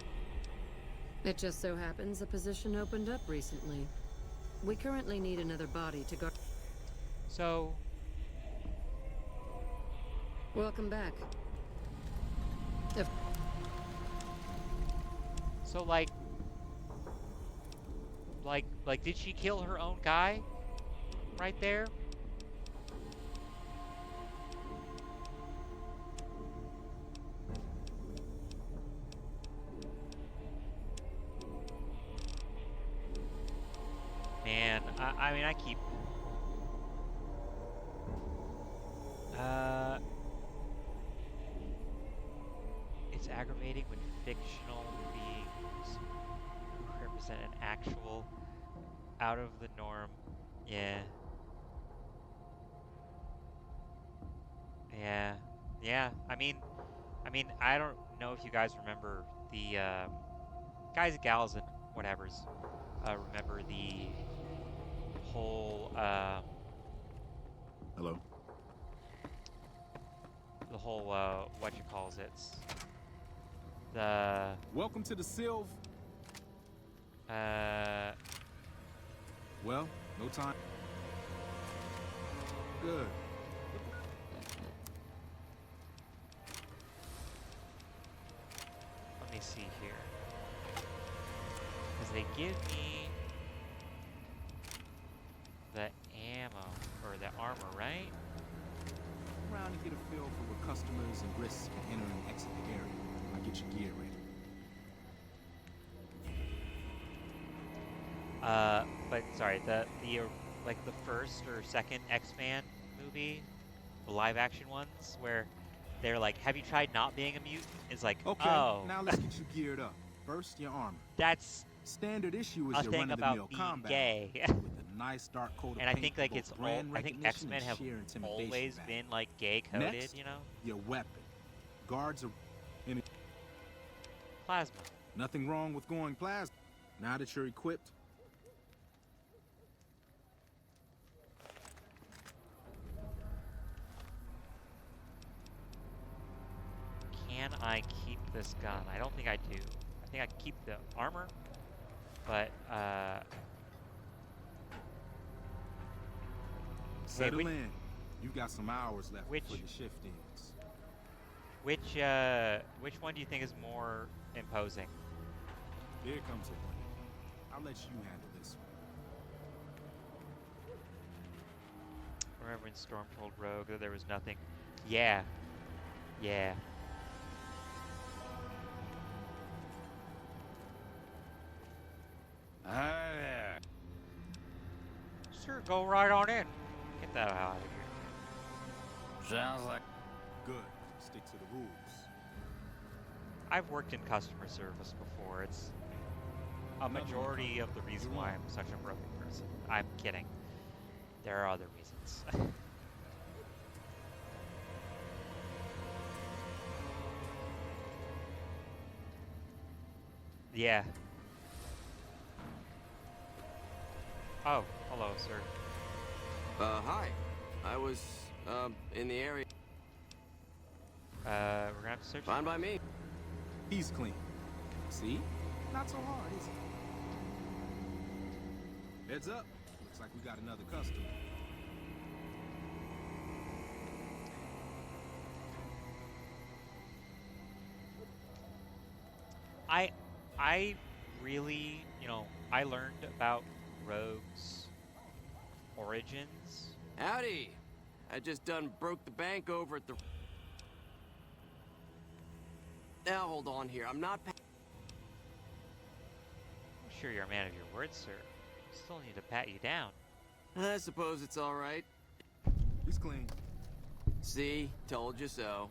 It just so happens a position opened up recently. We currently need another body to guard. So... Welcome back. So, like, did she kill her own guy? Right there? Man, I mean, I keep... It's aggravating when fictional beings represent an actual out of the norm. Yeah. Yeah. I mean, I don't know if you guys remember the guys, gals, and whatevers. Remember the whole Hello. The whole what you calls it? The welcome to the Sylve. Well, no time. Good. Let me see here. Because they give me the ammo, or the armor, right? Around to get a feel for what customers and risks can enter and exit the area. I get your gear ready. But sorry, the like the first or second X-Men movie, the live-action ones, where they're like, "Have you tried not being a mutant?" It's like, okay, oh. now let's get you geared up. First, your armor. That's standard issue a is your thing run-of-the-mill about being combat gay. with a nice dark coat of And I paint think for like both it's all. brand I think recognition X-Men and have sheer intimidation always value. been like gay-coded, Next, you know. your weapon. Guards are in Plasma. Nothing wrong with going plasma. Now that you're equipped. Can I keep this gun? I don't think I do. I think I can keep the armor, but Settle in. You got some hours left before your shift ends. Which one do you think is more imposing? Here comes a one. I'll let you handle this one. Remember when Storm told Rogue that there was nothing? Yeah. Yeah. Sure, go right on in. Get that out of here. Sounds like... Good. Stick to the rules. I've worked in customer service before. It's a majority of the reason why I'm such a broken person. I'm kidding. There are other reasons. Yeah. Oh, hello, sir. Hi. I was, in the area. We're gonna have to search. Fine by me. He's clean. See? Not so hard, is it? Heads up. Looks like we got another customer. I really, I learned about Rogue's origins. Howdy. I just done broke the bank over at the... Now hold on here. I'm not... I'm sure you're a man of your word, sir. Still need to pat you down. I suppose it's all right. He's clean. See? Told you so.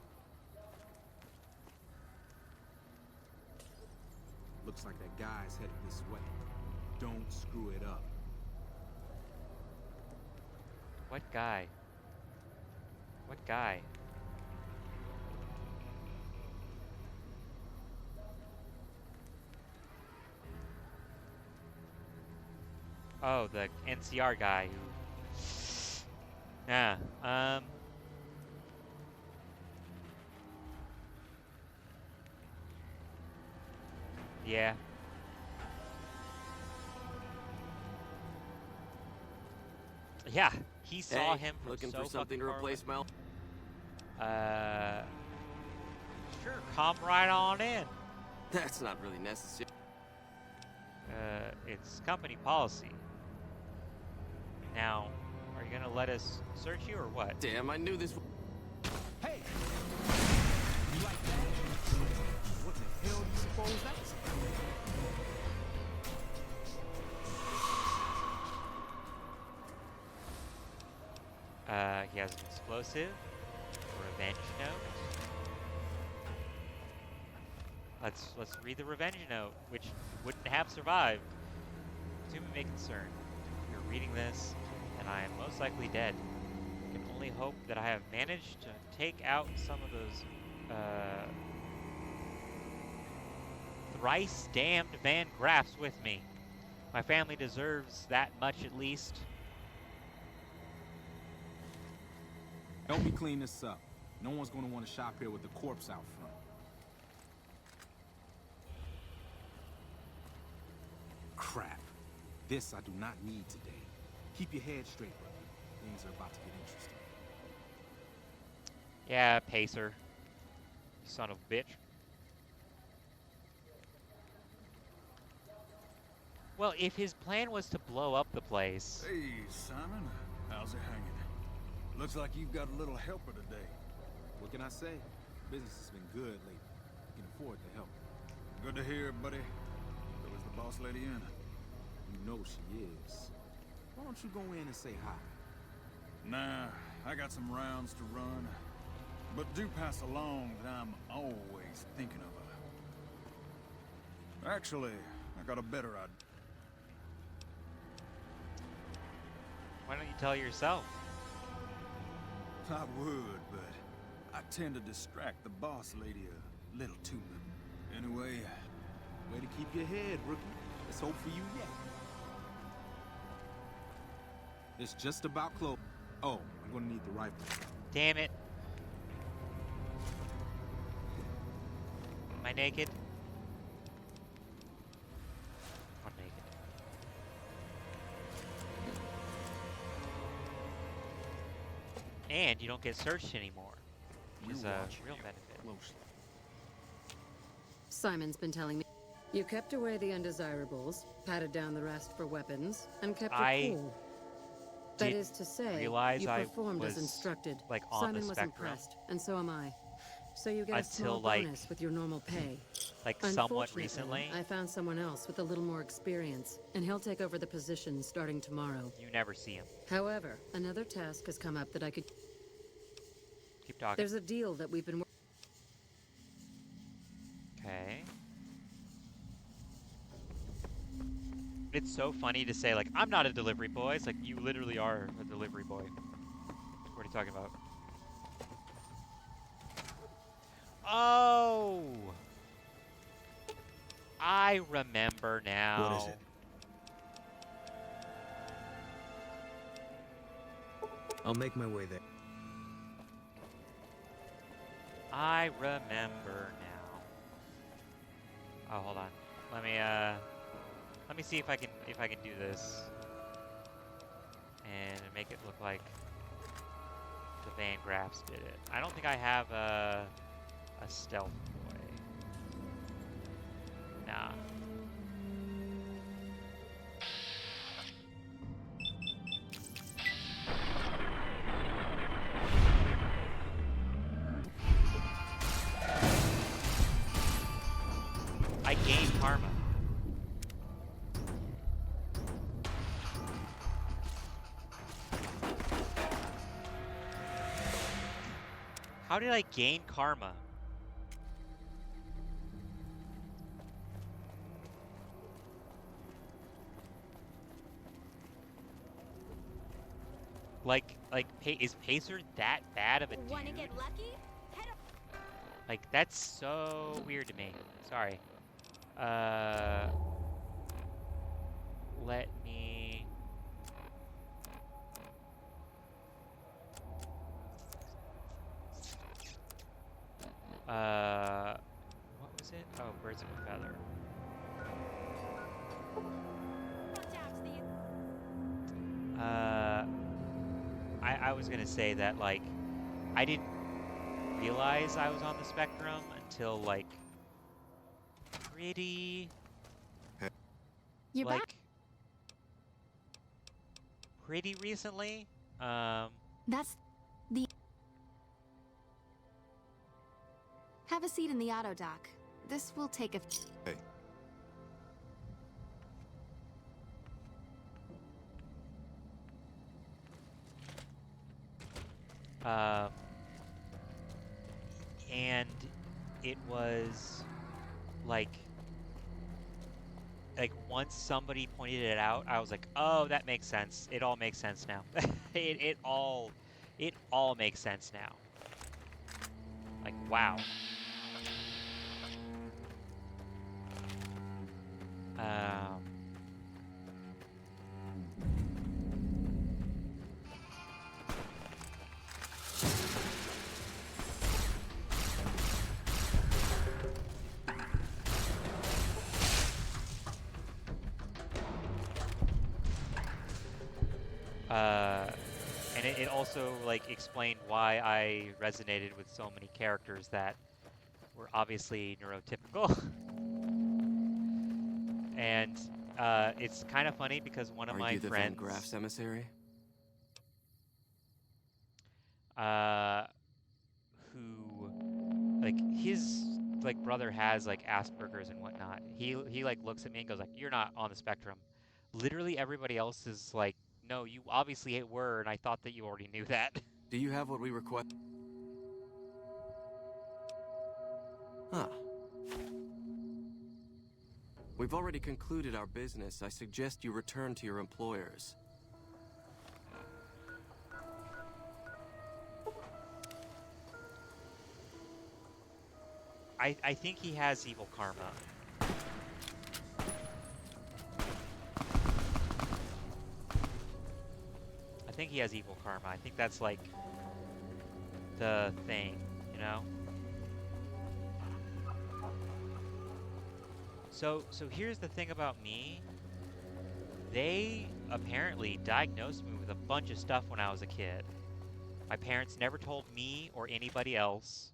Looks like that guy's headed this way. Don't screw it up. What guy? What guy? Oh, the NCR guy who... Yeah, yeah. Yeah, he saw Hey, him from looking so for something to fucking far replace away. Mel? Sure, come right on in. That's not really necessary. It's company policy. Now, are you gonna let us search you or what? Damn, I knew this. Hey! You like that? What the hell do you suppose that's? He has an explosive, a revenge note. Let's read the revenge note, which wouldn't have survived. To my concern, you're reading this, and I am most likely dead. I can only hope that I have managed to take out some of those thrice damned Van Graffs with me. My family deserves that much at least. Help me clean this up. No one's gonna want to shop here with the corpse out front. Crap. This I do not need today. Keep your head straight, brother. Things are about to get interesting. Yeah, Pacer. Son of a bitch. Well, if his plan was to blow up the place... Hey, Simon. How's it hanging? Looks like you've got a little helper today. What can I say? Business has been good lately. You can afford the help. Good to hear, buddy. So is the boss lady in? You know she is. Why don't you go in and say hi? Nah, I got some rounds to run. But do pass along that I'm always thinking of her. Actually, I got a better idea. Why don't you tell her yourself? I would, but I tend to distract the boss lady a little too much. Anyway, way to keep your head, rookie. Let's hope for you yet. It's just about close. Oh, I'm gonna need the rifle. Damn it. Am I naked? I'm naked. And you don't get searched anymore, which is a real benefit. Simon's been telling me. You kept away the undesirables, patted down the rest for weapons, and kept it cool. That is to say, you performed as instructed. Like on Simon the was spectrum. impressed, and so am I. So you get a small bonus with your normal pay. Like somewhat Unfortunately, recently. I found someone else with a little more experience, and he'll take over the position starting tomorrow. You never see him. However, another task has come up that I could... Keep talking. There's a deal that we've been... Okay. It's so funny to say, like, I'm not a delivery boy. It's like, you literally are a delivery boy. What are you talking about? Oh! I remember now. What is it? I'll make my way there. I remember now. Oh, hold on. Let me see if I can do this and make it look like the Van Graffs did it. I don't think I have a stealth boy. Nah. I gained karma. How did I gain karma? Is Pacer that bad of a dude? Wanna get lucky? Like, that's so weird to me. Sorry. Let me was gonna say that, like, I didn't realize I was on the spectrum until, like, pretty... You're like, back. pretty recently. That's the... Have a seat in the auto dock. This will take a... Hey. And it was like once somebody pointed it out, I was like, oh, that makes sense. It all makes sense now. it all makes sense now. Like, wow. And it also, like, explained why I resonated with so many characters that were obviously neurotypical. And it's kind of funny because one of my the friends... Van Graff's emissary? Who, like, his, like, brother has, like, Asperger's and whatnot. He like, looks at me and goes, like, you're not on the spectrum. Literally everybody else is like, no, you obviously were, and I thought that you already knew that. Do you have what we request? Huh. We've already concluded our business. I suggest you return to your employers. I think he has evil karma. I think he has evil karma. I think that's like the thing, you know? So here's the thing about me. They apparently diagnosed me with a bunch of stuff when I was a kid. My parents never told me or anybody else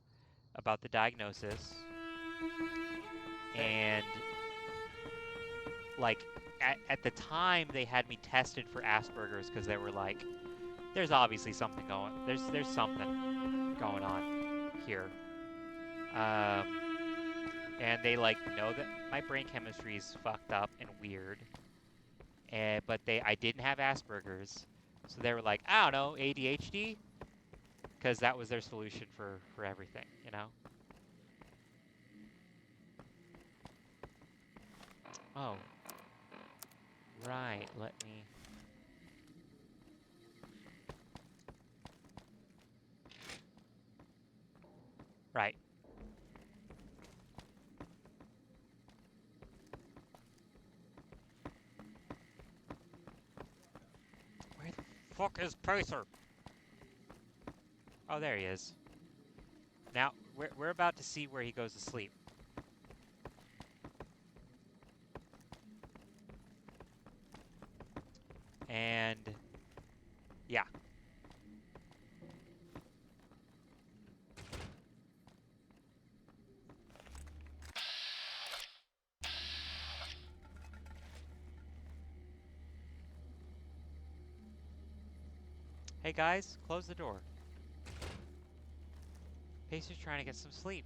about the diagnosis. And like at the time they had me tested for Asperger's because they were like, there's obviously something there's something going on here. And they like know that my brain chemistry is fucked up and weird. But I didn't have Asperger's. So they were like, I don't know, ADHD? Because that was their solution for everything, you know? Oh. Right, let me... Right. Where the fuck is Pacer? Oh, there he is. Now, we're about to see where he goes to sleep. And yeah. Hey guys, close the door. Pacer's trying to get some sleep.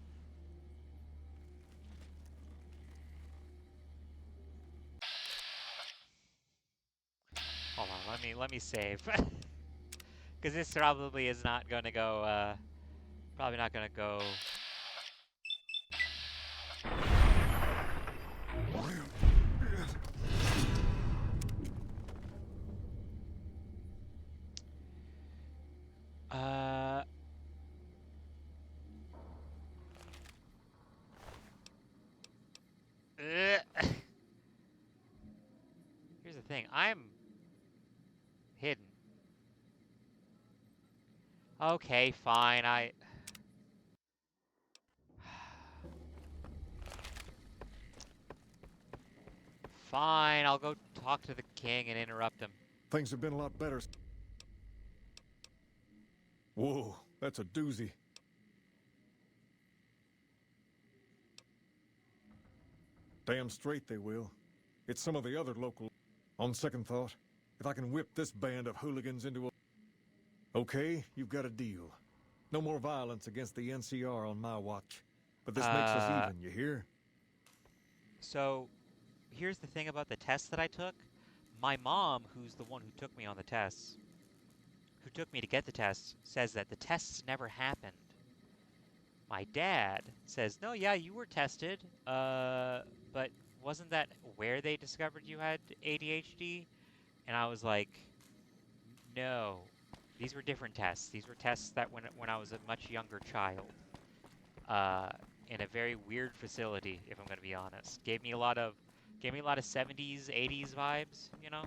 Hold on, let me save. Because this probably is not gonna go, probably not gonna go... Here's the thing, I'm hidden. Okay, fine, Fine, I'll go talk to the king and interrupt him. Things have been a lot better. Whoa, that's a doozy. Damn straight they will. It's some of the other local... On second thought, if I can whip this band of hooligans into a... Okay, you've got a deal. No more violence against the NCR on my watch. But this makes us even, you hear? So, here's the thing about the tests that I took. My mom, who's the one who took me on the tests, who took me to get the tests, says that the tests never happened. My dad says, no, yeah, you were tested, but wasn't that where they discovered you had ADHD? And I was like, no, these were different tests. These were tests that when I was a much younger child, in a very weird facility, if I'm going to be honest. Gave me a lot of 70s, 80s vibes, you know?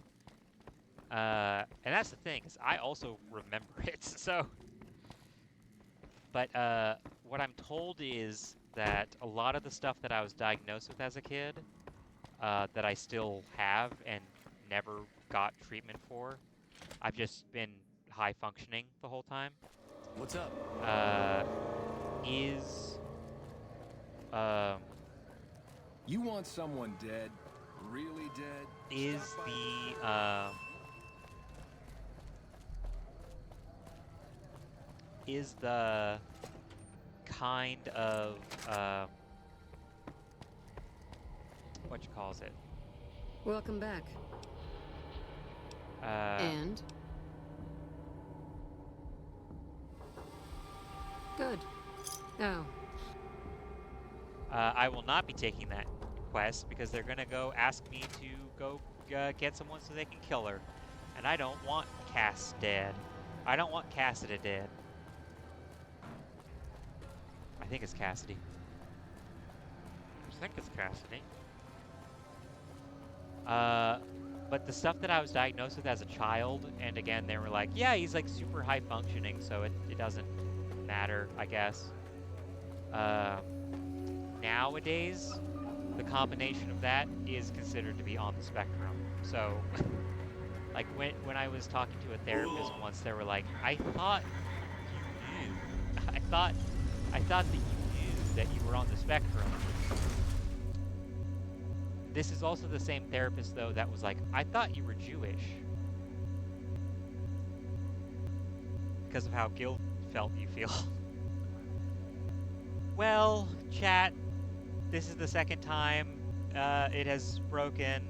And that's the thing, is I also remember it, so... But, what I'm told is that a lot of the stuff that I was diagnosed with as a kid, that I still have and never got treatment for, I've just been high functioning the whole time. What's up? You want someone dead? Really dead? Is the kind of what you calls it? Welcome back. And good. Oh. I will not be taking that quest because they're gonna go ask me to go get someone so they can kill her, and I don't want Cass dead. I don't want Cassidy dead. I think it's Cassidy. I think it's Cassidy. But the stuff that I was diagnosed with as a child, and again, they were like, yeah, he's like super high functioning, so it doesn't matter, I guess. Nowadays, the combination of that is considered to be on the spectrum. So, like when I was talking to a therapist once, they were like, I thought you knew. I thought that you knew that you were on the spectrum. This is also the same therapist, though, that was like, I thought you were Jewish. Because of how guilt felt you feel. Well, chat, this is the second time it has broken.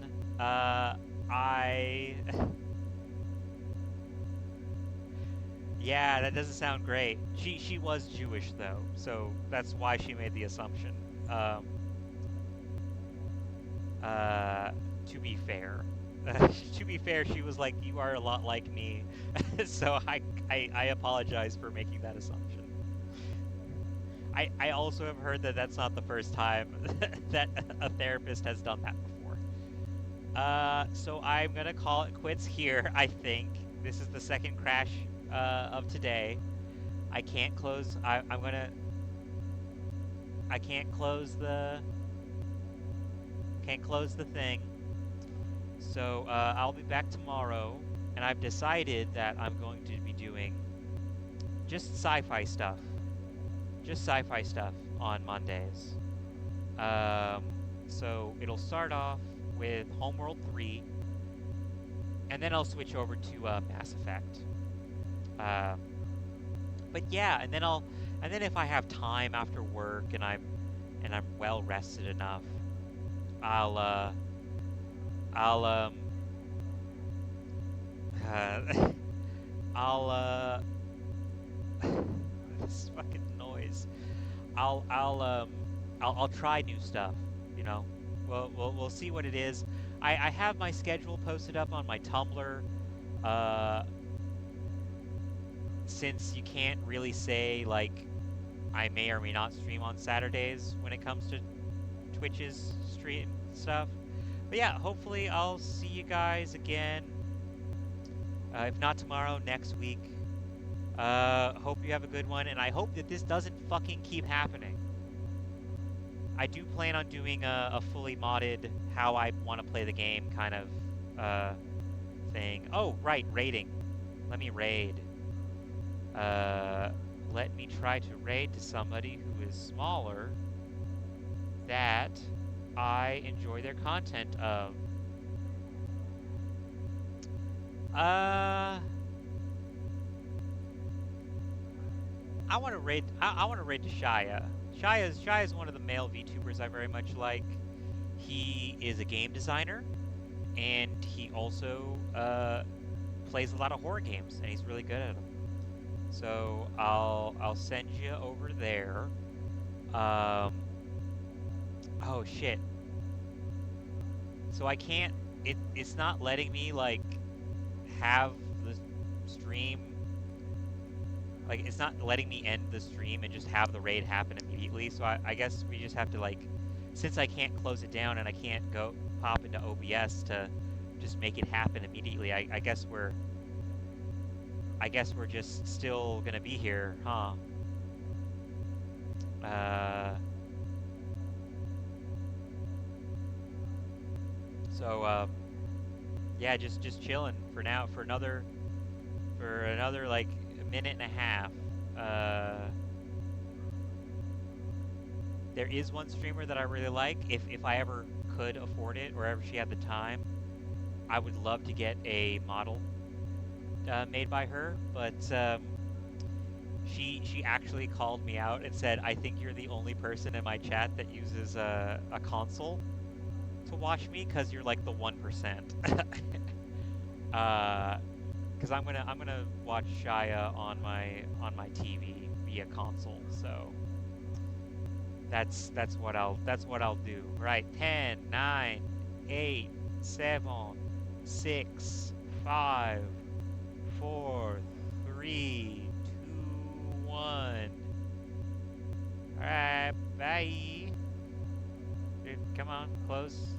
Yeah, that doesn't sound great. She was Jewish, though, so that's why she made the assumption. To be fair. To be fair, she was like, you are a lot like me. So I apologize for making that assumption. I also have heard that that's not the first time that a therapist has done that before. So I'm gonna call it quits here, I think. This is the second crash of today. I can't close, I can't close the thing. So I'll be back tomorrow, and I've decided that I'm going to be doing just sci-fi stuff. Just sci-fi stuff on Mondays. So it'll start off with Homeworld 3, and then I'll switch over to Mass Effect. But yeah, and then if I have time after work and I'm well rested enough, this fucking noise. I'll try new stuff, you know. We'll see what it is. I have my schedule posted up on my Tumblr. Since you can't really say like I may or may not stream on Saturdays when it comes to Twitch's stream stuff. But yeah, hopefully I'll see you guys again. If not tomorrow, next week. Hope you have a good one, and I hope that this doesn't fucking keep happening. I do plan on doing a fully modded how I want to play the game kind of thing. Oh, right, raiding. Let me raid. let me try to raid to somebody who is smaller that I enjoy their content of. I want to raid. I want to raid to Shia. Shia's one of the male VTubers I very much like. He is a game designer, and he also plays a lot of horror games, and he's really good at them. So I'll send you over there. Oh shit. So I can't. It's not letting me like have the stream. Like, it's not letting me end the stream and just have the raid happen immediately. So I guess we just have to, like, since I can't close it down and I can't go pop into OBS to just make it happen immediately, I guess we're just still gonna be here, huh? So yeah, just chilling for now for another like minute and a half. There is one streamer that I really like. If I ever could afford it, or ever she had the time, I would love to get a model made by her. But she actually called me out and said, "I think you're the only person in my chat that uses a console to watch me, because you're like the 1%." Because I'm gonna watch Shia on my TV via console, so that's what I'll do. Right, 10, 9, 8, 7, 6, 5, 4, 3, 2, 1. All right, bye. Dude, come on, close.